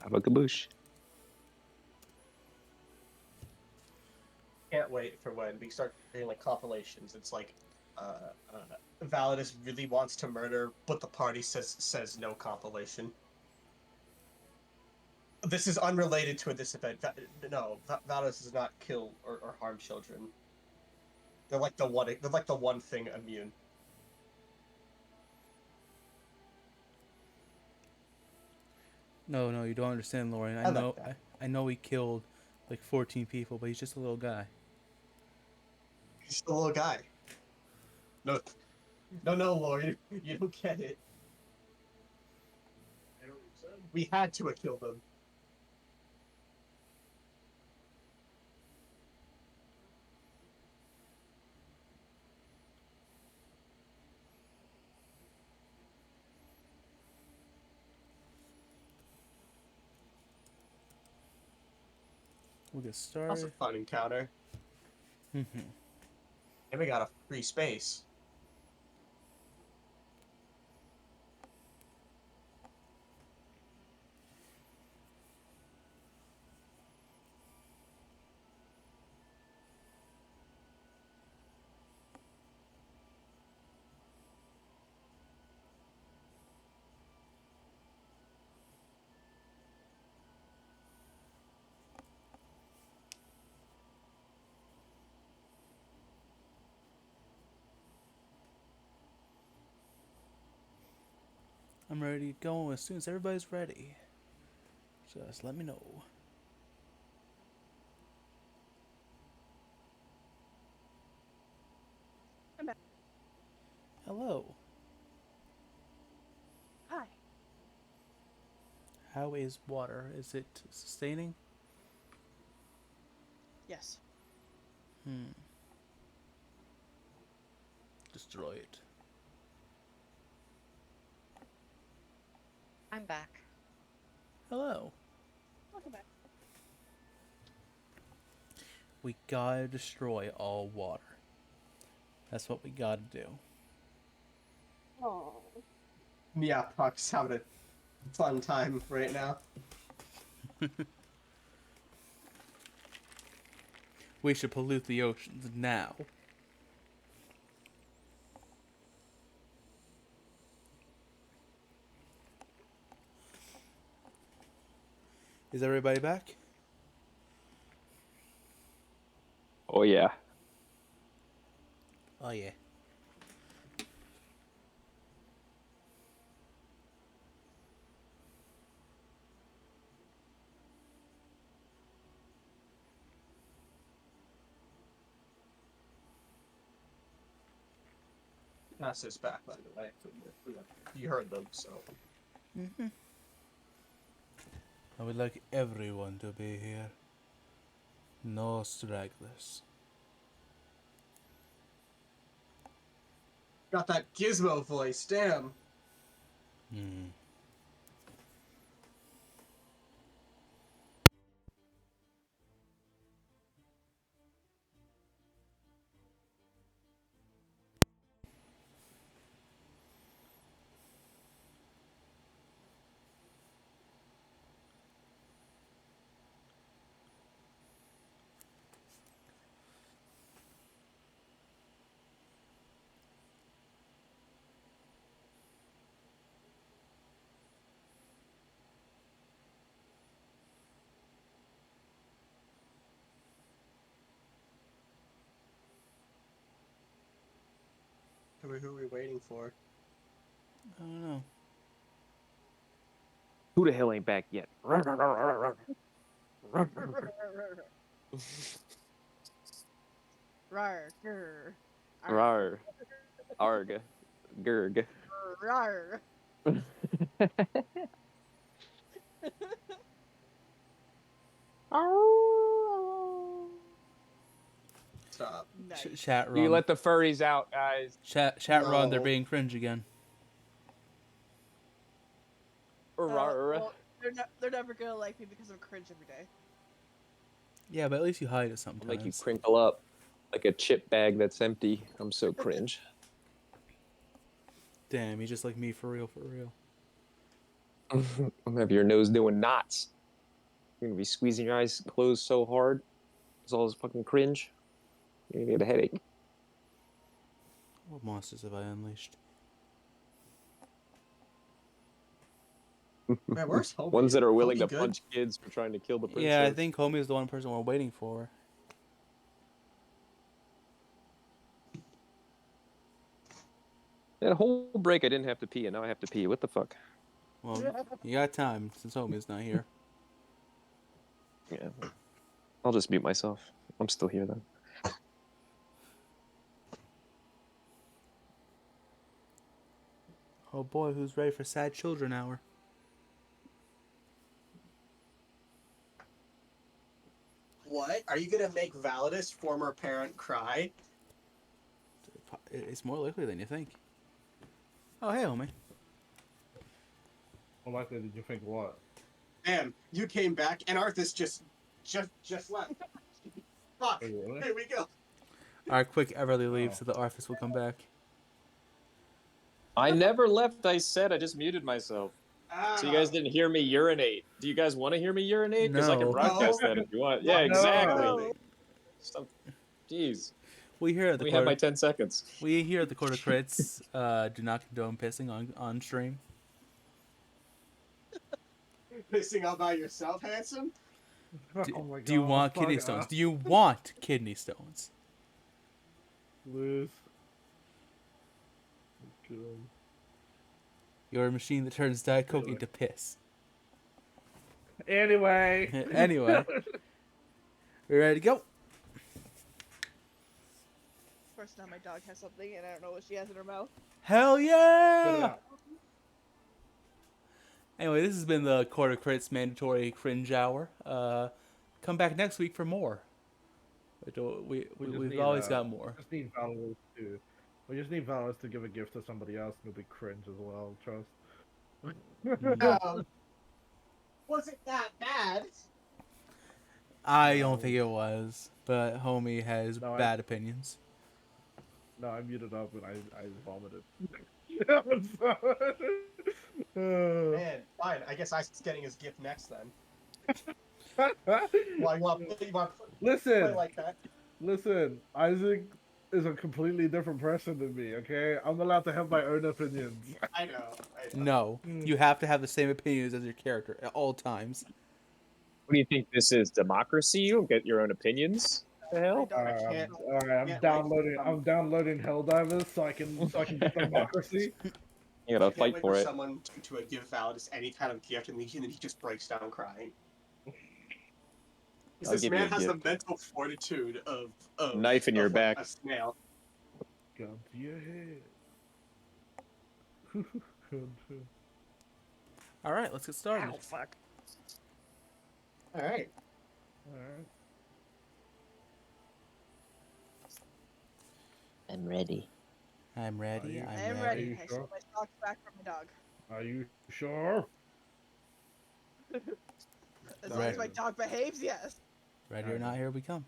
Have a kaboosh. Can't wait for when we start getting like compilations. It's like, Validus really wants to murder, but the party says no compilation. This is unrelated to this event. No, Vados does not kill or harm children. They're like the one. They're like the one thing immune. No, you don't understand, Lauren. I like that. I know he killed like 14 people, but he's just a little guy. He's the little guy. No, Lord, you don't get it. We had to have killed them. We'll get That's a started. fun encounter. Mm-hmm. And we got a free space. I'm ready to go as soon as everybody's ready. Just let me know. I'm back. Hello. Hi. How is water? Is it sustaining? Yes. Destroy it. I'm back. Hello. Welcome back. We gotta destroy all water. That's what we gotta do. Oh. Yeah, Puck's having a fun time right now. We should pollute the oceans now. Is everybody back? Oh yeah. Oh yeah. That's his back, by the way. You heard them, so. I would like everyone to be here. No stragglers. Got that gizmo voice, damn. Who are we waiting for? I don't know. Who the hell ain't back yet? Rar. Grr. Rar. Arg. Gurg. Rar. Stop. Nice. Chat run. You let the furries out, guys. Chat run. They're No. being cringe again. Well, they're never gonna like me because I'm cringe every day. Yeah, but at least you hide it I'll sometimes. make you crinkle up like a chip bag that's empty. I'm so cringe. Damn, you just like me for real, for real. I'm gonna have your nose doing knots. You're gonna be squeezing your eyes closed so hard. It's all this fucking cringe. You're gonna get a headache. What monsters have I unleashed? Man, where's Hobie? Ones that are willing Hobie to good? punch kids for trying to kill the princess. Yeah, I think Homie is the one person we're waiting for. That whole break I didn't have to pee, and now I have to pee. What the fuck? Well, you got time since Homie's not here. Yeah. I'll just mute myself. I'm still here then. Oh boy, who's ready for Sad Children Hour? What? Are you gonna make Validus, former parent, cry? It's more likely than you think. Oh, hey, Homie. More likely did you think what? Damn, you came back and Arthas just left. Fuck. Oh, really? Here we go. Alright, quick Everly leave so the Arthas will come back. I never left. I said I just muted myself. So you guys didn't hear me urinate. Do you guys want to hear me urinate? Because I can No. broadcast No. that if you want. Yeah, No. exactly. Stop. Jeez. We here at the We have my Court 10 seconds. we here at the Court of Crits do not condone pissing on stream. Pissing all by yourself, handsome? Do, Oh my do you God, want kidney fuck stones? off. Do you want kidney stones? Lose. God. You're a machine that turns Diet Coke Really? into piss. Anyway. Anyway. We ready to go? Of course, now my dog has something, and I don't know what she has in her mouth. Hell Spit it yeah! out. Anyway, this has been the Court of Crits mandatory cringe hour. Come back next week for more. We've always got more. Just need Valorous to. We just need Valorous to give a gift to somebody else, and it'll be cringe as well. Trust. Was it that bad? I don't think it was, but Homie has No, bad opinions. No, I muted up and I vomited. Man, fine. I guess Isaac's getting his gift next then. Why you want to Listen, play like that? listen. Isaac is a completely different person than me. Okay, I'm allowed to have my own opinions. I know. No, you have to have the same opinions as your character at all times. What do you think this is? Democracy? You don't get your own opinions? The hell? I can't. All right, I'm can't downloading. wait. I'm downloading Helldivers so I can get democracy. You gotta I can't fight wait for it. someone to give Validus any kind of gift, and then he just breaks down crying. I'll This give you man a has the gift. mental fortitude of Knife in your like back. a snail. Gun to your head. Gun to- All right, let's get started. Ow, fuck. All right. All right. I'm ready. I'm ready. Are I you- am Are ready. you I sure? sent my socks back from my dog. Are you sure? As long as my Right. dog behaves, yes. Ready or not, here we come.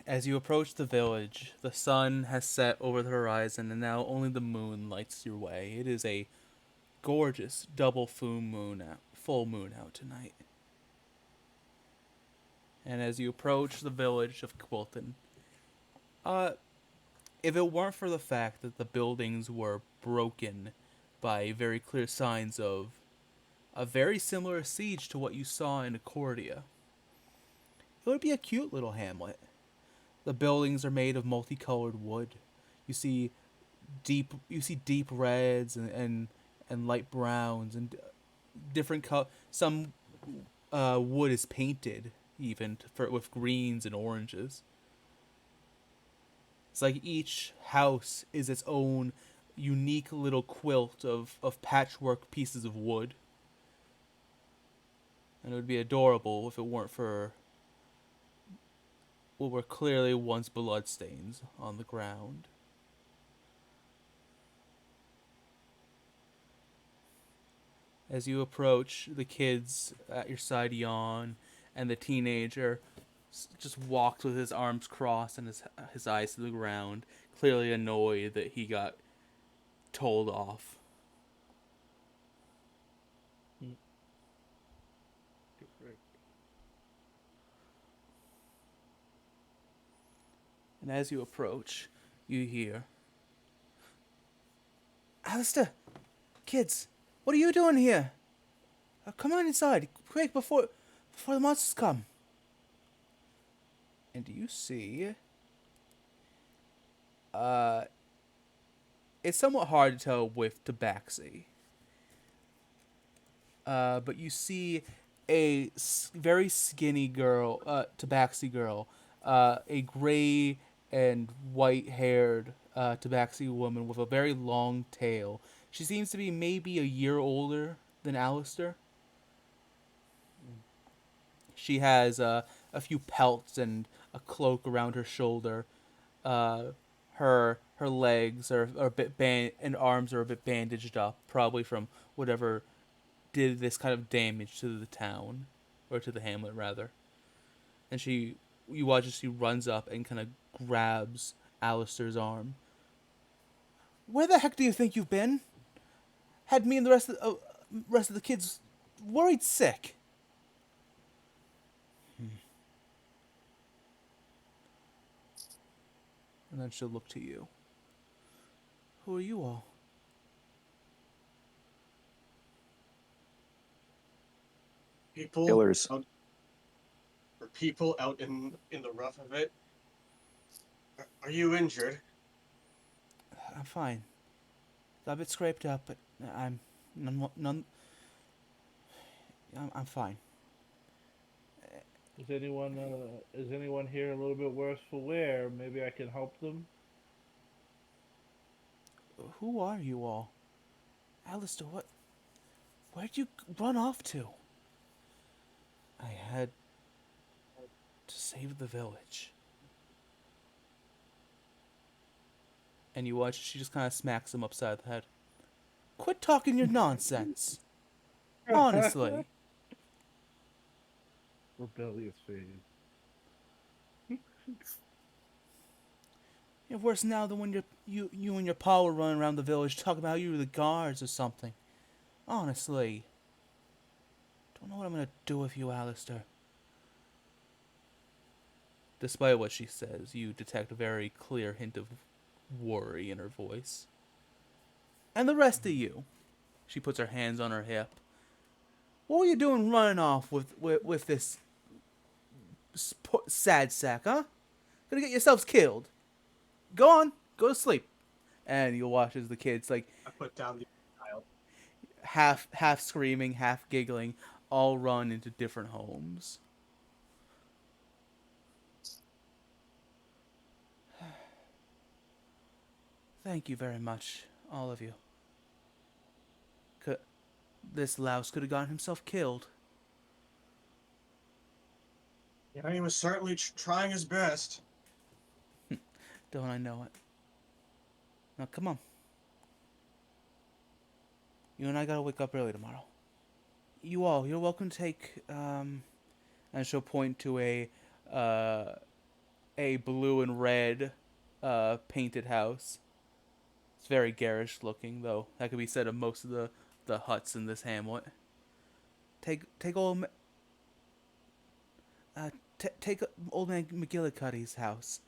As you approach the village, the sun has set over the horizon, and now only the moon lights your way. It is a gorgeous double full moon out tonight. And as you approach the village of Quilton, if it weren't for the fact that the buildings were broken by very clear signs of a very similar siege to what you saw in Accordia, it would be a cute little hamlet. The buildings are made of multicolored wood. You see deep reds and light browns and different some wood is painted even with greens and oranges. It's like each house is its own unique little quilt of patchwork pieces of wood. And it would be adorable if it weren't for what were clearly once bloodstains on the ground. As you approach, the kids at your side yawn, and the teenager just walks with his arms crossed and his eyes to the ground, clearly annoyed that he got told off. And as you approach, you hear, Alistair, kids, what are you doing here? Come on inside, quick, before the monsters come. And you see, it's somewhat hard to tell with Tabaxi. But you see a very skinny girl, Tabaxi girl, a gray and white-haired Tabaxi woman with a very long tail. She seems to be maybe a year older than Alistair. She has a few pelts and a cloak around her shoulder. Her legs are a bit and arms are a bit bandaged up, probably from whatever did this kind of damage to the town, or to the hamlet rather. And you watch as she runs up and kind of grabs Alistair's arm. Where the heck do you think you've been? Had me and the rest of the kids worried sick. And then she'll look to you. Who are you all? People Killers. out, or people out in the rough of it. Are you injured? I'm fine. Got a bit scraped up, but I'm I'm fine. Is anyone here a little bit worse for wear? Maybe I can help them. Who are you all? Alistair, where'd you run off to? I had to save the village. And you watch, she just kind of smacks him upside the head. Quit talking your nonsense. Honestly. Rebellious phase. You're worse now than when you and your pa were running around the village talking about how you were the guards or something. Honestly. Don't know what I'm gonna do with you, Alistair. Despite what she says, you detect a very clear hint of worry in her voice. And the rest of you. She puts her hands on her hip. What were you doing running off with this sad sack, huh? Gonna get yourselves killed. Go on, go to sleep. And you'll watch as the kids, like, I put down the child. half screaming, half giggling, all run into different homes. Thank you very much, all of you. This louse could have gotten himself killed. Yeah, he was certainly trying his best. Don't I know it? Now, come on. You and I gotta wake up early tomorrow. You're welcome to take, and she'll point to a blue and red, painted house. It's very garish looking, though. That could be said of most of the huts in this hamlet. Take old man McGillicuddy's house.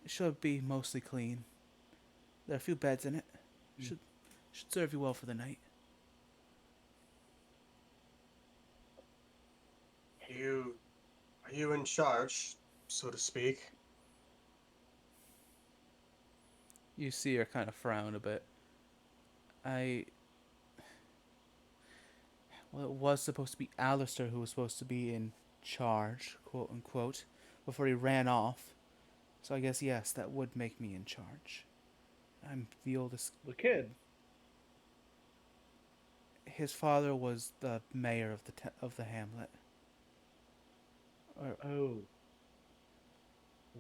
It should be mostly clean. There are a few beds in it. Should serve you well for the night. Are you in charge, so to speak? You see her kind of frown a bit. Well, it was supposed to be Alistair who was supposed to be in charge, quote unquote, before he ran off. So I guess, yes, that would make me in charge. I'm the oldest. The kid. His father was the mayor of the hamlet. Oh.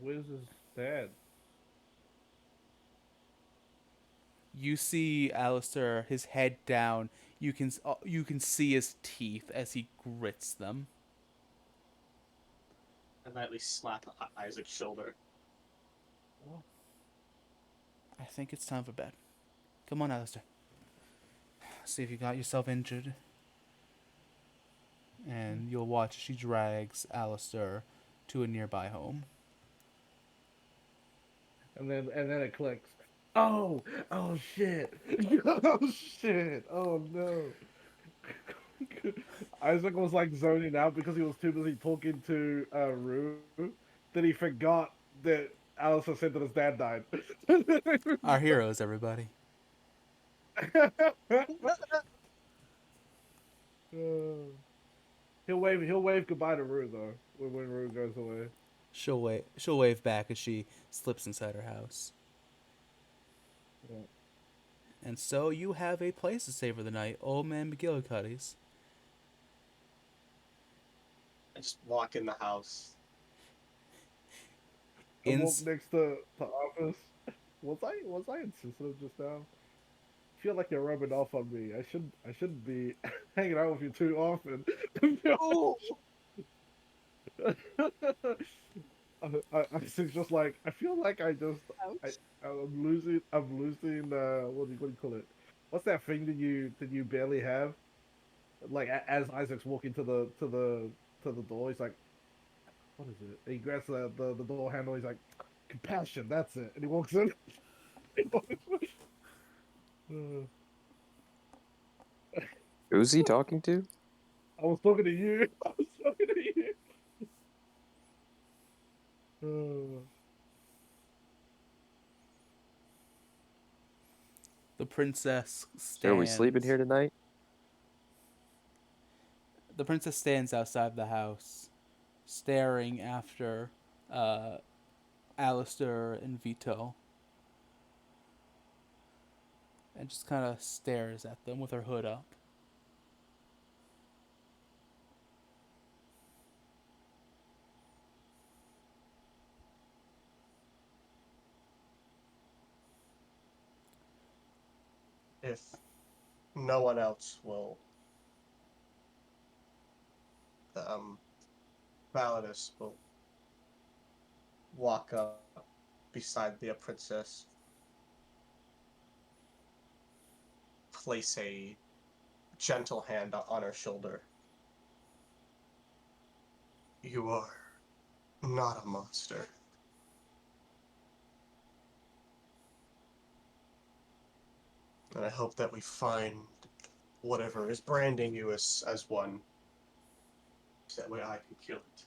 Where's his dad? You see Alistair, his head down. You can see his teeth as he grits them. And I at least slap Isaac's shoulder. I think it's time for bed. Come on, Alistair. See if you got yourself injured. And you'll watch as she drags Alistair to a nearby home. and then it clicks. Oh, oh shit. Oh shit. Oh no. Isaac was like zoning out because he was too busy talking to Rue that he forgot that Alistair said that his dad died. Our heroes, everybody. He'll wave goodbye to Rue though when Rue goes away. She'll wave back as she slips inside her house. Yeah. And so you have a place to stay for the night, Old Man McGillicuddy's. I just walk in the house. I walk Ins- next to office. Was I insensitive just now? I feel like you're rubbing off on me. I shouldn't be hanging out with you too often. Oh, It's just like I feel like I ouch. I'm losing what do you call it? What's that thing that you barely have? Like as Isaac's walking to the door, he's like, what is it? And he grabs the door handle. He's like, compassion. That's it. And he walks in. Uh, Who's he talking to? I was talking to you. I was talking to you. the princess So are we sleeping stands. here tonight? The princess stands outside the house, staring after Alistair and Vito, and just kind of stares at them with her hood up. If no one else will, Validus will walk up beside the princess, place a gentle hand on her shoulder. You are not a monster. And I hope that we find whatever is branding you as one. So that way I can kill it.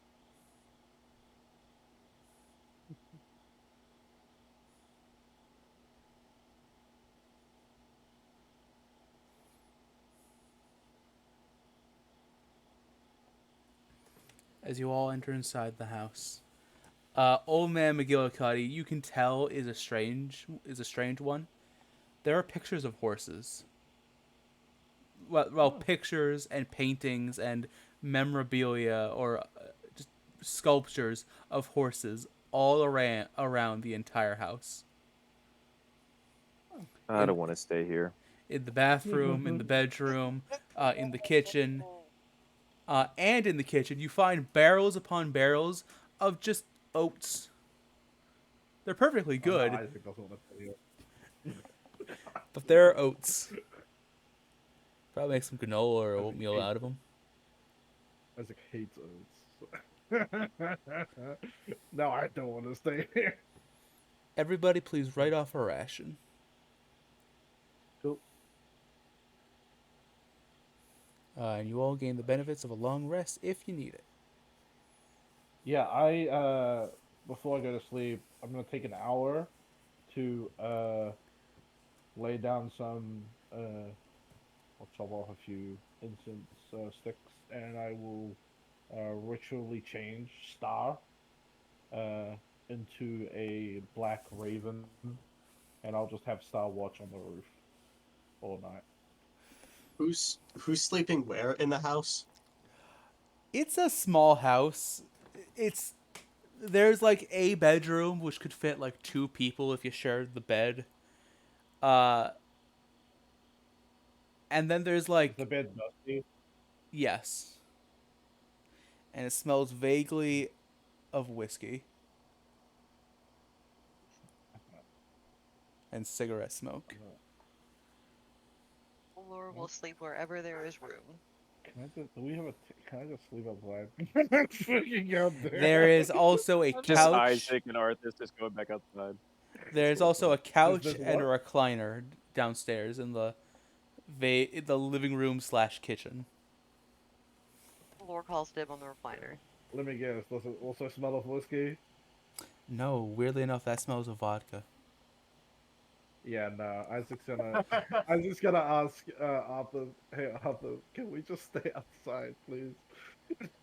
As you all enter inside the house, Old Man McGillicuddy, you can tell is a strange one. There are pictures of horses. Well, pictures and paintings and memorabilia or just sculptures of horses all around the entire house. I don't want to stay here. In the bathroom, in the bedroom, in the kitchen, and in the kitchen, you find barrels upon barrels of just oats. They're perfectly Oh, no, good, Isaac doesn't want to tell you. but they're oats. Probably make some granola or oatmeal out of them. Isaac hates oats. No, I don't want to stay here. Everybody, please write off a ration. Cool. And you all gain the benefits of a long rest if you need it. Yeah, I before I go to sleep, I'm gonna take an hour to lay down some I'll chop off a few incense sticks, and I will ritually change Star into a black raven, and I'll just have Star watch on the roof all night. Who's sleeping where in the house? It's a small house. There's like a bedroom which could fit like two people if you shared the bed. Uh and then there's Is like the bed dusty? yes. And it smells vaguely of whiskey and cigarette smoke. Laura will sleep wherever there is room. Can I just sleep outside? Freaking out there. There is also a Just couch. Isaac and Arthas just going back outside. There's also a couch There's and a what? recliner downstairs in the living room / kitchen. Lore calls dib on the recliner. Let me guess. Does it also smell of whiskey? No, weirdly enough, that smells of vodka. Yeah, no. Isaac's gonna ask Arthur. Hey, Arthur, can we just stay outside, please?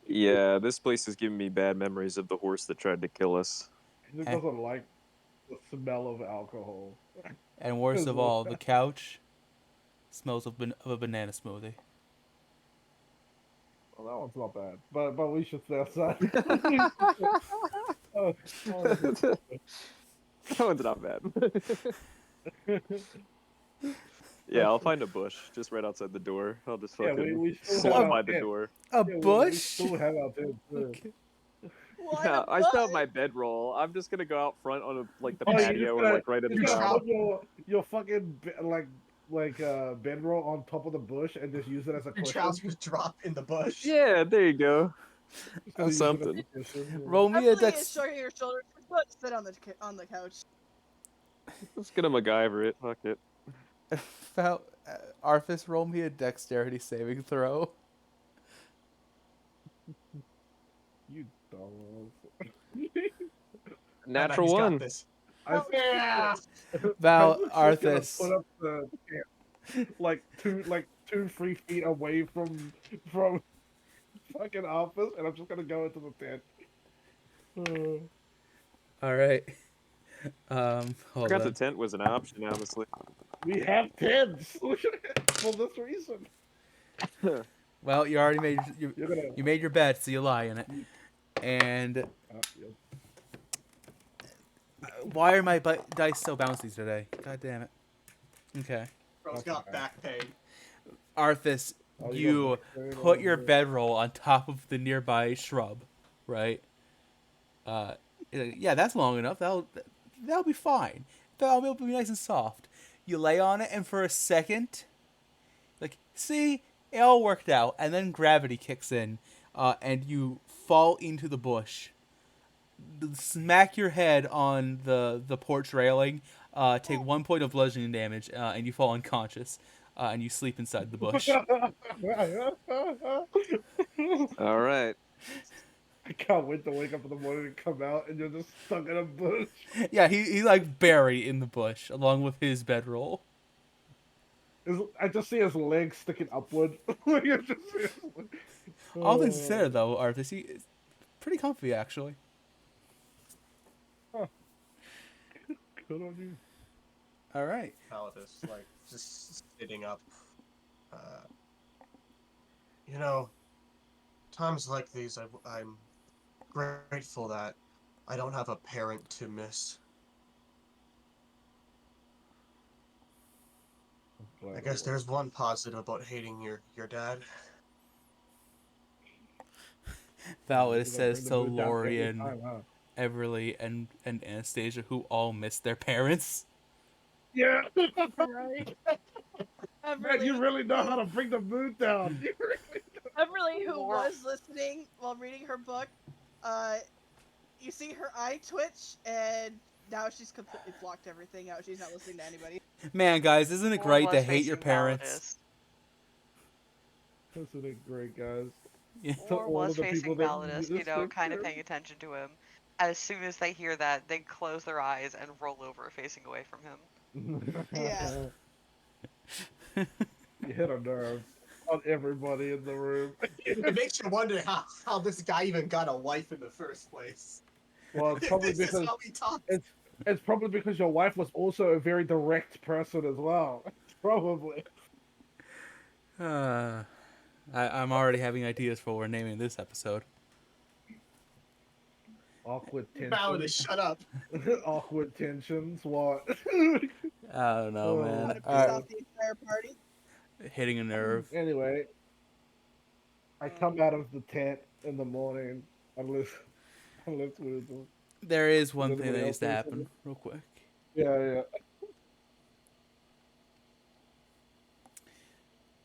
Yeah, this place is giving me bad memories of the horse that tried to kill us. He Eh. doesn't like the smell of alcohol. And worst of all, the couch smells of a banana smoothie. Well, that one's not bad, but we should stay outside. Oh, That one's not bad. Yeah, I'll find a bush just right outside the door. I'll just yeah, fucking we still sit have our by the tent. door. A Yeah, we bush? still have our tent. Too. Okay. What Yeah, a I still have butt! my bedroll. I'm just gonna go out front on the Oh, you're patio just or gonna, like right at you're the just gonna top. put your fucking bedroll on top of the bush and just use it as a Your cushion. trousers drop in the bush. Yeah, there you go. Just gonna use it as a Something. cushion. Roll me a Emily is dex. shrugging her shoulders. But sit on the couch. Let's get a MacGyver it. Fuck it. Arthas, roll me a dexterity saving throw. You dumbass. Natural He's got one. this. I Yeah. Val, I'm just gonna Arthas. put up the tent, like 2-3 feet away from fucking office, and I'm just gonna go into the tent. All right. I Hold forgot the on. tent was an option, honestly. We have tents for this reason. Well, you already made You're gonna. you made your bed, so you lie in it. And Yep. why are my dice so bouncy today? God damn it. Okay. Bro's got back pain. Arthas, Oh, you got put your bedroll on top of the nearby shrub, right? Yeah, that's long enough. That'll be fine. That'll be nice and soft. You lay on it, and for a second, like, see, it all worked out, and then gravity kicks in, and you fall into the bush. Smack your head on the porch railing. Take 1 point of bludgeoning damage, and you fall unconscious, and you sleep inside the bush. All right. I can't wait to wake up in the morning and come out, and you're just stuck in a bush. Yeah, he's like buried in the bush along with his bedroll. I just see his legs sticking upward. Like, I just see his All things considered, though, Arthas, it's pretty comfy actually. Good on you. All right. Palladus, like, just sitting up. You know, times like these, I'm grateful that I don't have a parent to miss. I guess there's one positive about hating your dad. Val, You're it gonna says bring to the mood down every Lori and time, huh? Everly and Anastasia, who all miss their parents. Yeah. Right. Man, you really know how to bring the mood down. You really Everly, who Lore- was listening while reading her book, you see her eye twitch, and now she's completely blocked everything out. She's not listening to anybody. Man, guys, isn't it Lore great to was hate your facing parents? That's a great, guys. Yeah. To Lore all was of the facing people that Validus, do you this know, to kind of him. paying attention to him. As soon as they hear that, they close their eyes and roll over, facing away from him. Yeah. You hit a nerve on everybody in the room. It makes you wonder how this guy even got a wife in the first place. Well, it's probably This is because how he talks. it's probably because your wife was also a very direct person as well. Probably. I'm already having ideas for what we're naming this episode. Awkward Bow to tensions. shut up. Awkward tensions. What? I don't know, Oh, man. Want to piss Alright. off the entire party? Hitting a nerve. Anyway, I come out of the tent in the morning, unless we're There is one thing anybody that else needs to say happen, something? real quick. yeah.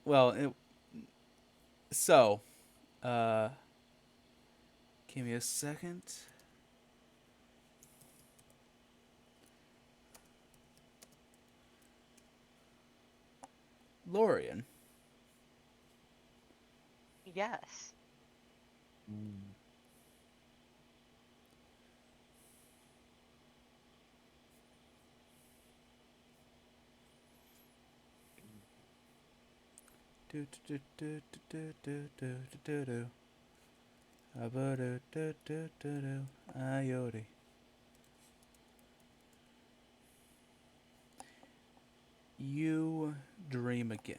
Well, so, give me a second. Lorian. Yes. Do do do do do do do do do. Abba do do do do. Ayori. You dream again.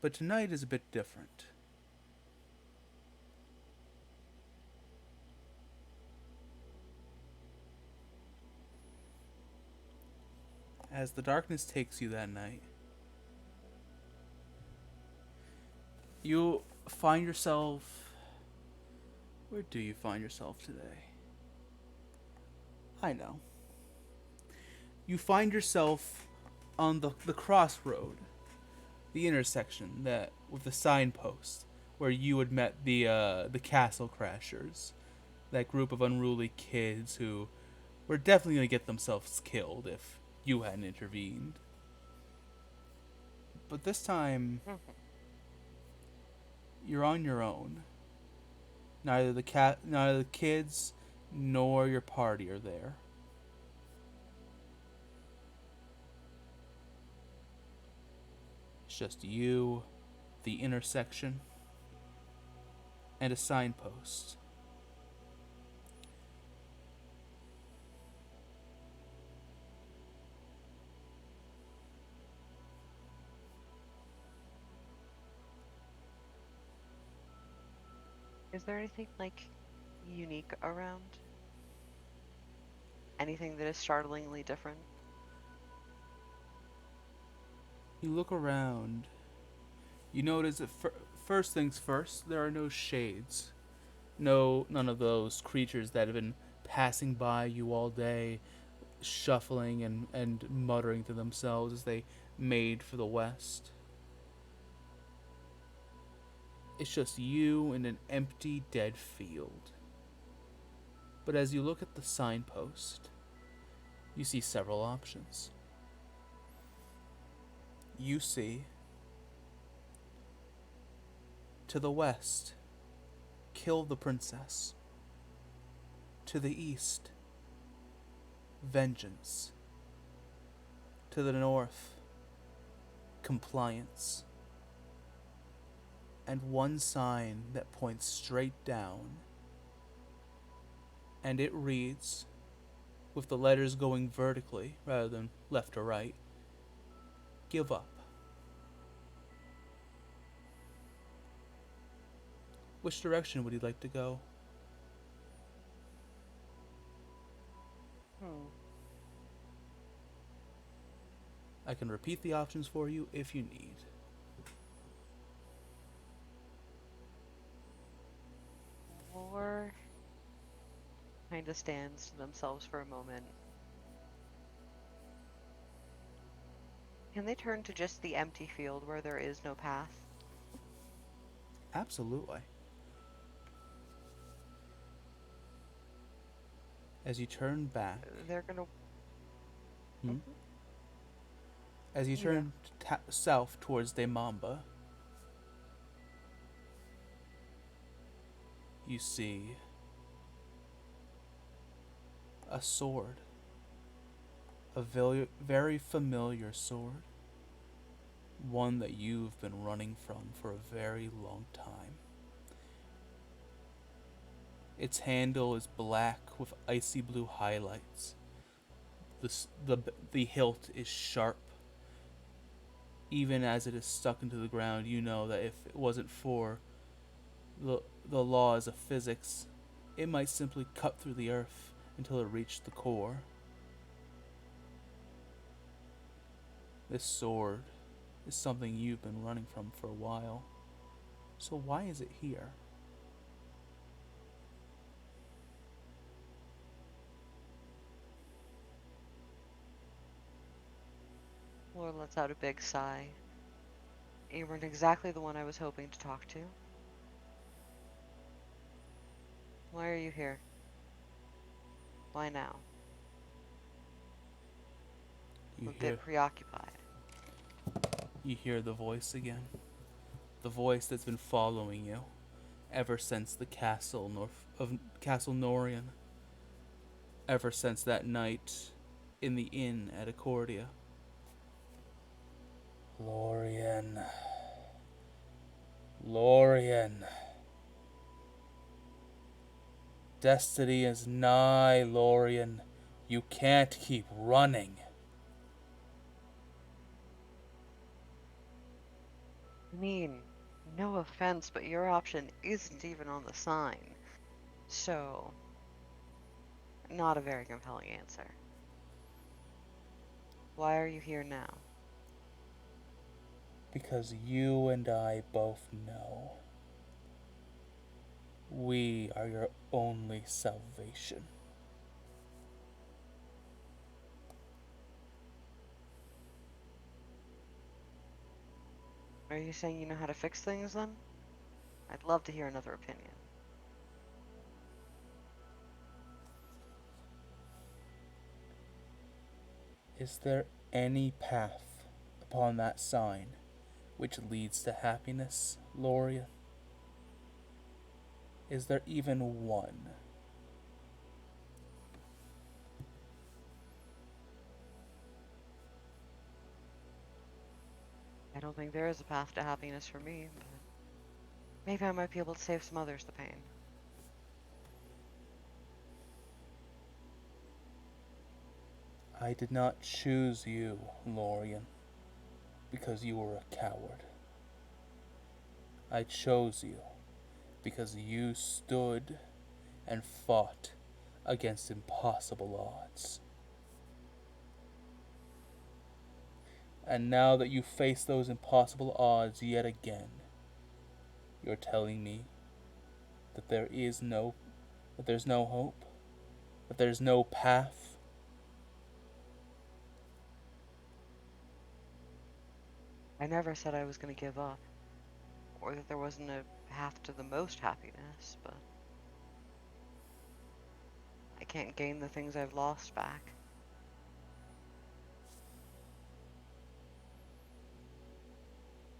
But tonight is a bit different. As the darkness takes you that night, you find yourself. Where do you find yourself today? I know. You find yourself on the crossroad, the intersection that with the signpost where you had met the castle crashers, that group of unruly kids who were definitely going to get themselves killed if you hadn't intervened. But this time, you're on your own. Neither the kids nor your party are there. It's just you, the intersection, and a signpost. Is there anything, like, unique around? Anything that is startlingly different? You look around. You notice that first things first, there are no shades. None of those creatures that have been passing by you all day, shuffling and muttering to themselves as they made for the west. It's just you in an empty, dead field. But as you look at the signpost, you see several options. You see, to the west, kill the princess. To the east, vengeance. To the north, compliance. And one sign that points straight down. And it reads, with the letters going vertically rather than left or right, give up. Which direction would you like to go? I can repeat the options for you if you need. Lore kind of stands to themselves for a moment. Can they turn to just the empty field where there is no path? Absolutely. As you turn back, They're gonna. as you turn south towards Demamba, you see a sword. A very familiar sword. One that you've been running from for a very long time. Its handle is black with icy blue highlights. The hilt is sharp. Even as it is stuck into the ground, you know that if it wasn't for the laws of physics, it might simply cut through the earth until it reached the core. This sword is something you've been running from for a while. So why is it here? Lore lets out a big sigh. You weren't exactly the one I was hoping to talk to. Why are you here? Why now? I'm You a hear bit preoccupied. You hear the voice again. The voice that's been following you ever since the Castle Norian. Ever since that night in the inn at Accordia. Lorien. Lorien. Destiny is nigh, Lorien. You can't keep running. I mean, no offense, but your option isn't even on the sign. So, not a very compelling answer. Why are you here now? Because you and I both know we are your only salvation. Are you saying you know how to fix things then? I'd love to hear another opinion. Is there any path upon that sign which leads to happiness, Lorien? Is there even one? I don't think there is a path to happiness for me, but maybe I might be able to save some others the pain. I did not choose you, Lorien, because you were a coward. I chose you because you stood and fought against impossible odds. And now that you face those impossible odds yet again, you're telling me that there's no hope, that there's no path. I never said I was going to give up, or that there wasn't a path to the most happiness, but I can't gain the things I've lost back.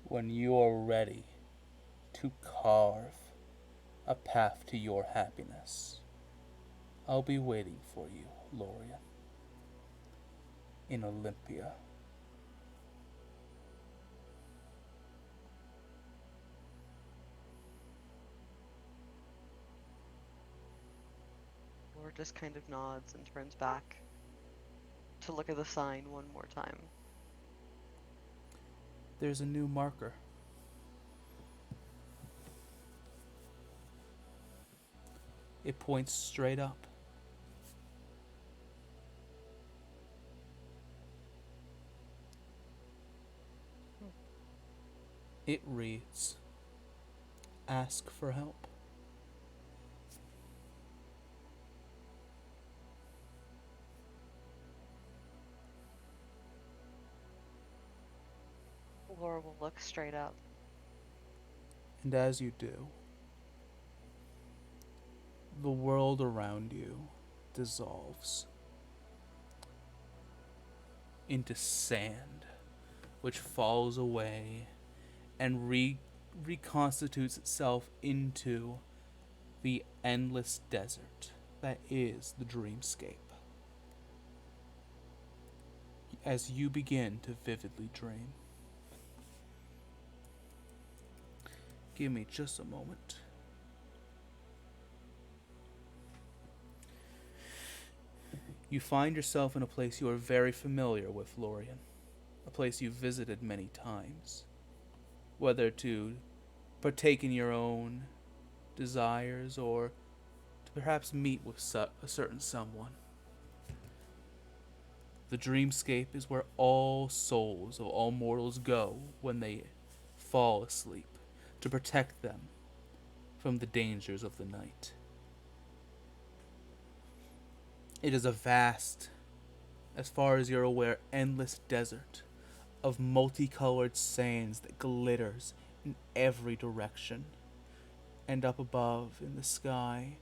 When you are ready to carve a path to your happiness, I'll be waiting for you, Lorien, in Olympia. Lord just kind of nods and turns back to look at the sign one more time. There's a new marker. It points straight up. It reads, "Ask for help." Laura will look straight up. And as you do, the world around you dissolves into sand, which falls away and reconstitutes itself into the endless desert that is the dreamscape. As you begin to vividly dream. Give me just a moment. You find yourself in a place you are very familiar with, Lorien. A place you've visited many times. Whether to partake in your own desires or to perhaps meet with a certain someone. The dreamscape is where all souls of all mortals go when they fall asleep, to protect them from the dangers of the night. It is a vast, as far as you're aware, endless desert of multicolored sands that glitters in every direction. And up above in the sky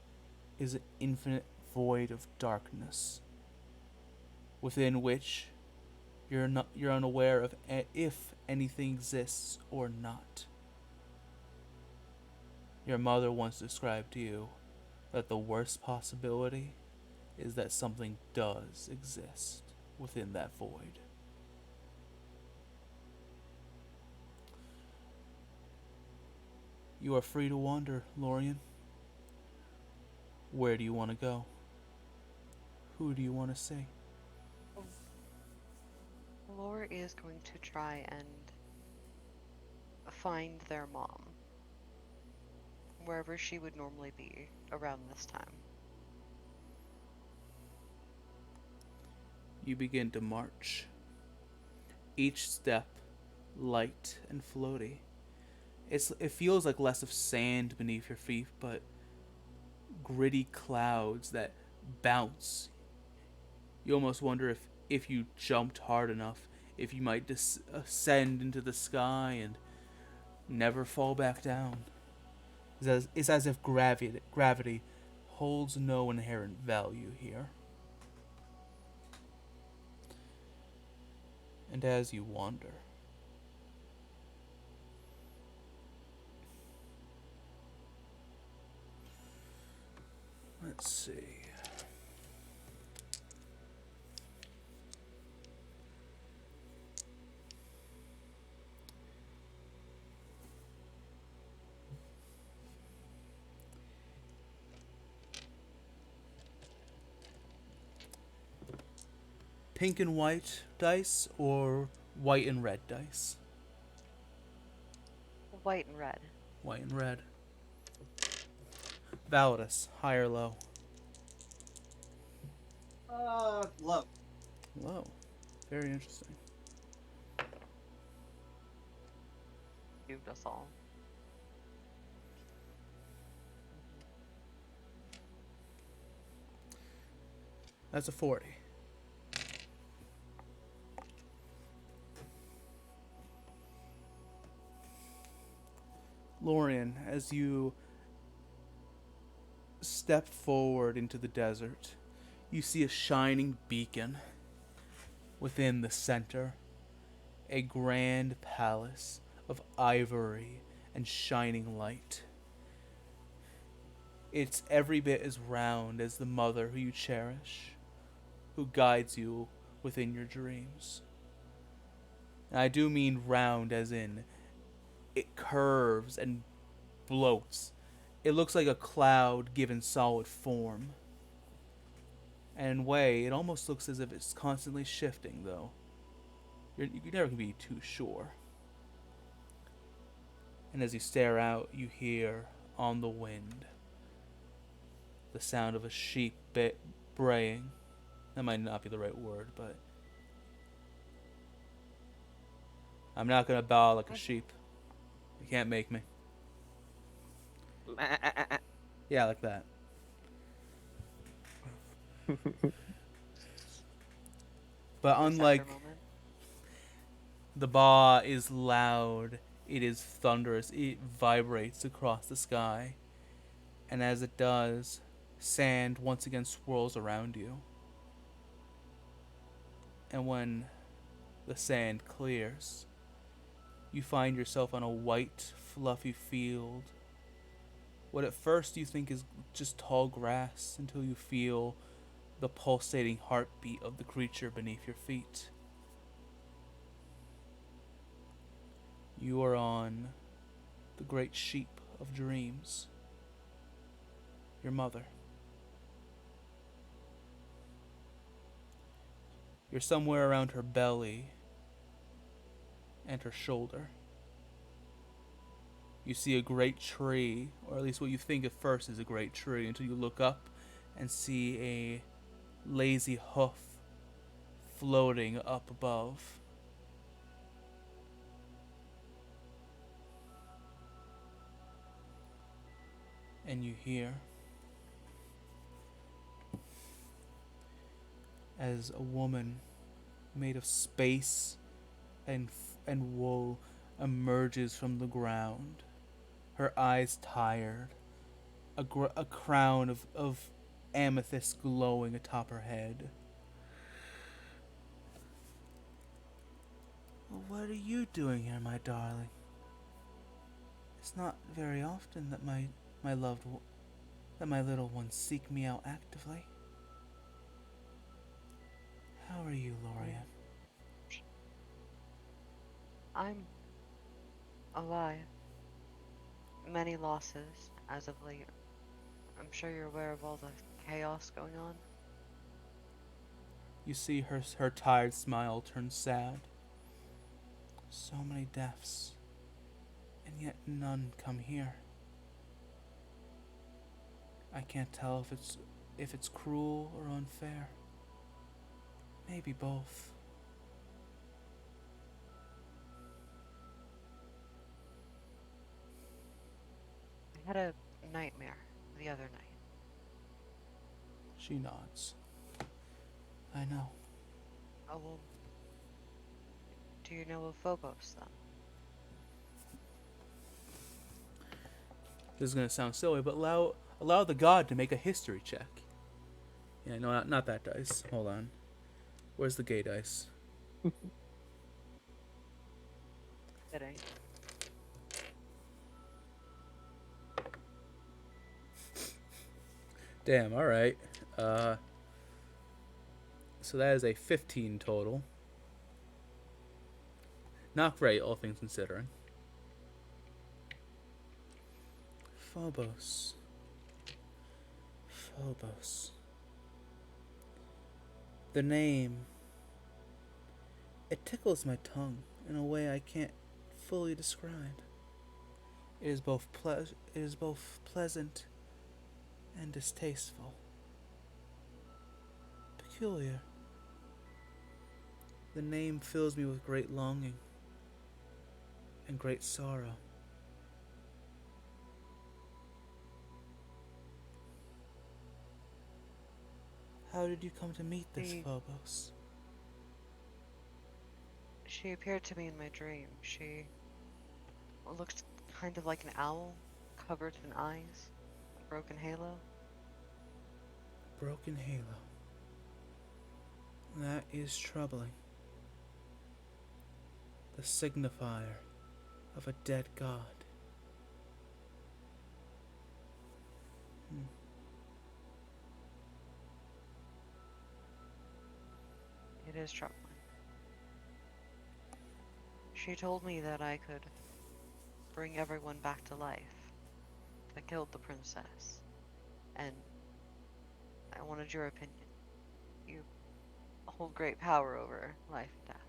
is an infinite void of darkness, within which You're unaware of if anything exists or not. Your mother once described to you that the worst possibility is that something does exist within that void. You are free to wander, Lorian. Where do you want to go? Who do you want to see? Laura is going to try and find their mom, wherever she would normally be around this time. You begin to march. Each step light and floaty. It feels like less of sand beneath your feet, but gritty clouds that bounce. You almost wonder if you jumped hard enough, if you might ascend into the sky and never fall back down. It's as if gravity holds no inherent value here. And as you wander, let's see. Pink and white dice or white and red dice? White and red. White and red. Validus, high or low? Low. Low. Very interesting. Duped us all. That's a 40. Lorian, as you step forward into the desert, you see a shining beacon within the center, a grand palace of ivory and shining light. It's every bit as round as the mother who you cherish, who guides you within your dreams. And I do mean round as in it curves and bloats. It looks like a cloud given solid form. And in a way, it almost looks as if it's constantly shifting, though. You never can be too sure. And as you stare out, you hear, on the wind, the sound of a sheep braying. That might not be the right word, but I'm not going to bawl like a sheep. You can't make me. Yeah, like that. But unlike the baw is loud, it is thunderous, it vibrates across the sky. And as it does, sand once again swirls around you. And when the sand clears, you find yourself on a white, fluffy field. What at first you think is just tall grass until you feel the pulsating heartbeat of the creature beneath your feet. You are on the great sheep of dreams. Your mother. You're somewhere around her belly and her shoulder. You see a great tree, or at least what you think at first is a great tree, until you look up and see a lazy hoof floating up above. And you hear as a woman made of space and wool emerges from the ground, her eyes tired, a crown of amethyst glowing atop her head. Well, what are you doing here, my darling? It's not very often that my little ones seek me out actively. How are you, Lorian? I'm alive. Many losses as of late. I'm sure you're aware of all the chaos going on. You see her tired smile turn sad. So many deaths, and yet none come here. I can't tell if it's cruel or unfair. Maybe both. I had a nightmare the other night. She nods. I know. Oh, well, do you know of Phobos then? This is gonna sound silly, but allow the god to make a history check. Yeah, no, not that dice. Hold on. Where's the gay dice? Kidding. Damn. All right. So that is a 15 total. Not great, all things considering. Phobos. Phobos. The name. It tickles my tongue in a way I can't fully describe. It is both pleasant and distasteful. Peculiar. The name fills me with great longing and great sorrow. How did you come to meet this Phobos? She appeared to me in my dream. She looked kind of like an owl, covered in eyes, a broken halo. Broken halo. That is troubling. The signifier of a dead god. It is troubling. She told me that I could bring everyone back to life. I killed the princess. And I wanted your opinion. You hold great power over life and death.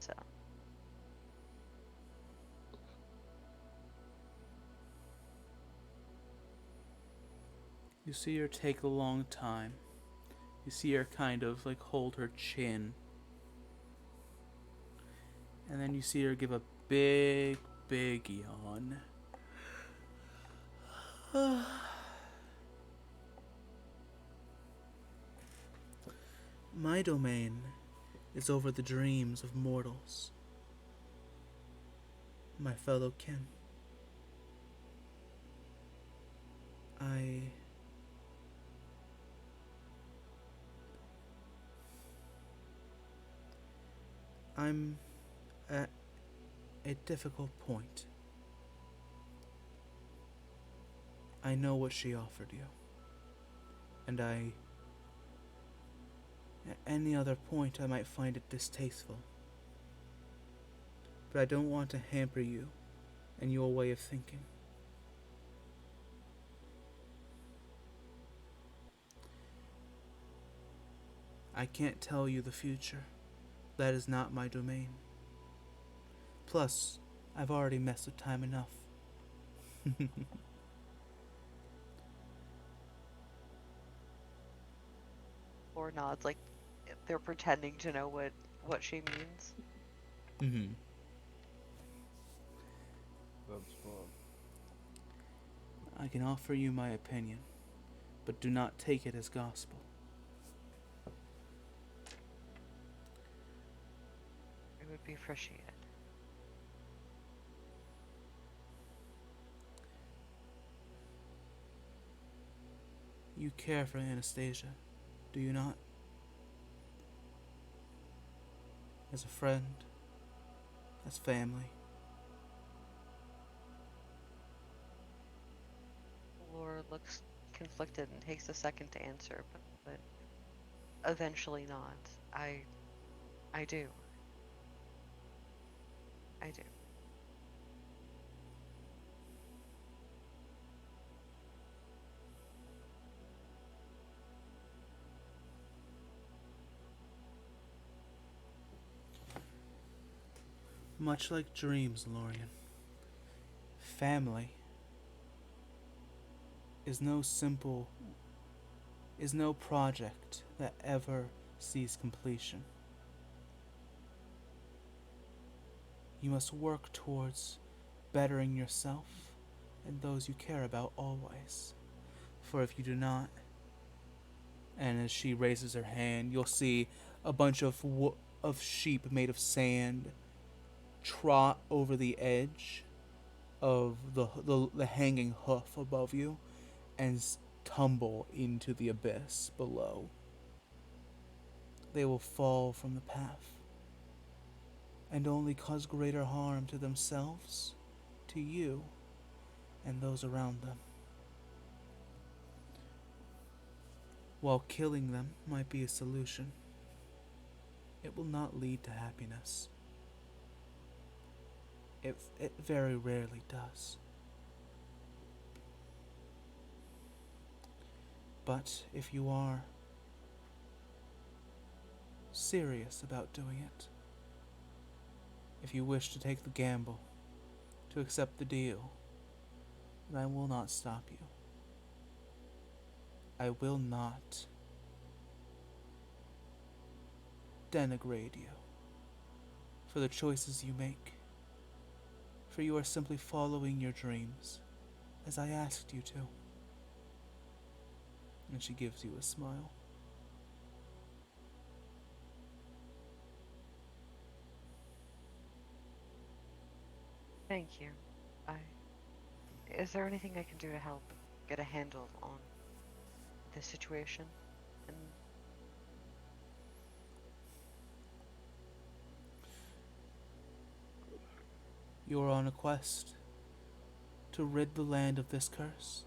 So. You see her take a long time. You see her kind of like hold her chin. And then you see her give a big, big yawn. My domain is over the dreams of mortals. My fellow kin. I'm at a difficult point. I know what she offered you. And at any other point I might find it distasteful. But I don't want to hamper you and your way of thinking. I can't tell you the future. That is not my domain. Plus, I've already messed with time enough. Or nods like they're pretending to know what she means. Mm-hmm. That's fun. I can offer you my opinion, but do not take it as gospel. It would be appreciated. You care for Anastasia, do you not? As a friend, as family. Laura looks conflicted and takes a second to answer, but eventually nods. I do. I do. Much like dreams, Lorian, family is no project that ever sees completion. You must work towards bettering yourself and those you care about always. For if you do not, and as she raises her hand, you'll see a bunch of sheep made of sand trot over the edge of the hanging hoof above you and tumble into the abyss below. They will fall from the path and only cause greater harm to themselves, to you, and those around them. While killing them might be a solution, it will not lead to happiness. It very rarely does. But if you are serious about doing it, if you wish to take the gamble, to accept the deal, then I will not stop you. I will not denigrate you for the choices you make, for you are simply following your dreams, as I asked you to. And she gives you a smile. Thank you. I. Is there anything I can do to help get a handle on this situation? And You are on a quest to rid the land of this curse.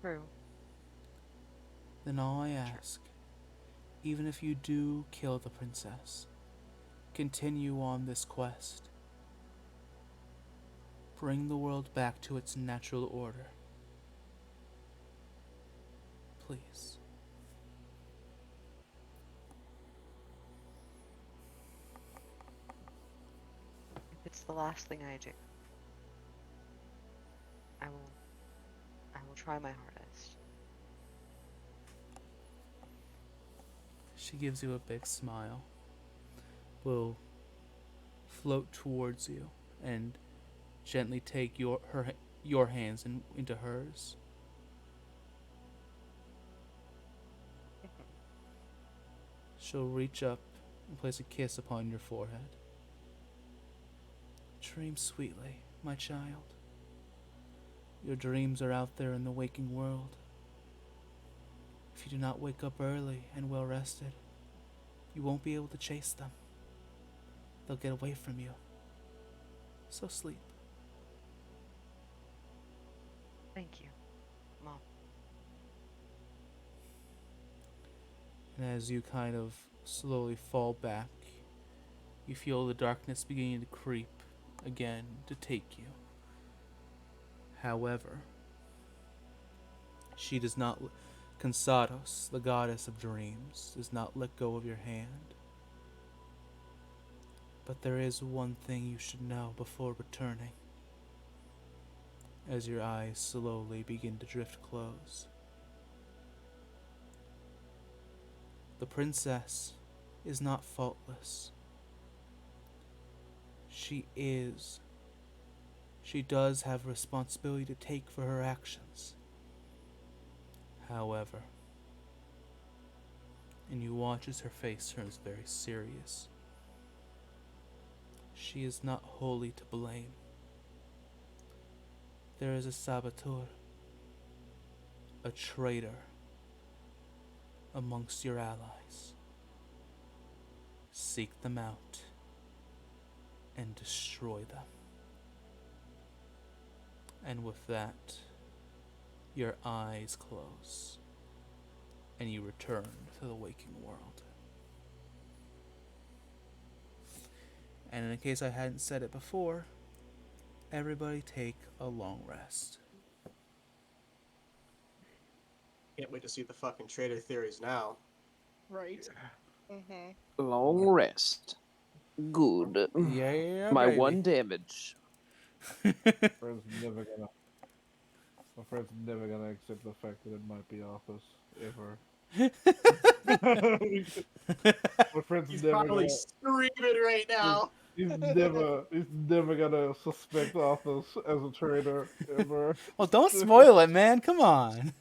true. Then all I ask, even if you do kill the princess, continue on this quest. Bring the world back to its natural order. Please. If it's the last thing I do, I will. I will try my hardest. She gives you a big smile, will float towards you and gently take your hands into hers. She'll reach up and place a kiss upon your forehead. Dream sweetly, my child. Your dreams are out there in the waking world. If you do not wake up early and well rested, you won't be able to chase them. They'll get away from you. So sleep. Thank you, Mom. And as you kind of slowly fall back, you feel the darkness beginning to creep again to take you. However, she does not, Consados, the goddess of dreams, does not let go of your hand. But there is one thing you should know before returning. As your eyes slowly begin to drift close. The princess is not faultless. She does have responsibility to take for her actions. However, and you watch as her face turns very serious, she is not wholly to blame. There is a saboteur, a traitor amongst your allies. Seek them out and destroy them. And with that, your eyes close and you return to the waking world. And in case I hadn't said it before, everybody take a long rest. Can't wait to see the fucking traitor theories now. Right. Long rest. Good. Yeah, My baby. one damage. Friend's never gonna. My friend's never gonna accept the fact that it might be Arthur's ever. My friend's He's never probably gonna. screaming right now. He's never gonna suspect Arthur as a traitor ever. Well, don't spoil it, man. Come on.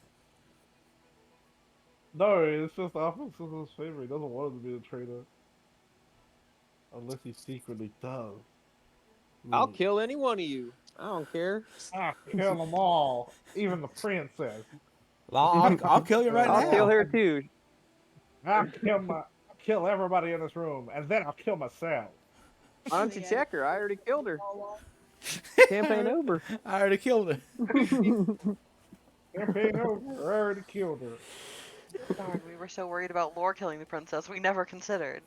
No, it's just Arthur's his favorite. He doesn't want him to be a traitor. Unless he secretly does. I'll kill any one of you. I don't care. Ah, kill them all. Even the princess. I'll kill you right I'll now. kill her too. I'll kill everybody in this room, and then I'll kill myself. Why don't you Yeah. check her? I already killed her. Campaign over. I already killed her. Campaign over. I already killed her. Darn, we were so worried about Lore killing the princess, we never considered.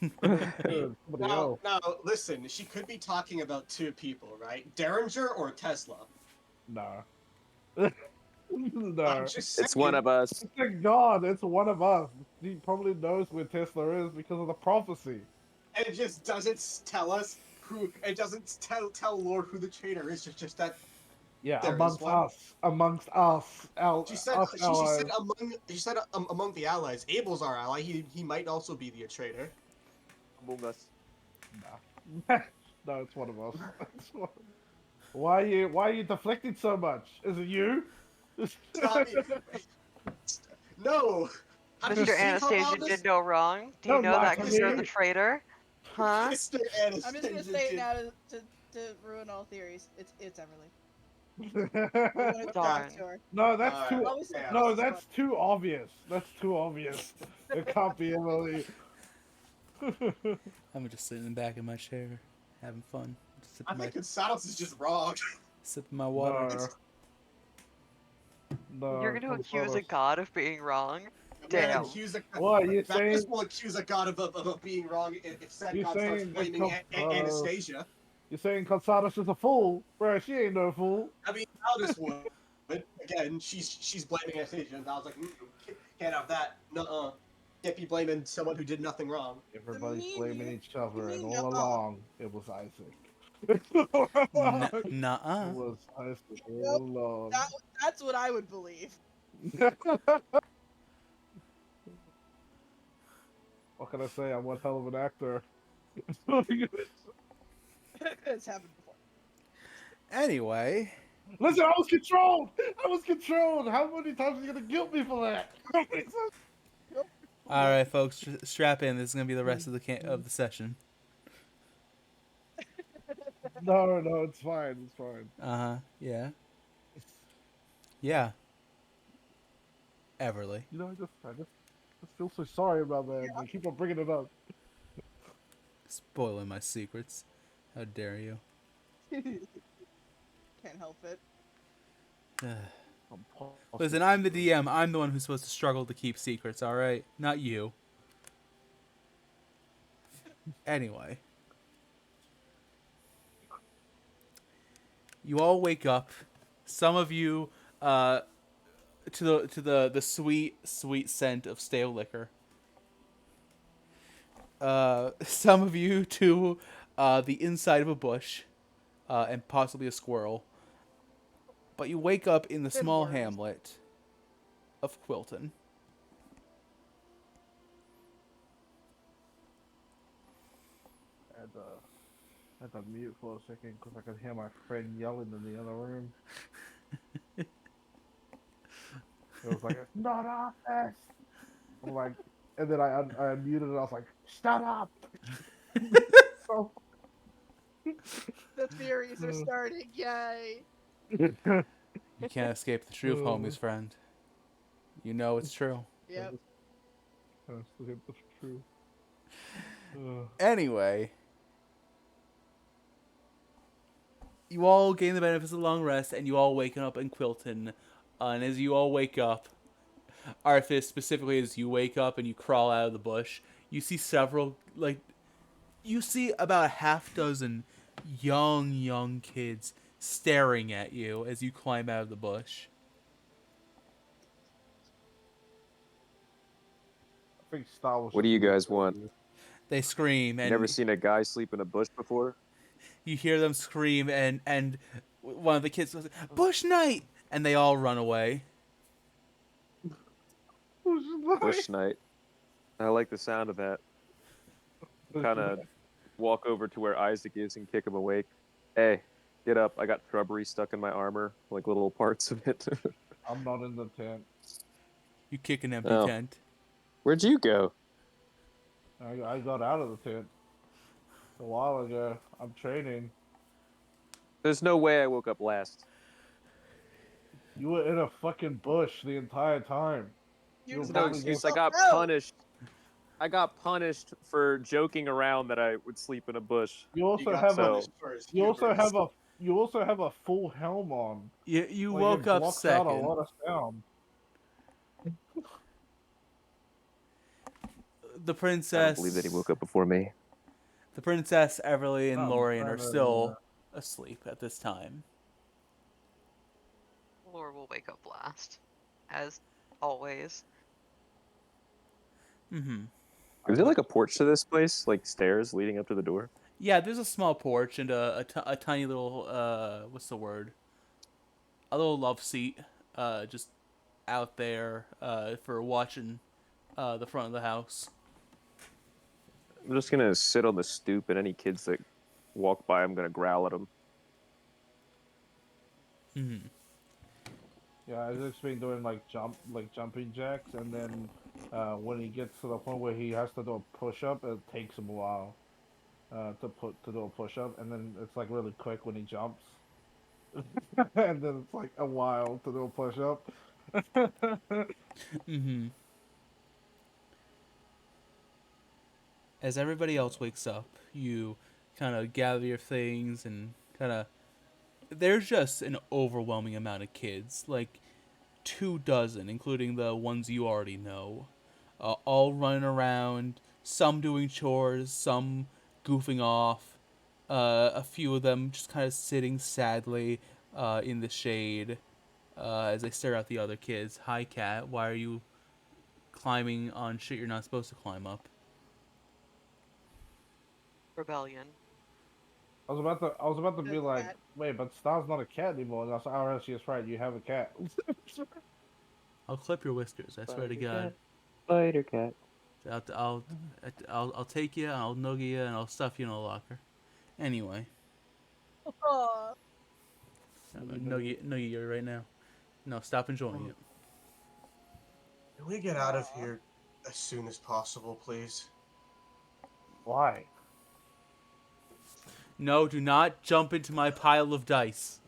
Somebody else. Now, listen, she could be talking about two people, right? Derringer or Tesla? Nah. I'm No. just saying. It's one of us. Thank God, it's one of us. He probably knows where Tesla is because of the prophecy. It just doesn't tell us who. It doesn't tell Lord who the traitor is. It's just that Yeah, there is amongst one. us. Amongst us. She said. Us She allies. said among. She said among the allies. Abel's our ally. He might also be the traitor. Among us. Nah. No, it's one of us. Why are you deflecting so much? Is it you? Stop it. No. How did you Mr. see how all Anastasia this? did no wrong. Do you Don't know lie that to you're me. the traitor? Huh? Mr. I'm just gonna Anastasia say it did- now to ruin all theories. It's Everly. We're gonna go Darn. back to her. No, that's too. Obviously, No, this is that's too obvious. That's too obvious. It can't be Emily. I'm just sitting back in my chair, having fun. Just I sipping my, think Consados is just wrong. sipping my water. No. You're gonna accuse a Consados. god of being wrong? I'm gonna Damn. accuse a What, you Baptist saying- will accuse a god of being wrong if said You god starts saying that blaming Anastasia. You're saying Consados is a fool? Bro, she ain't no fool. I mean, Aldous would. But again, she's blaming Anastasia, and I was like, can't have that. Nuh-uh. Can't be blaming someone who did nothing wrong. Everybody's mean blaming you- each other, and mean all no. along, it was Isaac. Nuh-uh. It was Isaac all Nope. along. That's what I would believe. What can I say? I'm one hell of an actor. It's happened before. Anyway, Listen, I was controlled. I was controlled. How many times are you gonna guilt me for that? all right, folks, strap in. This is gonna be the rest of the session. No, it's fine. It's fine. Yeah. Yeah. Everly. You know, I just feel so sorry about that. I keep on bringing it up. Spoiling my secrets. How dare you? Can't help it. Listen, I'm the DM. I'm the one who's supposed to struggle to keep secrets, alright? Not you. Anyway. You all wake up. Some of you, to the sweet scent of stale liquor. Some of you to the inside of a bush, and possibly a squirrel. But you wake up in the small worms. hamlet of Quilton. I had to mute for a second because I could hear my friend yelling in the other room. It was like, "Not office!" I'm like, and then I unmuted and I was like, "Shut up!" So The theories are starting. Yay! You can't escape the truth, homies, friend. You know it's true. Yep. That's true. Ugh. Anyway, you all gain the benefits of the long rest, and you all waken up in Quilton. And as you all wake up, Arthas, specifically as you wake up and you crawl out of the bush, you see you see about a half dozen young kids staring at you as you climb out of the bush. I think Star Wars. What do you guys want? They scream, and Never seen a guy sleep in a bush before? you hear them scream, and one of the kids goes, "Bush Knight!" And they all run away. Bush night. I like the sound of that. Kind of walk over to where Isaac is and kick him awake. Hey, get up. I got shrubbery stuck in my armor, like little parts of it. I'm not in the tent. You kick an empty Oh. tent. Where'd you go? I got out of the tent a while ago. I'm training. There's no way I woke up last. You were in a fucking bush the entire time. You There's No probably excuse. just- I got No! punished. I got punished for joking around that I would sleep in a bush. You You also got have so- punished for his you also hubris. have a full helm on. You Like, woke it up blocks out a second. lot of sound. The I don't princess. believe that he woke up before me. The princess, Everly, and I'm Lorian trying are to, still asleep at this time. Lore will wake up last, as always. Mm-hmm. Is there like a porch to this place? Like stairs leading up to the door? Yeah, there's a small porch and a tiny little what's the word? A little love seat, just out there for watching the front of the house. I'm just gonna sit on the stoop, and any kids that walk by, I'm gonna growl at them. Mm-hmm. Yeah, Isaac's been doing like jumping jacks, and then when he gets to the point where he has to do a push up, it takes him a while to do a push up, and then it's like really quick when he jumps, and then it's like a while to do a push up. Mm-hmm. As everybody else wakes up, you kind of gather your things and kind of. There's just an overwhelming amount of kids, like 24, including the ones you already know, all running around. Some doing chores, some goofing off. A few of them just kind of sitting sadly in the shade as they stare at the other kids. Hi, cat. Why are you climbing on shit you're not supposed to climb up? Rebellion. I was about to be Good like, cat. wait, but Star's not a cat anymore. And I was like, oh, she is right. You have a cat. I'll clip your whiskers. I swear to God. Spider cat. I'll take you. I'll noogie you, and I'll stuff you in a locker. Anyway, Aw. noogie you right now. No, stop enjoying it. Can we get out of here as soon as possible, please? Why? No, do not jump into my pile of dice.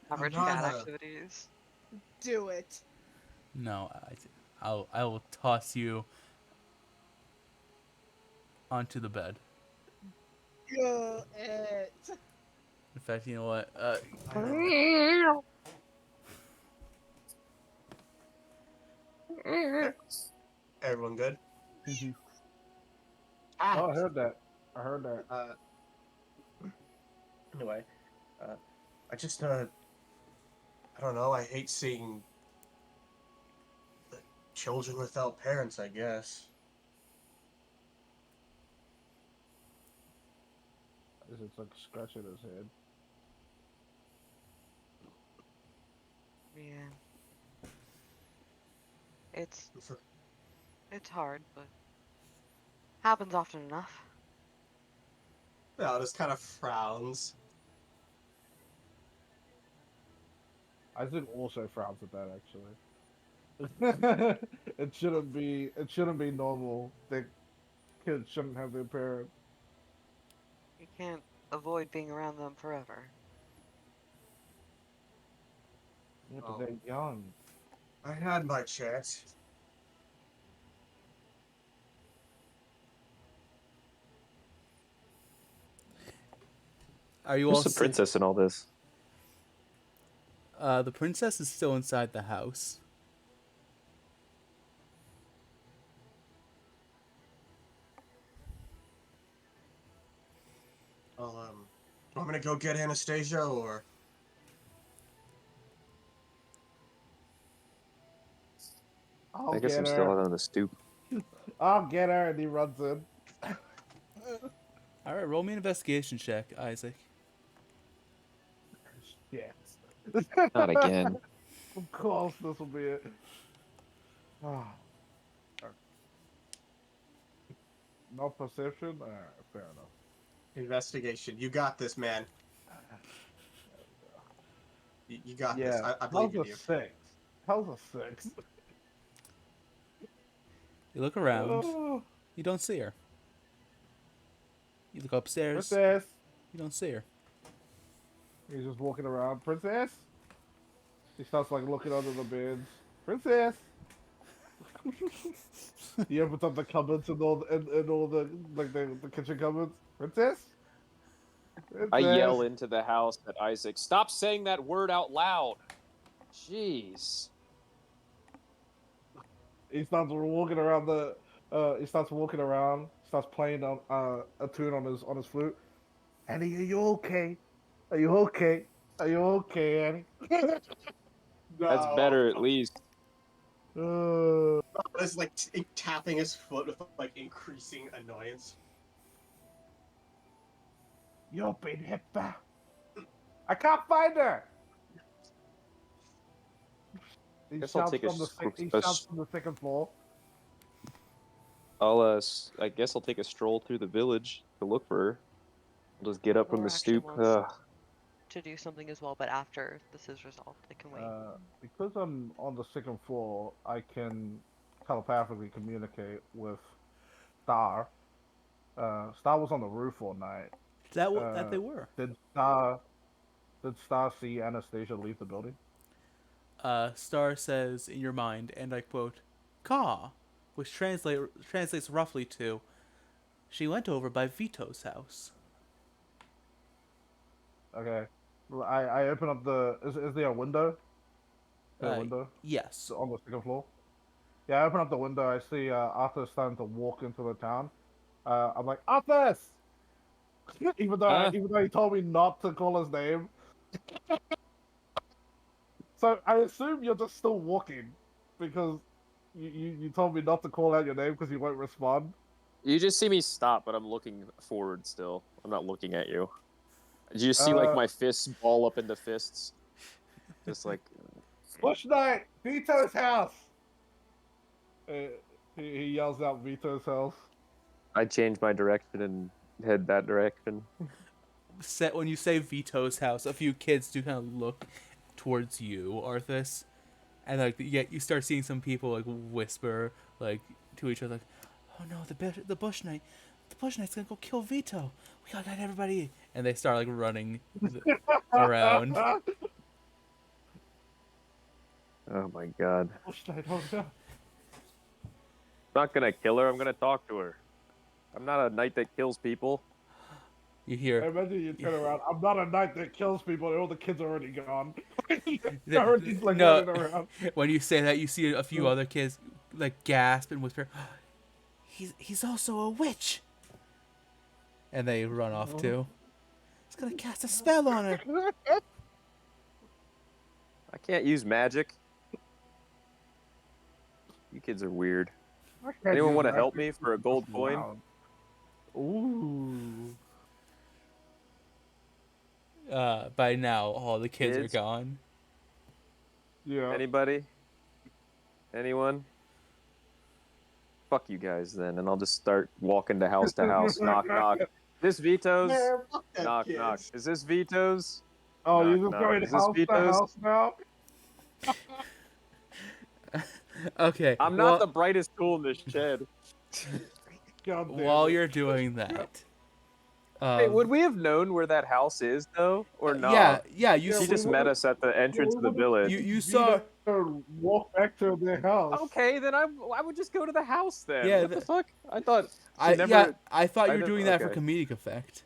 Average not cat a- activities. Do it. No, I will toss you onto the bed. Do it. In fact, you know what? Everyone good? Oh, I heard that. I heard that. Anyway, I just, I don't know, I hate seeing the children without parents, I guess. It's like scratching his head. Yeah. It's hard, but happens often enough. No, just kind of frowns. Isaac also frowns at that actually. It shouldn't be normal that kids shouldn't have their parents. You can't avoid being around them forever. Yeah, but Oh. they're young. I had my chance. Are you all Who's the princess in all this? The princess is still inside the house. I'm gonna go get Anastasia, or I'll I guess get I'm still her. out on the stoop. I'll get her, and he runs in. All right, roll me an investigation check, Isaac. Yes. Not again. Of course, this will be it. Ah. No perception? Alright, fair enough. investigation. You got this, man. You got this. Yeah, I believe how's in a you. 6? How's a 6? You look around. Oh, You don't see her. You look upstairs. princess! You don't see her. He's just walking around. Princess? He starts like looking under the beds. Princess! He opens up the cupboards and all the like the kitchen cupboards. Princess? I yell Princess! into the house at Isaac, "Stop saying that word out loud." Jeez. He starts walking around the. He starts walking around. Starts playing on a tune on his flute. Annie, are you okay? Are you okay? Are you okay, Annie? That's No. better at least. It's like tapping his foot with like increasing annoyance. You've been hit back. I can't find her. He Guess I'll shouts take a from the s- he a shouts s- from the second floor. I guess I'll take a stroll through the village to look for her. I'll just get up from Laura the actually stoop. wants to do something as well, but after this is resolved, it can wait. Because I'm on the second floor, I can telepathically communicate with Star. Star was on the roof all night. That they were. Did Star see Anastasia leave the building? Star says in your mind, and I quote, "Ka," which translates roughly to, "She went over by Vito's house." Okay. Well, I open up the. Is there a window? Is there a Uh, window yes. on the second floor? Yeah, I open up the window. I see Arthur starting to walk into the town. I'm like, Arthur! even Huh? though he told me not to call his name. So I assume you're just still walking because you told me not to call out your name because you won't respond. You just see me stop, but I'm looking forward still. I'm not looking at you. Did you see like my fists ball up into fists? Just like Bush Knight, Vito's house. He yells out Vito's house. I change my direction and head that direction. When you say Vito's house, a few kids do kind of look towards you, Arthas, and like you start seeing some people like whisper like to each other, like, "Oh no, the Bush Knight, the Bush Knight's gonna go kill Vito. We gotta get everybody!" And they start like running around. Oh my god. Bush Knight, oh no. I'm not gonna kill her, I'm gonna talk to her. I'm not a knight that kills people. You I hear imagine you turn around. I'm not a knight that kills people. All the kids are already gone. The- They're already like no. running around. when you say that, you see a few other kids like gasp and whisper, "He's also a witch," and they run off too. He's gonna cast a spell on her. I can't use magic. You kids are weird. Anyone want to help me for a gold coin? Ooh. By now, all the kids are Kids? gone. Yeah. Anybody? Anyone? Fuck you guys then, and I'll just start walking to house, knock knock. This Vito's? Man, fuck them Knock kids. knock. Is this Vito's? Oh, you're Knock, just knock. going Is this house to Vito's? house now? Okay. I'm not the brightest tool in this shed. God damn while it. you're doing that, Hey, would we have known where that house is though, or yeah, not? yeah, you Yeah, She s- we just met would've- us at the Yeah, entrance we of the would have village. you beat saw her, walk back to their house. Okay, then I would just go to the house then. Yeah, What the fuck? I thought she yeah, never. I thought I you were didn't. doing that for Okay. comedic effect.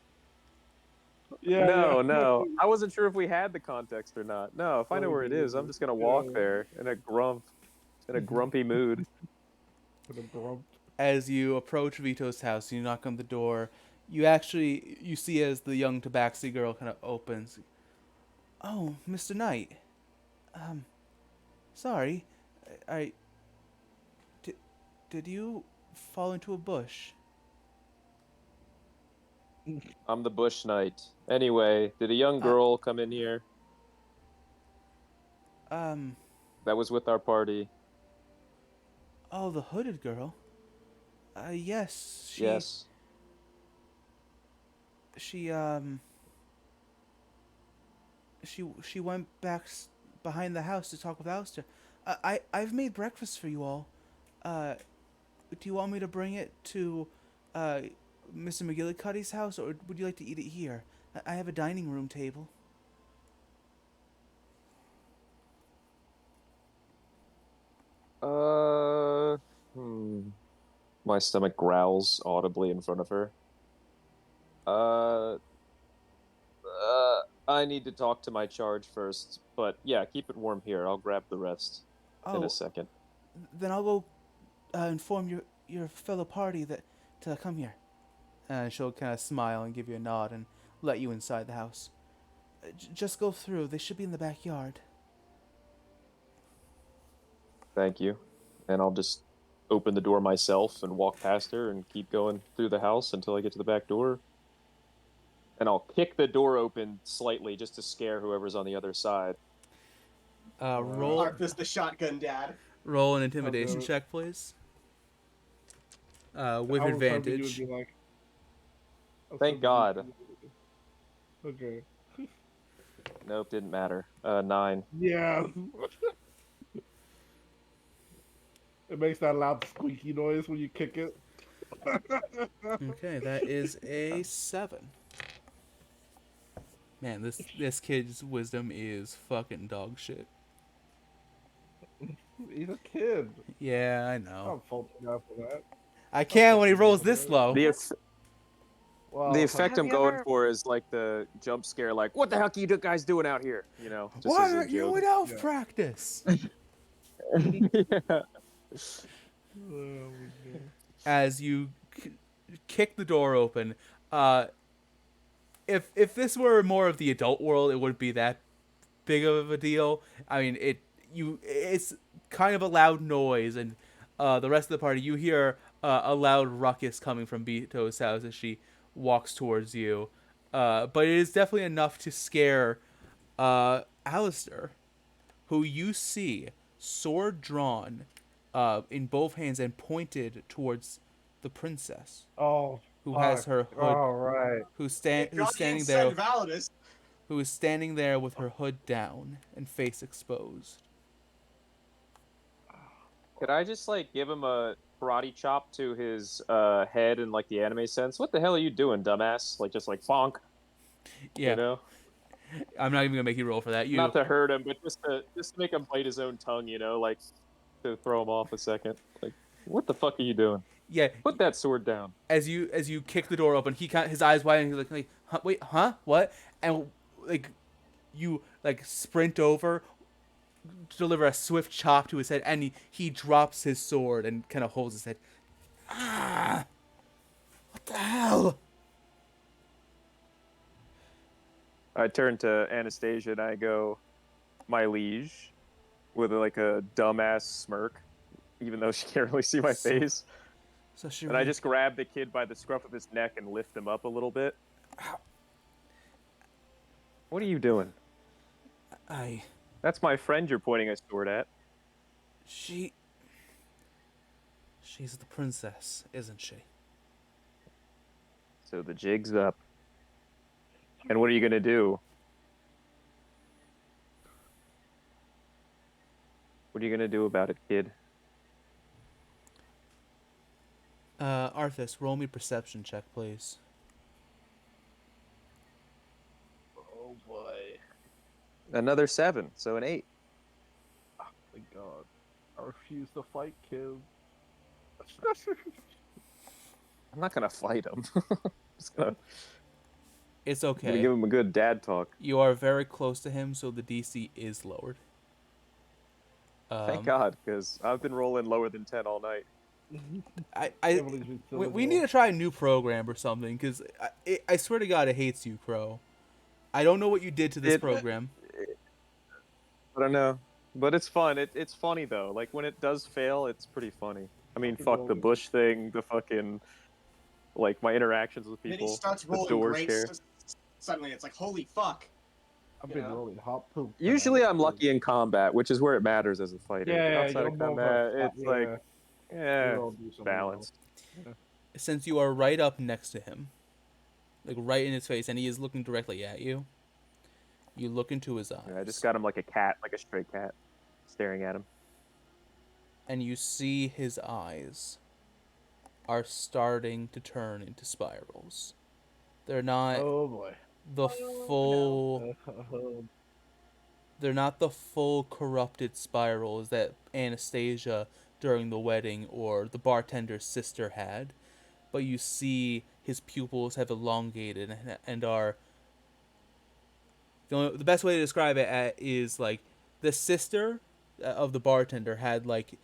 Yeah, No, yeah. no. I wasn't sure if we had the context or not. No, if I know Oh, where it is, I'm dude. just gonna Yeah, walk there in a grumpy mood. with a grump. As you approach Vito's house, you knock on the door. You see as the young tabaxi girl kind of opens. Oh, Mr. Knight. Um, sorry, I did. Did you fall into a bush? I'm the bush knight. Anyway, did a young Uh, girl come in here Um, that was with our party? oh, the hooded girl. Yes, Yes. she she went behind the house to talk with Alistair. I've made breakfast for you all. Uh, do you want me to bring it to uh Mr. McGillicuddy's house, or would you like to eat it here? I have a dining room table. Uh, hmm. My stomach growls audibly in front of her. Uh, I need to talk to my charge first, but yeah, keep it warm here. I'll grab the rest in a Oh, second. then I'll go inform your fellow party that to come here. And she'll kind of smile and give you a nod and let you inside the house. Just go through. They should be in the backyard. Thank you. And I'll just open the door myself and walk past her and keep going through the house until I get to the back door. And I'll kick the door open slightly just to scare whoever's on the other side. Roll Arthur's the shotgun dad. roll an intimidation Okay. check, please. With I was hoping you would advantage. be like. I was Thank hoping God. Okay. Nope, didn't matter. 9. Yeah. It makes that loud squeaky noise when you kick it. Okay, that is a 7. Man, this kid's wisdom is fucking dog shit. He's a kid. Yeah, I I know. don't fault the guy for that. I can't when he rolls this low. Well, The effect Have I'm you going ever- for is like the jump scare, like, what the heck are you guys doing out here? You know, just Why as a aren't you joke. in elf Yeah. practice? Yeah. Oh my God. As you kick the door open, if this were more of the adult world, it wouldn't be that big of a deal. I mean, it's kind of a loud noise, and the rest of the party, you hear a loud ruckus coming from Bito's house as she walks towards you. But it is definitely enough to scare Alistair, who you see sword drawn in both hands and pointed towards the princess, Oh, who has fuck. her hood, All right. who's Guardian standing send there, Validus. who is standing there with her hood down and face exposed. Could I just like give him a karate chop to his head in like the anime sense? What the hell are you doing, dumbass? Like just like bonk, Yeah, you know? I'm not even gonna make you roll for that. You Not to hurt him, but just to make him bite his own tongue, you know, like to throw him off a second. Like, what the fuck are you doing? yeah. Put that sword down. As you kick the door open, his eyes wide and he's like huh, wait, huh, what? And like you like sprint over, deliver a swift chop to his head, and he drops his sword and kind of holds his head. Ah, what the hell? I turn to Anastasia and I go, my liege, with like a dumbass smirk, even though she can't really see my So- face. So she And I just grab the kid by the scruff of his neck and lift him up a little bit. What are you doing? That's my friend you're pointing a sword at. she's the princess, isn't she? So the jig's up. And what are you gonna do? What are you gonna do about it, kid? Arthas, roll me perception check, please. Oh boy. Another 7, so an 8. My God. I refuse to fight Kim. I'm not gonna fight him. Just gonna, It's gonna okay. give him a good dad talk. You are very close to him, so the DC is lowered. Thank God, because I've been rolling lower than 10 all night. We need to try a new program or something, because I swear to God, it hates you, Crow. I don't know what you did to this program. I don't know, but it's fun. It's funny though. Like when it does fail, it's pretty funny. I mean, fuck the bush thing, the fucking like my interactions with Then he people, starts the rolling door great. scare. Suddenly, it's like, holy fuck. I've You been know? rolling hot poop. Usually, I'm lucky in combat, which is where it matters as a fighter. But Yeah, outside you're of more of combat, a it's like, you all do something else. balanced. Since you are right up next to him, like right in his face, and he is looking directly at you, you look into his eyes. Yeah, I just got him like a cat, like a stray cat, staring at him. And you see his eyes are starting to turn into spirals. They're not Oh boy. the full they're not the full corrupted spirals that Anastasia during the wedding or the bartender's sister had, but you see his pupils have elongated and are the best way to describe it is like the sister of the bartender had like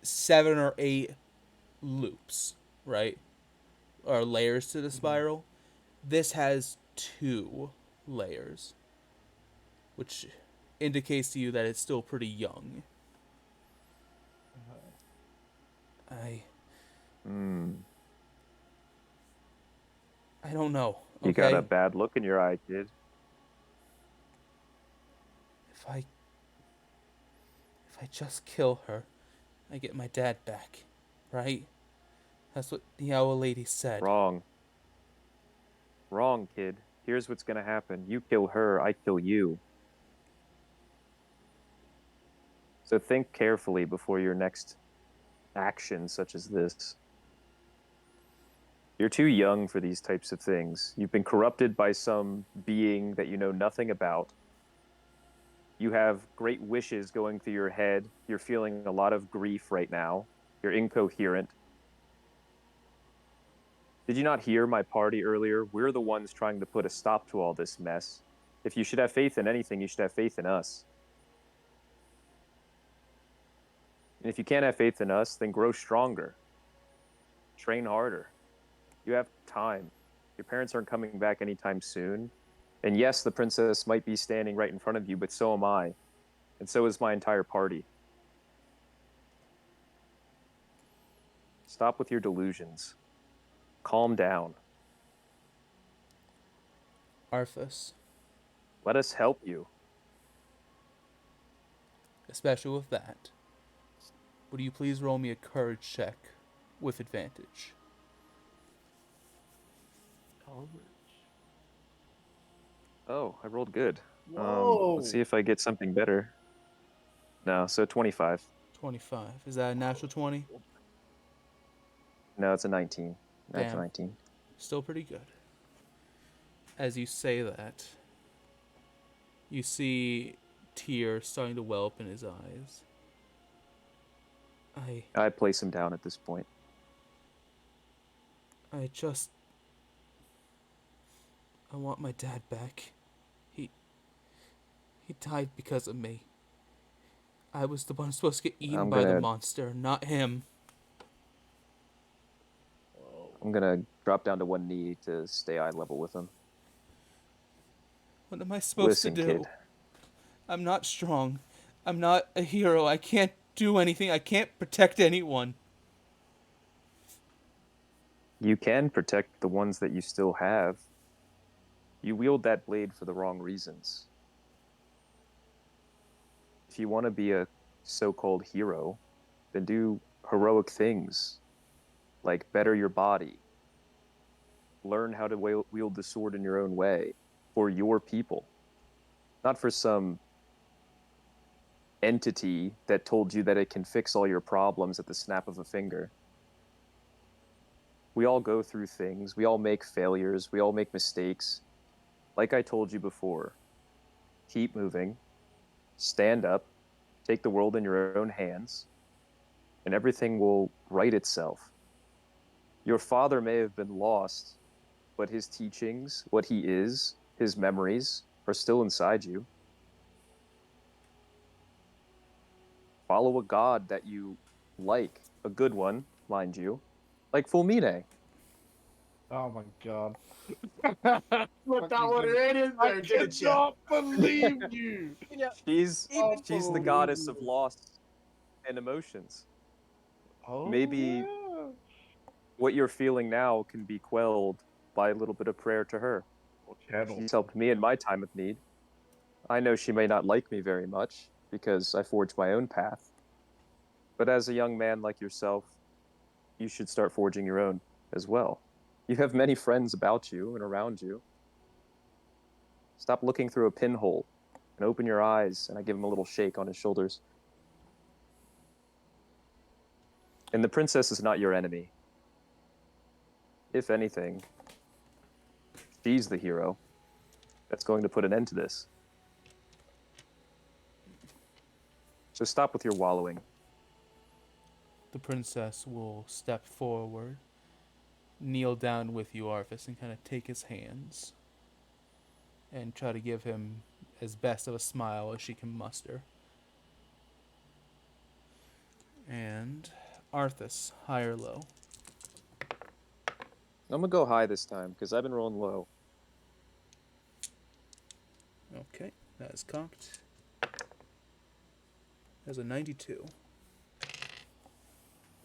7 or 8 loops, right? Or layers to the spiral. This has 2 layers, which indicates to you that it's still pretty young. I don't know. Okay? You got a bad look in your eye, kid. If I just kill her, I get my dad back, right? That's what the owl lady said. Wrong. Wrong, kid. Here's what's gonna happen. You kill her, I kill you. So think carefully before your next action such as this. You're too young for these types of things. You've been corrupted by some being that you know nothing about. You have great wishes going through your head. You're feeling a lot of grief right now. You're incoherent. Did you not hear my party earlier? We're the ones trying to put a stop to all this mess. If you should have faith in anything, you should have faith in us. And if you can't have faith in us, then grow stronger. Train harder. You have time. Your parents aren't coming back anytime soon. And yes, the princess might be standing right in front of you, but so am I. And so is my entire party. Stop with your delusions. Calm down. Arthas, Let us help you. especially with that, would you please roll me a courage check with advantage? Oh, I rolled good. Whoa. Let's see if I get something better. No, so 25. 25. Is that a natural 20? No, it's a 19. Natural Damn. 19. Still pretty good. As you say that, you see tears starting to well up in his eyes. I place him down at this point. I want my dad back. He died because of me. I was the one supposed to get eaten by the monster, not him. I'm gonna drop down to one knee to stay eye level with him. What am I supposed to do? Kid. I'm not strong. I'm not a hero. I can't do anything. I can't protect anyone. You can protect the ones that you still have. You wield that blade for the wrong reasons. If you want to be a so-called hero, then do heroic things, like better your body. Learn how to wield the sword in your own way, for your people. Not for some entity that told you that it can fix all your problems at the snap of a finger. We all go through things. We all make failures. We all make mistakes. Like I told you before, keep moving, stand up, take the world in your own hands, and everything will right itself. Your father may have been lost, but his teachings, what he is, his memories are still inside you. Follow a god that you like, a good one, mind you, like Fulmine. Oh my god. Put that one right in I there, didn't you? cannot believe you. You know, She's even she's the goddess of loss and emotions. Oh Maybe yeah. what you're feeling now can be quelled by a little bit of prayer to her. Channel. She's helped me in my time of need. I know she may not like me very much because I forged my own path. But as a young man like yourself, you should start forging your own as well. You have many friends about you and around you. Stop looking through a pinhole and open your eyes. And I give him a little shake on his shoulders. And the princess is not your enemy. If anything, she's the hero that's going to put an end to this. So stop with your wallowing. The princess will step forward, kneel down with you, Arthas, and kind of take his hands and try to give him as best of a smile as she can muster. And Arthas, high or low? I'm gonna go high this time because I've been rolling low. Okay, that is cocked. That's a 92.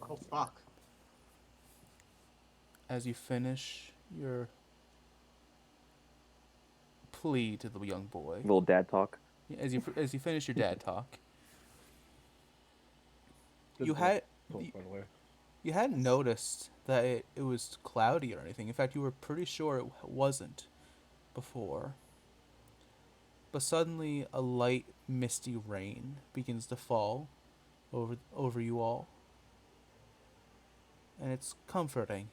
Oh fuck. As you finish your plea to the young boy, Little dad talk. as you finish your dad talk, Good you boy. had By the way. you hadn't noticed that it was cloudy or anything. In fact, you were pretty sure it wasn't before. But suddenly, a light, misty rain begins to fall over you all, and it's comforting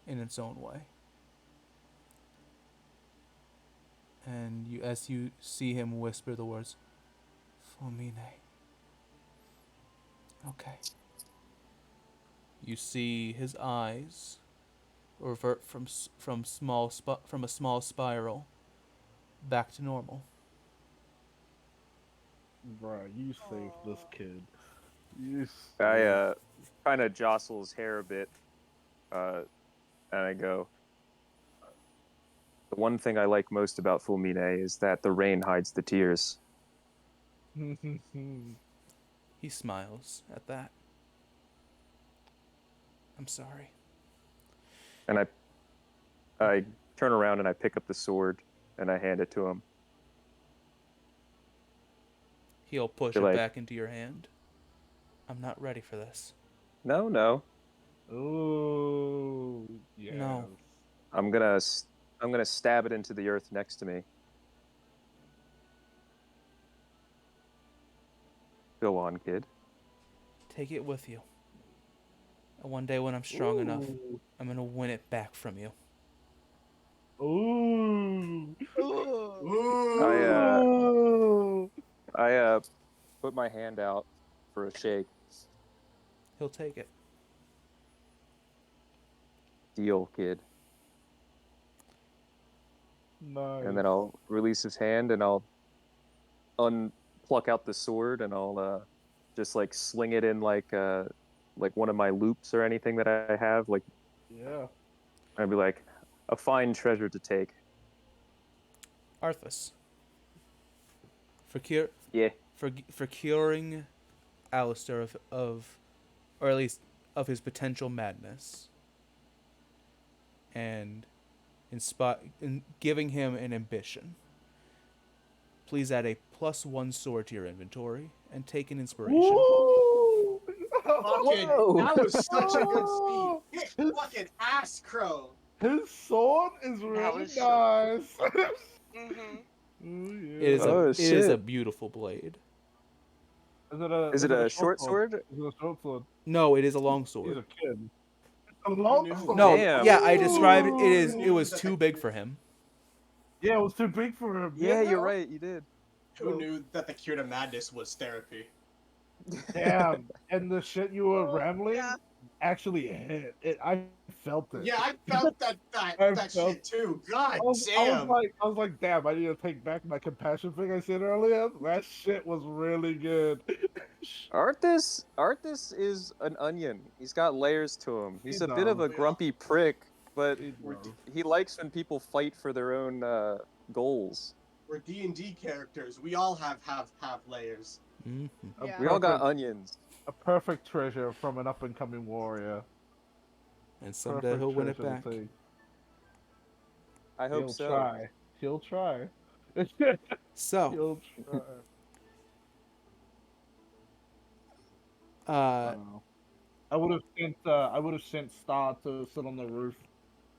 in its own way. And as you see him whisper the words, "Fulmine." Okay. You see his eyes revert from a small spiral back to normal. Bruh, you saved this kid. You I saved... kind of jostle his hair a bit, and I go, the one thing I like most about Fulmine is that the rain hides the tears. He smiles at that. I'm sorry. And I turn around and I pick up the sword and I hand it to him. He'll push You're it like- back into your hand. I'm not ready for this. No. Oh, yeah. No. I'm gonna stab it into the earth next to me. Go on, kid. Take it with you. And one day when I'm strong enough, I'm gonna win it back from you. Ooh. Ooh. I put my hand out for a shake. He'll take it. Deal, kid. Nice. And then I'll release his hand and I'll unpluck out the sword and I'll just like sling it in like one of my loops or anything that I have. Like, Yeah. I'd be like, a fine treasure to take. Arthas. For curing Alistair of or at least of his potential madness, and in giving him an ambition, please add a +1 sword to your inventory and take an inspiration. Woo! Fucking, that was such a good Oh! scene. Fucking ass crow. His sword is really was so nice. Mm-hmm. Ooh, yeah. It is a beautiful blade. Is it a short sword? Is it a short sword? No, it is a long He's sword. a kid. A lot. knew? No, Damn. yeah, I described it. Ooh. It was too big for him. Yeah, it was too big for him. Yeah, you're right. You did. Who knew that the cure to madness was therapy? Damn. And the shit you were rambling Yeah. actually hit. I felt it. Yeah, I felt that I that felt- shit too. God I was damn. like, damn, I need to take back my compassion thing I said earlier. That shit was really good. Arthas is an onion. He's got layers to him. He's He a bit of does. a grumpy prick, but He does. he likes when people fight for their own goals. We're D&D characters. We all have layers. Mhm. Yeah. We all got Perfect- onions. a perfect treasure from an up and coming warrior. And someday Perfect he'll win it treasure to back. take. I hope He'll so. try. He'll try. So, He'll try. I would have sent Star to sit on the roof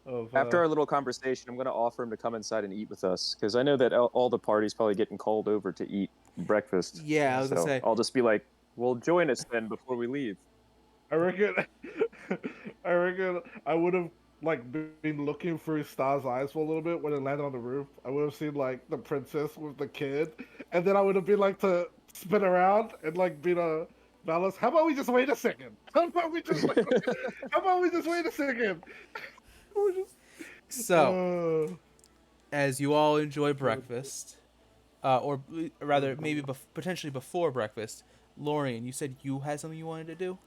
of After our little conversation, I'm going to offer him to come inside and eat with us because I know that all the party's probably getting called over to eat breakfast. yeah, I was So gonna say, I'll just be like, "Well, join us then before we leave." I reckon I would have like been looking through Star's eyes for a little bit when it landed on the roof. I would have seen like the princess with the kid, and then I would have been like to spin around and like been a Valis. How about we just wait a second? How about we just wait a second? We're just- so as you all enjoy breakfast, or rather maybe potentially before breakfast, Lorian, you said you had something you wanted to do.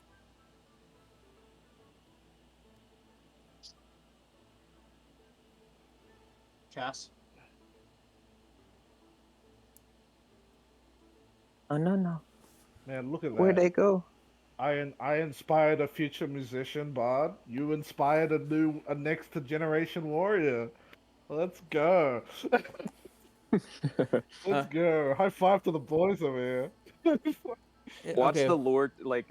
Cass? Oh no. man, look at that. Where'd they go? I inspired a future musician, Bard. You inspired a next generation warrior. Let's go. Let's go. High five to the boys over here. Watch Okay, the Lord, like,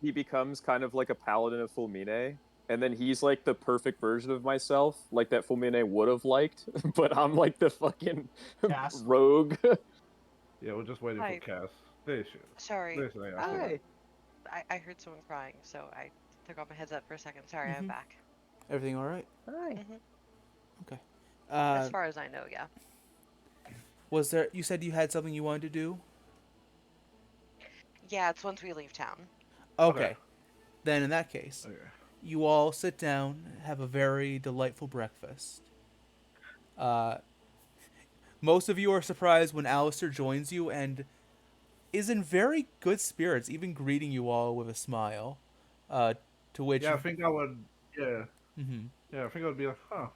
he becomes kind of like a paladin of Fulmine, and then he's like the perfect version of myself, like that Fulmine would have liked, but I'm like the fucking Cass? rogue. Yeah, we're just waiting Hi. for Cass. There she is. Sorry. There she is. Hi. I heard someone crying, so I took off my headset for a second. Sorry, I'm Mhm. back. everything all right? Hi. Okay. As far as I know, yeah. Was there? You said you had something you wanted to do. Yeah, it's once we leave town. Okay. Okay. Then in that case, Okay. you all sit down, have a very delightful breakfast. Most of you are surprised when Alistair joins you and is in very good spirits, even greeting you all with a smile. To which, Yeah, I think I would. Yeah, Mhm. yeah, I think I would be like, huh.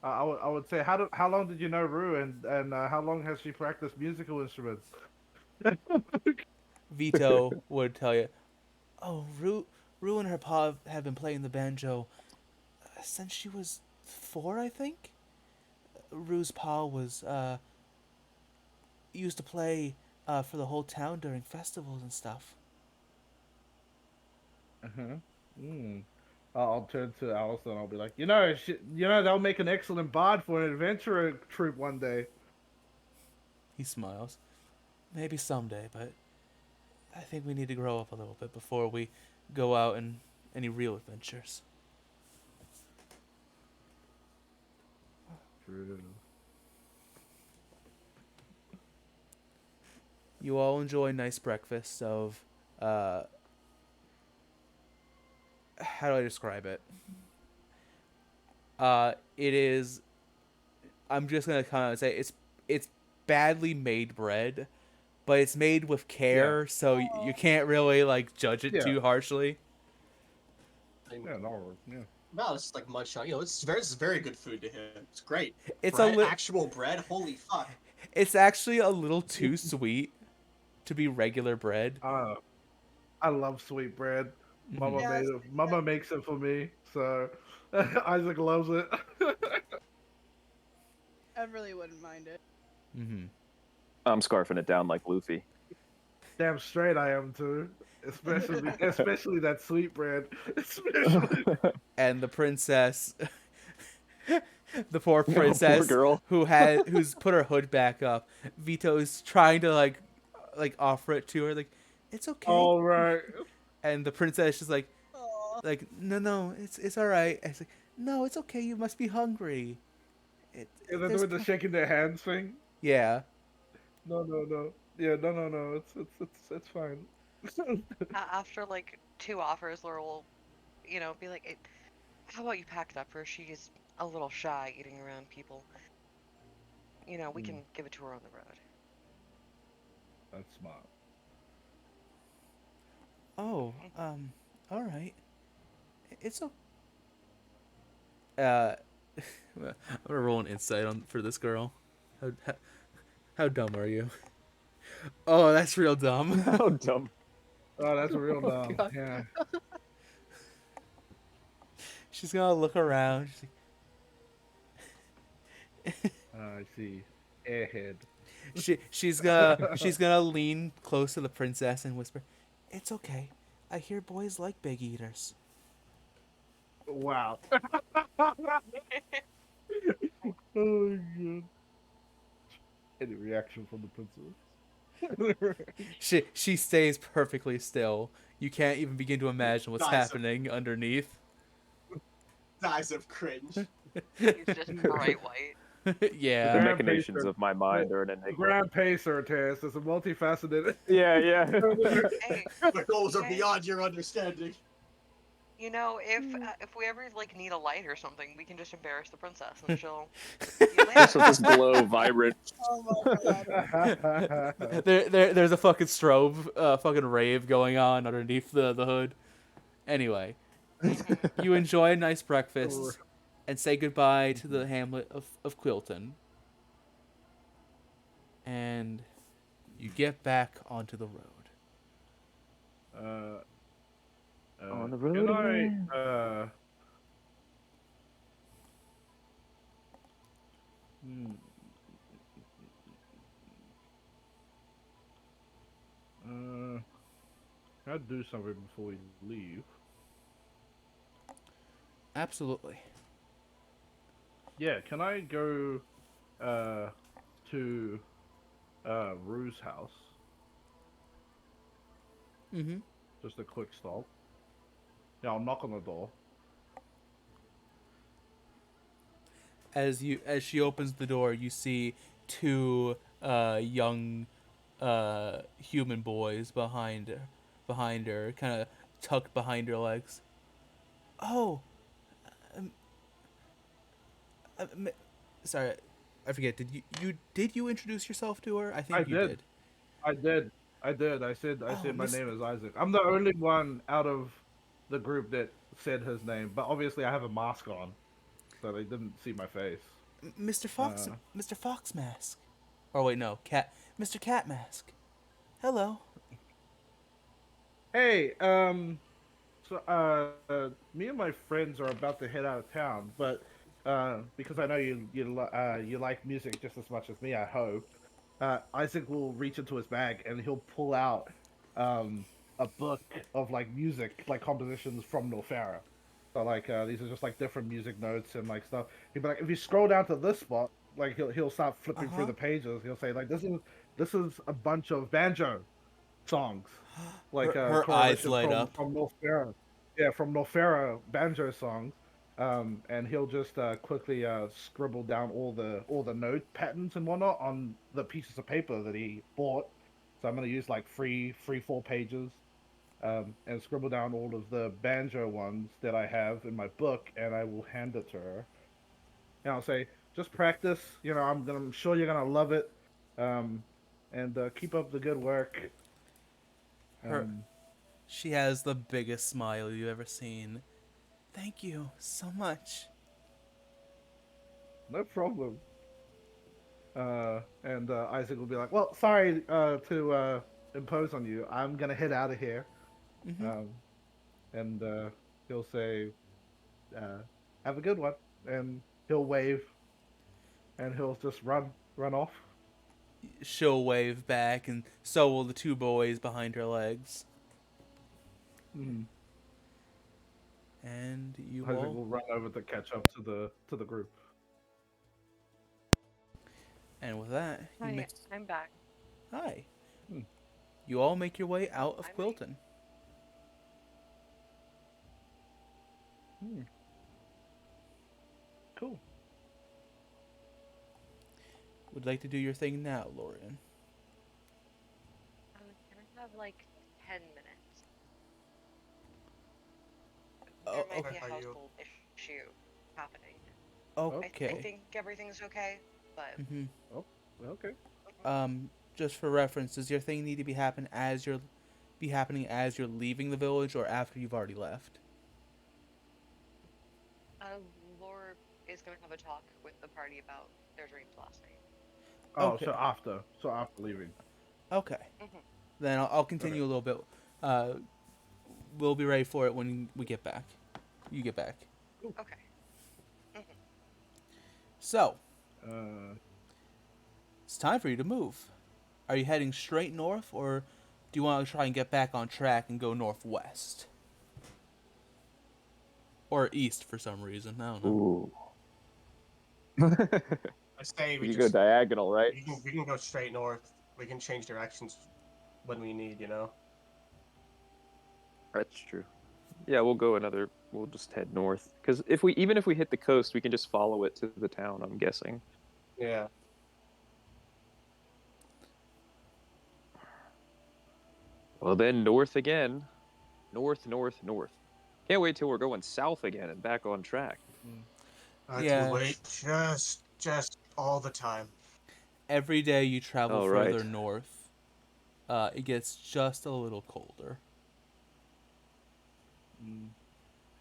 I would say, how long did you know Rue, and how long has she practiced musical instruments? Vito would tell you, "Oh, Rue and her pa have been playing the banjo since she was 4, I think. Rue's pa was used to play for the whole town during festivals and stuff." I'll turn to Alice and I'll be like, they'll make an excellent bard for an adventurer troupe one day. He smiles. Maybe someday, but I think we need to grow up a little bit before we go out on any real adventures. True. You all enjoy a nice breakfast of, how do I describe it? It is, I'm just gonna kind of say it's badly made bread, but it's made with care, so you can't really like judge it Yeah. too harshly. Yeah, no, yeah. Wow, this is like munch on. This is very good food to him. It's great. It's bread, a actual bread. Holy fuck. It's actually a little too sweet to be regular bread. I love sweet bread. Mama Yeah, made it. Mama makes it for me, so Isaac loves it. I really wouldn't mind it. Mm-hmm. I'm scarfing it down like Luffy. Damn straight I am too. Especially that sweet bread. Especially. And the princess, the poor princess, girl. who's put her hood back up. Vito's trying to like offer it to her, like, it's okay. All right. And the princess is like, Aww. like, no, it's all right. It's like, no, it's okay. You must be hungry. And they're There's doing the shaking their hands thing. yeah. No, no, no. Yeah, no, no, no. It's fine. After like 2 offers, Laura will, be like, how about you pack it up for her? She's a little shy eating around people. We Mm, can give it to her on the road. that's smart. Oh, all right. It's okay. Uh, I'm gonna roll an insight on for this girl. How dumb are you? Oh, that's real dumb. How dumb. Oh, that's real Oh, dumb. God. Yeah. She's gonna look around. I see. Airhead. She's gonna lean close to the princess and whisper, "It's okay. I hear boys like big eaters." Wow. Oh my god. Any reaction from the princess? She stays perfectly still. You can't even begin to imagine what's Nice. happening underneath. Eyes of cringe. He's just bright white. The Yeah. Grand machinations Pacer. of my mind are an enigma. Grand Pacer, Terrence. It's a multifaceted. Yeah, yeah. Hey, The goals are okay. beyond your understanding. If we ever like need a light or something, we can just embarrass the princess and she'll Just with this glow, vibrant. Oh my god. There's a fucking strobe, fucking rave going on underneath the hood. Anyway, you enjoy a nice breakfast and say goodbye to the hamlet of Quilton. And you get back onto the road. On the road Can again. Hmm. Can I do something before we leave? Absolutely. Yeah, can I go to Rue's house? Mm-hmm. Just a quick stop. Yeah, I'll knock on the door. As she opens the door, you see two young human boys behind her, kind of tucked behind her legs. Oh, um, um, sorry, I forget. Did you introduce yourself to her? I think I you did. did. I did. I said Oh, my name is Isaac. I'm the only one out of the group that said his name, but obviously I have a mask on, so they didn't see my face. Mr. Fox, Uh, Mr. Fox Mask. Or wait, no, Mr. Cat Mask. Hello. Hey, so me and my friends are about to head out of town, but because I know you like music just as much as me, I hope. Isaac will reach into his bag and he'll pull out a book of like music, like compositions from Norfera. So like these are just like different music notes and like stuff. He'll be like, if you scroll down to this spot, like he'll start flipping through Uh-huh. the pages. He'll say like, this is a bunch of banjo songs, like a Her eyes correlation light up. from Norfera. Yeah, from Norfera banjo songs. And he'll just quickly scribble down all the note patterns and whatnot on the pieces of paper that he bought. So I'm gonna use like 4 pages, and scribble down all of the banjo ones that I have in my book, and I will hand it to her. And I'll say, just practice. I'm sure you're gonna love it. Um, and keep up the good work. Her Um, She has the biggest smile you've ever seen. Thank you so much. no problem. And Isaac will be like, "Well, sorry to impose on you. I'm gonna head out of here." Mm-hmm. Um, and he'll say, uh, "Have a good one," and he'll wave, and he'll just run off. She'll wave back, and so will the two boys behind her legs. Mm. And you Isaac all. will run over to catch up to the group. And with that, you Hi, make. I'm back. Hi. Hmm. You all make your way out of I'm Quilton. Cool. Would like to do your thing now, Lorian. Can I have like 10 minutes? Oh, There might okay. be a Are you- household issue happening. I Okay. think everything's okay, but Mm-hmm. Okay. Just for reference, does your thing need to be happening as you're leaving the village or after you've already left? uh, Lore is gonna have a talk with the party about their dreams last night. Oh, Okay. so after leaving. Okay. Mhm. Then I'll continue a little bit. We'll be ready for it when we get back. You get back. Okay. So, Uh, it's time for you to move. Are you heading straight north, or do you want to try and get back on track and go northwest? Or east for some reason. I don't know. Ooh. I say we You go just diagonal, right? we can go straight north. We can change directions when we need, you know. That's true. Yeah, we'll just head north. Because even if we hit the coast, we can just follow it to the town, I'm guessing. Yeah. Well, then north again. North, north, north. Can't wait till we're going south again and back on track. I Yeah. can wait just all the time. Every day you travel Oh, further right. north, it gets just a little colder.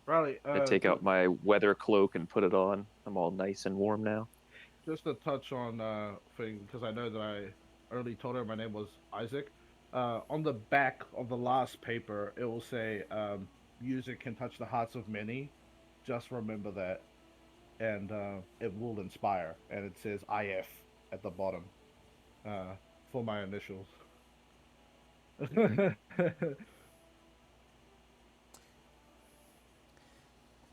Riley, I take out my weather cloak and put it on. I'm all nice and warm now. just to touch on thing because I know that I early told her my name was Isaac. On the back of the last paper, it will say music can touch the hearts of many. Just remember that, and it will inspire. And it says IF at the bottom for my initials.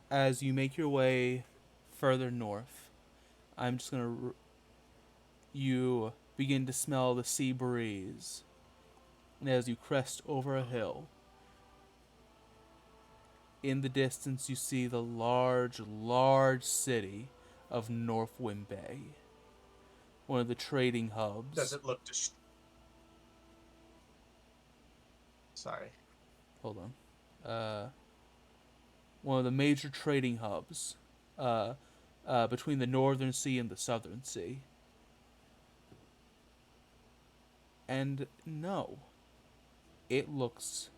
As you make your way further north, you begin to smell the sea breeze. And as you crest over a hill, in the distance you see the large city of Northwind Bay, one of the trading hubs. Does it look Sorry. Hold on. One of the major trading hubs between the Northern Sea and the Southern Sea. And no, it looks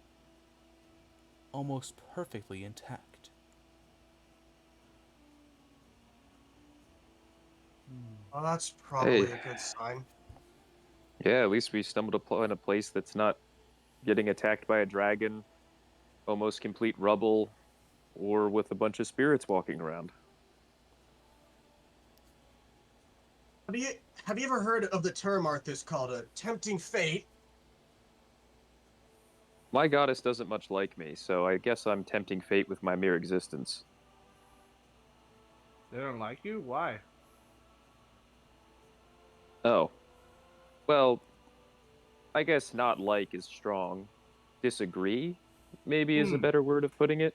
almost perfectly intact. Well, that's probably Hey. a good sign. Yeah, at least we stumbled upon a place that's not getting attacked by a dragon, almost complete rubble, or with a bunch of spirits walking around. Have you ever heard of the term, Arthas, called a tempting fate? My goddess doesn't much like me, so I guess I'm tempting fate with my mere existence. They don't like you? Why? Oh. Well, I guess not like is strong. Disagree, maybe, is a better word of putting it.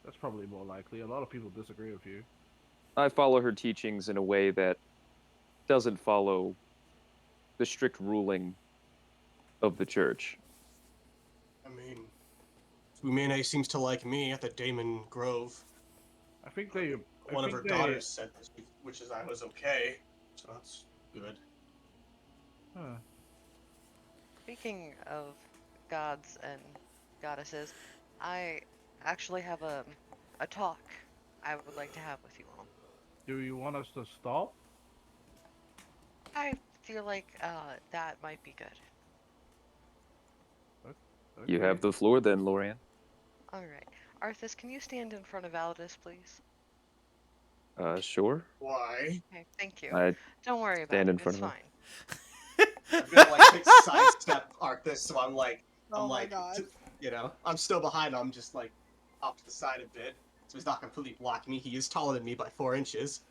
That's probably more likely. A lot of people disagree with you. I follow her teachings in a way that doesn't follow the strict ruling of the church. I mean, Umene seems to like me at the Damon Grove. I think they. One of her daughters said this, which is I was okay, so that's good. Huh. Speaking of gods and goddesses, I actually have a talk I would like to have with you all. Do you want us to stop? I feel like that might be good. Okay. You have the floor then, Lorian. All right, Arthas, can you stand in front of Valdis, please? Sure. Why? Okay, thank you. I Don't worry about stand it. in front It's of him. fine. I'm gonna like quick sidestep Arthas, so I'm Oh my god. I'm still behind him, I'm just like off to the side a bit, so he's not completely blocking me. He is taller than me by 4 inches.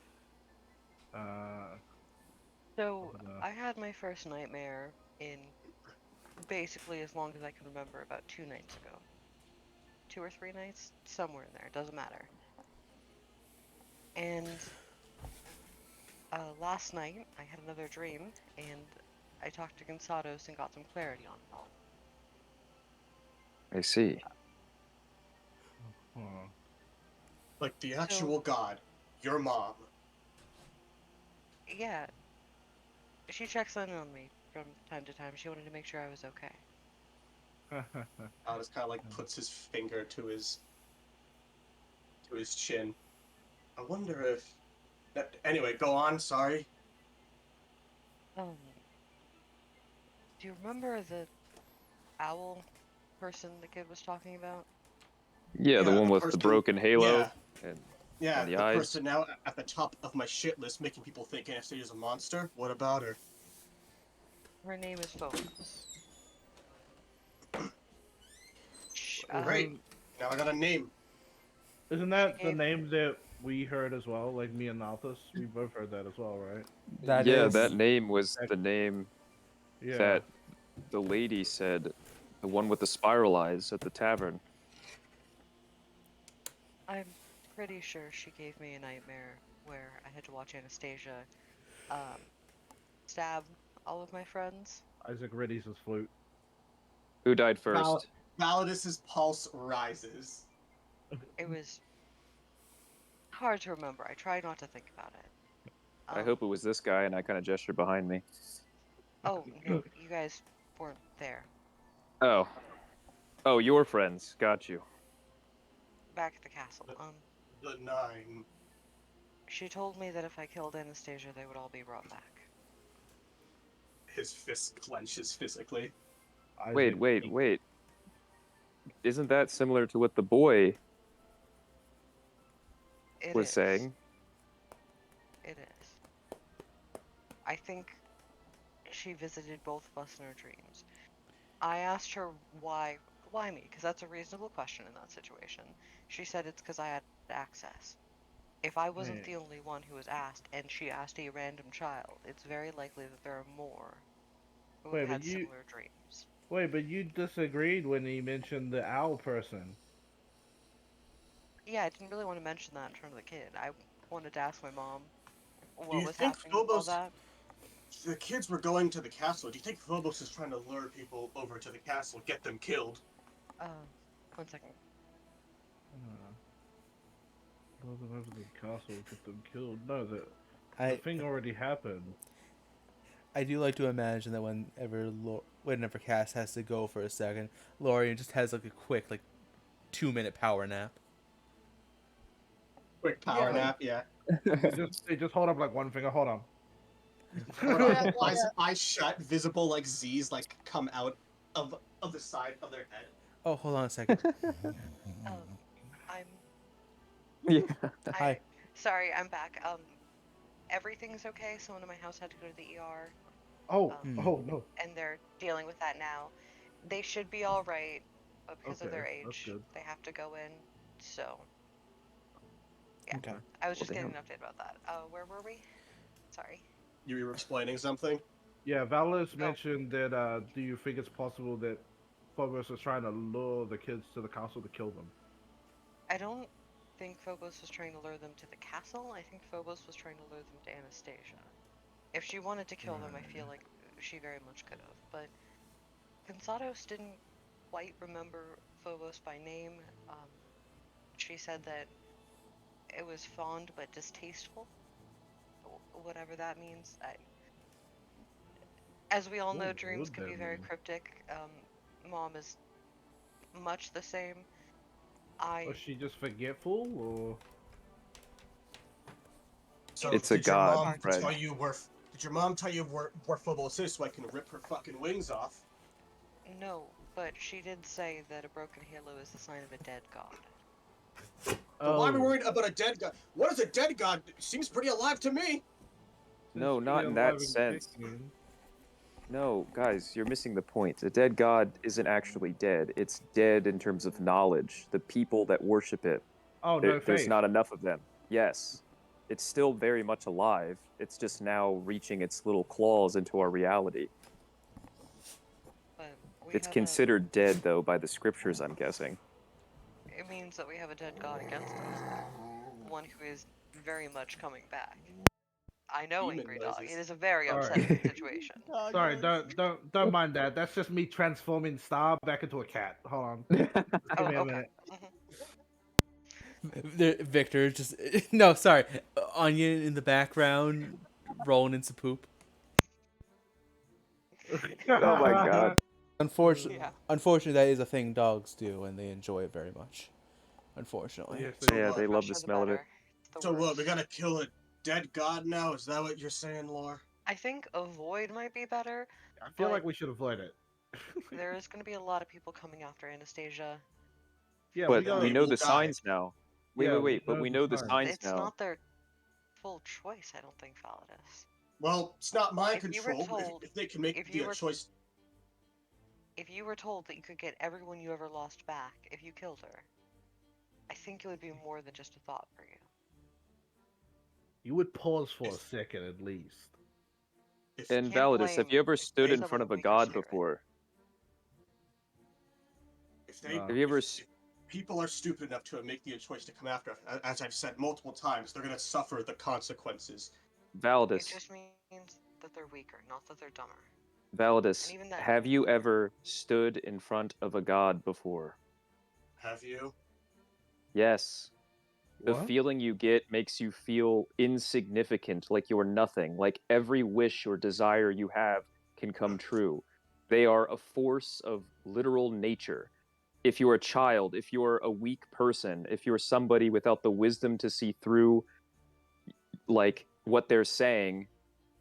So I had my first nightmare in basically as long as I can remember, about 2 nights ago. 2 or 3 nights, somewhere in there. Doesn't matter. And last night I had another dream, and I talked to Gonsados and got some clarity on it all. I see. Huh. Like the So- actual god, your mom. Yeah, she checks in on me from time to time. She wanted to make sure I was okay. Just kind of like puts his finger to his chin. I wonder if. Anyway, go on. Sorry. Do you remember the owl person the kid was talking about? Yeah, the Yeah, one the with the person- broken halo yeah. and Yeah, And the the eyes. person now at the top of my shit list, making people think Anastasia is a monster. What about her? Her name is Phobos. Great. Now I got a name. Isn't that the gave- name that we heard as well? Like me and Malthus, we both heard that as well, right? that name was the name Yeah. that the lady said, the one with the spiral eyes at the tavern. I'm pretty sure she gave me a nightmare where I had to watch Anastasia stab all of my friends. Isaac Riddy's his flute. Who died first? Validus's pulse rises. It was hard to remember. I tried not to think about it. I hope it was this guy, and I kind of gestured behind me. Oh, no, you guys weren't there. Oh. Oh, your friends. Got you. Back at the castle. The 9. She told me that if I killed Anastasia, they would all be brought back. His fist clenches physically. Wait. Isn't that similar to what the boy It was is. saying? It is. I think she visited both of us in her dreams. I asked her why me, because that's a reasonable question in that situation. She said it's because I had access. If I wasn't the only one who was asked, and she asked a random child, it's very likely that there are more who have had similar dreams. Wait, but you disagreed when he mentioned the owl person. Yeah, I didn't really want to mention that in front of the kid. I wanted to ask my mom what Do you was think happening with all that. The kids were going to the castle. Do you think Phobos is trying to lure people over to the castle, get them killed? 1 second. Lure them over to the castle, get them killed. No, the thing already happened. I do like to imagine that whenever Cass has to go for a second, Lorian just has like a quick 2-minute power nap. Quick power nap, yeah. They just hold up like one finger. Hold on. Eyes shut, visible like Z's come out of the side of their head. Oh, hold on a second. Yeah. Hi. Sorry, I'm back. Everything's okay. Someone in my house had to go to the ER. Oh no. And they're dealing with that now. They should be all right, but because of their that's age, good. they have to go in. So, yeah. Okay. I was just getting damn. an update about that. Where were we? Sorry. You were explaining something? Yeah, Valis mentioned that. Do you think it's possible that Phobos is trying to lure the kids to the castle to kill them? I don't think Phobos was trying to lure them to the castle. I think Phobos was trying to lure them to Anastasia. If she wanted to kill them, I feel like she very much could have. But Gonsados didn't quite remember Phobos by name. She said that it was fond but distasteful. Whatever that means. As we all know, What dreams would can be that very mean? cryptic. Mom is much the same. Was she just forgetful, or? So It's a did your god, mom Fred. tell you where? Did your mom tell you where Phobos is so I can rip her fucking wings off? No, but she did say that a broken halo is the sign of a dead god. But why are we worried about a dead god? What is a dead god? Seems pretty alive to me. No, not in that sense. No, guys, you're missing the point. A dead god isn't actually dead. It's dead in terms of knowledge. The people that worship it. Oh, no There's faith. not enough of them. Yes. It's still very much alive. It's just now reaching its little claws into our reality. But It's considered dead, though, by the scriptures, I'm guessing. it means that we have a dead god against us. One who is very much coming back. I know Demon Angry Dog. noises. It is a very Alright. upsetting situation. Dog Sorry, noise. don't mind that. That's just me transforming Star back into a cat. Hold on. Give Oh, me a okay. minute. Victor just no, sorry. Onion in the background, rolling in some poop. Oh my god. Unfortunately, Yeah. unfortunately, that is a thing dogs do, and they enjoy it very much. Unfortunately. Yes, So they- Yeah, what? they love the Fresher smell of it. better. It's the So what? We worst. gotta kill a dead god now? Is that what you're saying, Lore? I think avoid might be better. I feel But- like we should avoid it. There is going to be a lot of people coming after Anastasia. Yeah, But we got. we know will the die. signs now. Wait, Yeah, wait, we wait. But know we the know the signs. signs It's now. not their full choice, I don't think, Validus. Well, it's not my If you were control. told- if they can make if you the were- choice. If you were told that you could get everyone you ever lost back if you killed her, I think it would be more than just a thought for you. You would pause for a second at least. If, And Can't Validus, have blame you ever stood in someone front of a weaker god spirit. before? if they, No. Have you ever? if people are stupid enough to make the choice to come after, as I've said multiple times, they're gonna suffer the consequences. It Validus, just means that they're weaker, not that they're dumber. Validus, And even then- have you ever stood in front of a god before? Have you? Yes. The What? feeling you get makes you feel insignificant, like you're nothing, like every wish or desire you have can come true. They are a force of literal nature. If you're a child, if you're a weak person, if you're somebody without the wisdom to see through like what they're saying,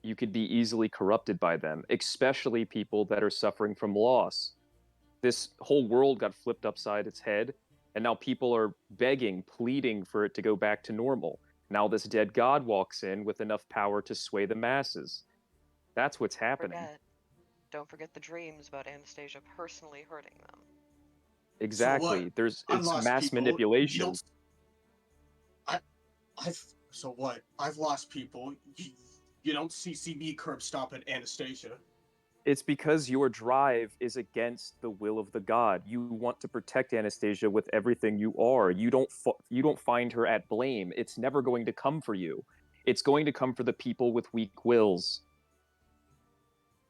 you could be easily corrupted by them, especially people that are suffering from loss. This whole world got flipped upside its head, and now people are begging, pleading for it to go back to normal. Now this dead god walks in with enough power to sway the masses. That's what's happening. Don't forget the dreams about Anastasia personally hurting them. Exactly. what? There's I it's lost mass people. manipulation. You don't. So what? I've lost people. You don't see me curb stomping Anastasia. It's because your drive is against the will of the god. You want to protect Anastasia with everything you are. You don't find her at blame. It's never going to come for you. It's going to come for the people with weak wills.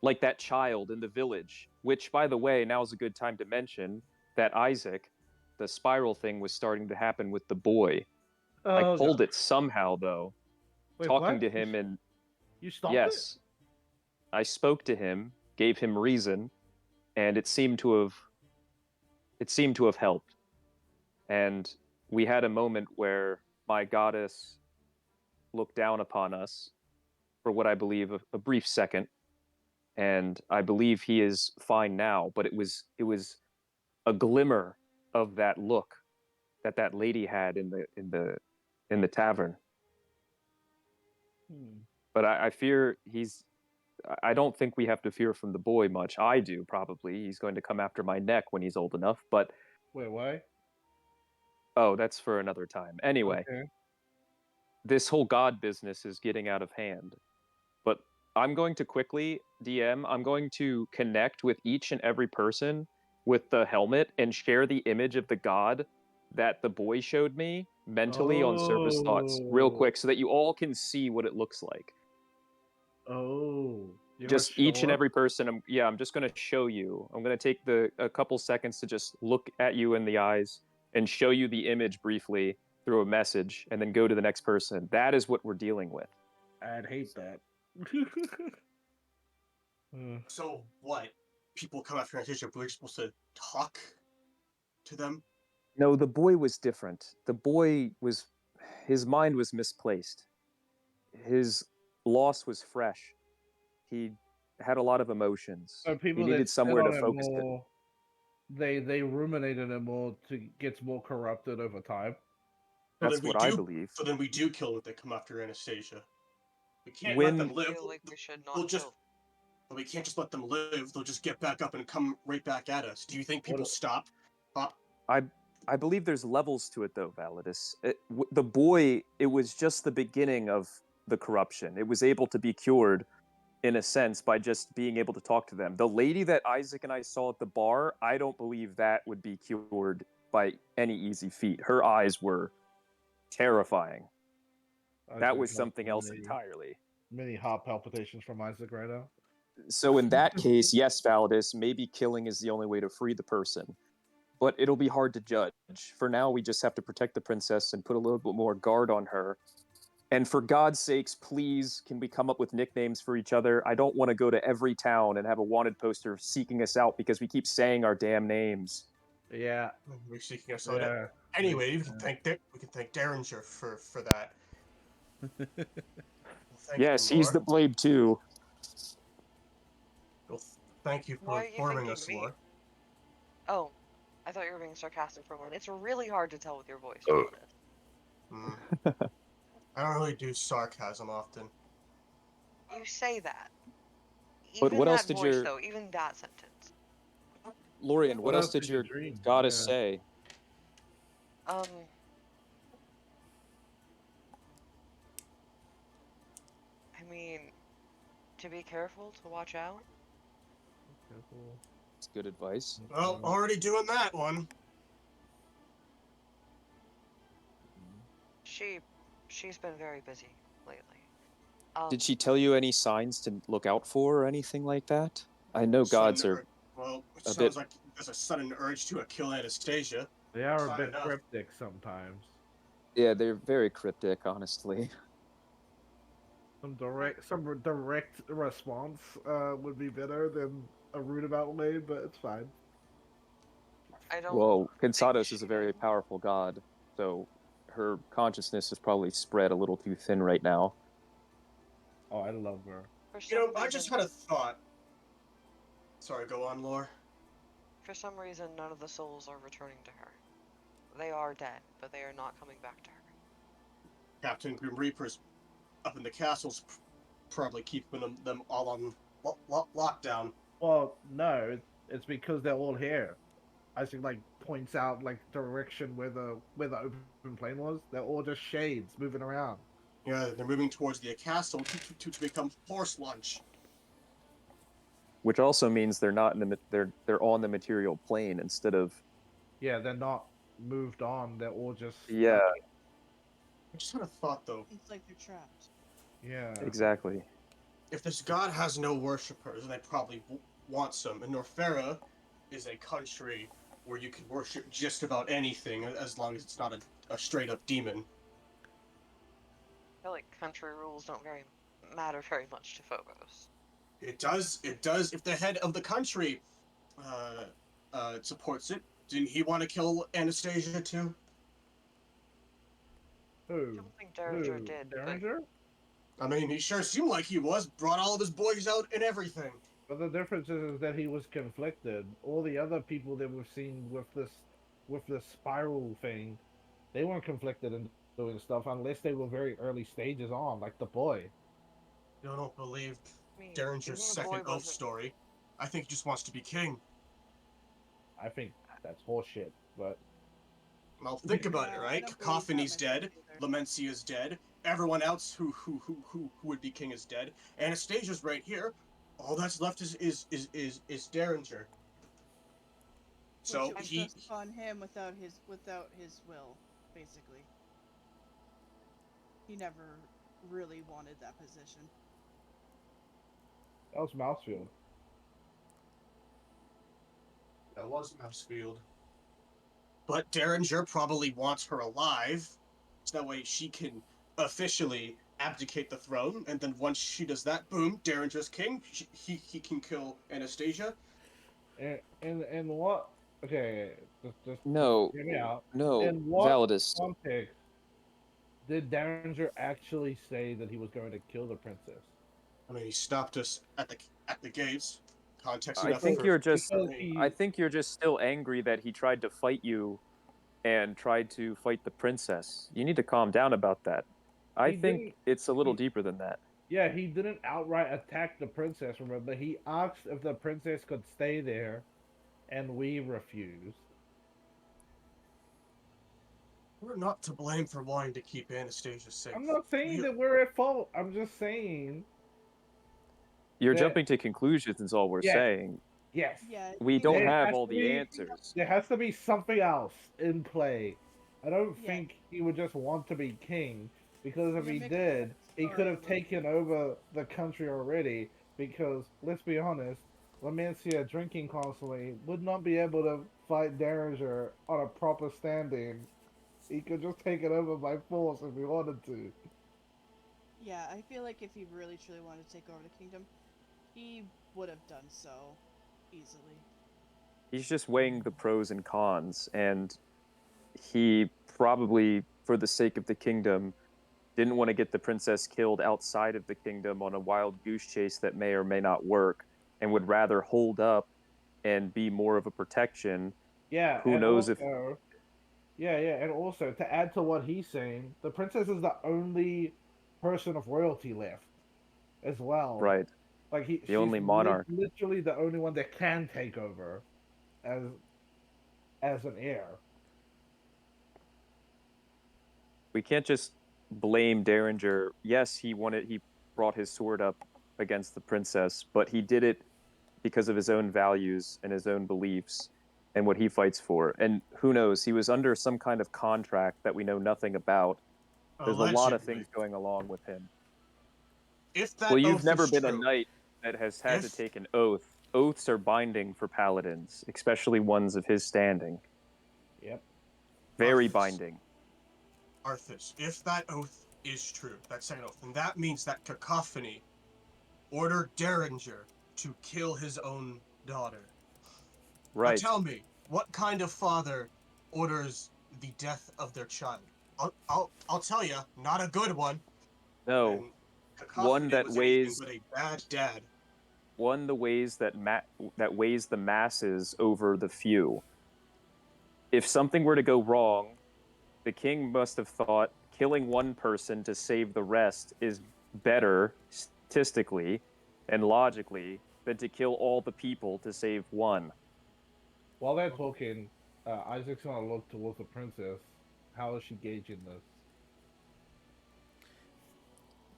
Like that child in the village, which, by the way, now is a good time to mention that Isaac, the spiral thing was starting to happen with the boy. I Oh, pulled God. it somehow, though. Wait, Talking what? to him, and You stopped yes, I spoke to him, gave him reason, and it seemed to have helped. And we had a moment where my goddess looked down upon us for what I believe a brief second, and I believe he is fine now. But it was a glimmer of that look that lady had in the tavern. it? But I fear I don't think we have to fear from the boy much. I do, probably. He's going to come after my neck when he's old enough, but Wait, why? oh, that's for another time. Anyway, Okay. this whole god business is getting out of hand. But I'm going to quickly, DM, I'm going to connect with each and every person with the helmet and share the image of the god that the boy showed me mentally on service thoughts real quick so that you all can see what it looks like. Oh. You're Just gonna each show and us? every person, I'm just going to show you. I'm going to take a couple seconds to just look at you in the eyes and show you the image briefly through a message and then go to the next person. That is what we're dealing with. I'd hate that. So what? People come after Anastasia, we're supposed to talk to them? No, the boy was different. His mind was misplaced. His loss was fresh. He had a lot of emotions. So He people needed that sit somewhere on to it focus it. more, they ruminate on it more to gets more corrupted over time. So That's then we what I do- believe. So then we do kill them if they come after Anastasia. We can't When- let them I live. feel like we should not They'll just. kill. But we can't just let them live. They'll just get back up and come right back at us. Do you think people What- stop? I believe there's levels to it, though, Validus. The boy, it was just the beginning of the corruption. It was able to be cured, in a sense, by just being able to talk to them. The lady that Isaac and I saw at the bar, I don't believe that would be cured by any easy feat. Her eyes were terrifying. That Isaac was has something else many, entirely. many heart palpitations from Isaac right now. So in that case, yes, Validus, maybe killing is the only way to free the person. But it'll be hard to judge. For now, we just have to protect the princess and put a little bit more guard on her. And for God's sakes, please, can we come up with nicknames for each other? I don't want to go to every town and have a wanted poster seeking us out because we keep saying our damn names. Yeah. We're seeking us out. Yeah. Anyway, we can thank Derringer for that. Well, thank Yes, you, he's Lore. the blade too. Well, thank you Why for are you informing thinking us, me? Lore. Oh, I thought you were being sarcastic for a moment. It's really hard to tell with your voice, Validus. I don't really do sarcasm often. You say that. But Even what else that did voice, your though, even that sentence. Lorian? What else did you your dream? goddess Yeah. say? Um, I mean, to be careful, to watch out. It's good advice. Well, already doing that one. She's been very busy lately. Did she tell you any signs to look out for or anything like that? I know gods are Well, it a sounds bit. like there's a sudden urge to kill Anastasia. They are a Fine bit enough. cryptic sometimes. Yeah, they're very cryptic, honestly. Some direct response would be better than a roundabout way, but it's fine. I don't Well, think Kinsados is she a very did. powerful god, so her consciousness is probably spread a little too thin right now. Oh, I love her. For You know, some I just reason, had a thought. Sorry, go on, Lore. for some reason, none of the souls are returning to her. They are dead, but they are not coming back to her. Captain Grim Reaper's up in the castle's probably keeping them all on lockdown. Well, no, it's because they're all here. Isaac like points out like direction where the open plane was. They're all just shades moving around. Yeah, they're moving towards the castle to become horse lunch. Which also means they're not in the they're on the material plane instead of. Yeah, they're not moved on. They're all just Yeah, like, I just had a thought though. It's like they're trapped. yeah. exactly. If this god has no worshippers, and they probably want some, and Norfera is a country where you can worship just about anything as long as it's not a straight up demon. I feel like country rules don't matter very much to Phobos. It does. If the head of the country supports it, didn't he want to kill Anastasia too? I Who? don't think Derringer Who? did, Derringer? I mean, he sure seemed like he was. Brought all of his boys out and everything. But the difference is that he was conflicted. All the other people that we've seen with this spiral thing, they weren't conflicted in doing stuff unless they were very early stages on, like the boy. I don't believe I mean, Derringer's even the boy second oath wasn't. story. I think he just wants to be king. I think that's horseshit, but Well, think about it, No, I right? don't believe that Cacophony's myself dead. either. Lamencia's dead. Everyone else who would be king is dead. Anastasia's right here. All that's left is Derringer. So Which it was he thrust upon him without his will, basically. He never really wanted that position. that was Mousefield. That was Mousefield. But Derringer probably wants her alive, so that way she can officially abdicate the throne, and then once she does that, boom, Derringer's king. He can kill Anastasia. And what? Okay, just No, hear me out. no, In what Validus. context did Derringer actually say that he was going to kill the princess? I mean, he stopped us at the gates. Context I enough think for, you're just. Because me. I think you're just still angry that he tried to fight you, and tried to fight the princess. You need to calm down about that. I He think didn't- it's a little he- deeper than that. Yeah, he didn't outright attack the princess, remember? He asked if the princess could stay there, and we refused. We're not to blame for wanting to keep Anastasia safe. I'm not saying that we're at fault. I'm just saying. You're that- jumping to conclusions, is all we're Yeah. saying. Yes. Yeah. We he don't never- have has all to the be- answers. There has to be something else in play. I don't Yeah. think he would just want to be king Because if You're he making did, up he could story have over taken over the country already. Because let's be honest, Lamencia drinking constantly would not be able to fight Derringer on a proper standing. He could just take it over by force if he wanted to. Yeah, I feel like if he really truly wanted to take over the kingdom, he would have done so easily. He's just weighing the pros and cons, and he probably, for the sake of the kingdom, didn't want to get the princess killed outside of the kingdom on a wild goose chase that may or may not work, and would rather hold up and be more of a protection. Yeah, Who and knows if also, yeah, and also to add to what he's saying, the princess is the only person of royalty left as well. right, Like the she's only monarch. literally the only one that can take over as an heir. We can't just blame Derringer. Yes, he brought his sword up against the princess, but he did it because of his own values and his own beliefs and what he fights for. And who knows, he was under some kind of contract that we know nothing about. There's a lot of Allegedly. things going along with him. If that Well, you've oath never is been a true, knight that has had to if take an oath. Oaths are binding for paladins, especially ones of his standing. Yep. Very Arthas, binding. Arthas, if that oath is true, that second oath, then that means that Cacophony ordered Derringer to kill his own daughter. Now Right. tell me, what kind of father orders the death of their child? I'll tell you, not a good one. No. And One Cacophony that was anything weighs but a bad dad. one the ways that weighs the masses over the few. If something were to go wrong, the king must have thought killing one person to save the rest is better statistically and logically than to kill all the people to save one. While they're talking, Isaac's gonna look towards the princess. How is she gauging this?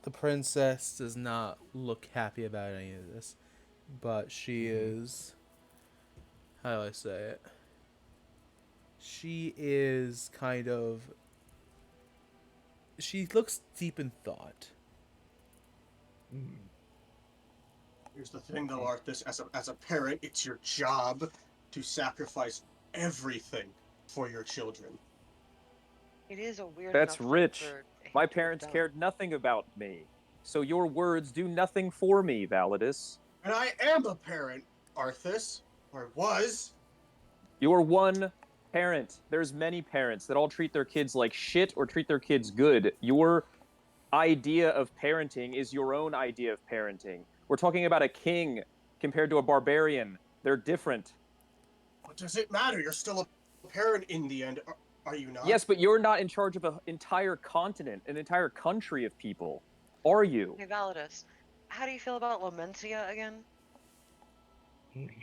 The princess does not look happy about any of this, but she is. How do I say it? She is kind of. She looks deep in thought. Mm. Here's the thing, though, Arthas. As a parent, it's your job to sacrifice everything for your children. It is a weird That's enough thing rich. for him My to have parents done. cared nothing about me. So your words do nothing for me, Validus. And I am a parent, Arthas. Or was. You're one parent. There's many parents that all treat their kids like shit or treat their kids good. Your idea of parenting is your own idea of parenting. We're talking about a king compared to a barbarian. They're different. What does it matter? You're still a parent in the end, are you not? Yes, but you're not in charge of an entire continent, an entire country of people. Are you? Hey, Validus, how do you feel about Lamentia again? In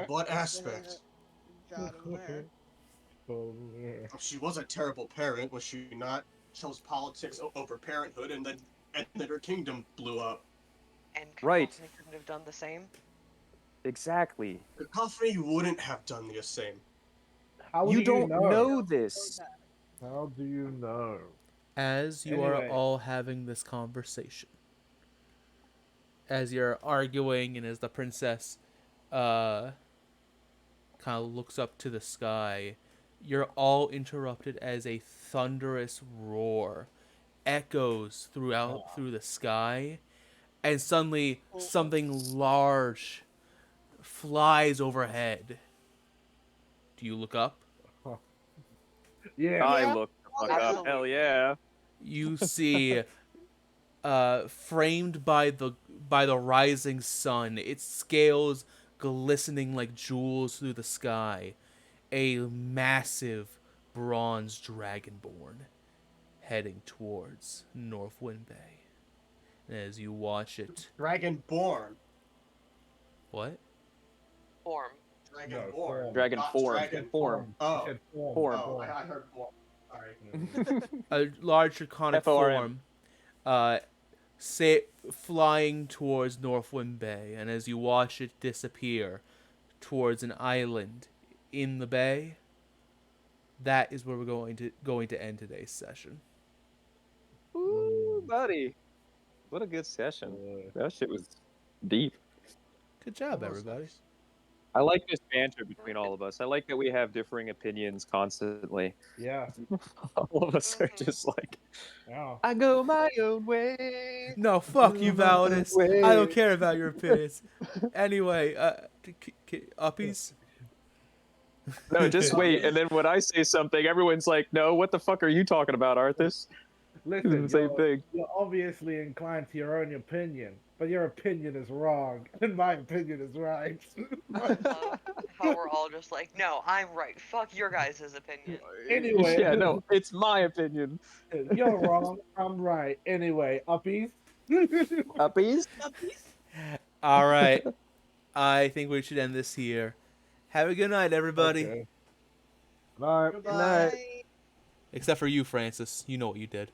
what Question is aspect? God aware. Oh, yeah. She was a terrible parent, was she not? Chose politics over parenthood, and then her kingdom blew up. And Right. Cacophony couldn't have done the same? Exactly. Cacophony wouldn't have done the same. How do You you don't know? know this. How do you know? As you are Anyway. all having this conversation, as you're arguing, and as the princess kind of looks up to the sky, you're all interrupted as a thunderous roar echoes through the sky, and suddenly something large flies overhead. Do you look up? Yeah. I Yeah. look the fuck up. Absolutely. Hell yeah. You see framed by the rising sun, its scales glistening like jewels through the sky, a massive bronze dragonborn heading towards Northwind Bay. And as you watch it, Dragonborn. what? Form. Dragonborn. form. Dragon Not form. dragon. Form. I Oh. said form. Form. Oh, Form. I heard form. Sorry. A large draconic FORM. form uh, flying towards Northwind Bay. And as you watch it disappear towards an island in the bay, that is where we're going to end today's session. everybody. What a good session. That shit was deep. Good job, That was everybody. nice. I like this banter between all of us. I like that we have differing opinions constantly. Yeah. All of us are just like, Yeah. I go my own way. No, fuck you, Go my own Validus. I don't way. care about your opinions. Anyway, uppies. No, just wait. And then when I say something, everyone's like, no, what the fuck are you talking about, Arthas? Listen, The same thing. you're obviously inclined to your own opinion, but your opinion is wrong, and my opinion is right. Love how we're all just like, no, I'm right. Fuck your guys' opinion. Anyway. Yeah, no, it's my opinion. You're wrong, I'm right. Anyway, uppies. Uppies? Puppies? All right. I think we should end this here. Have a good night, everybody. Okay. Bye. Goodbye. Except for you, Francis. You know what you did.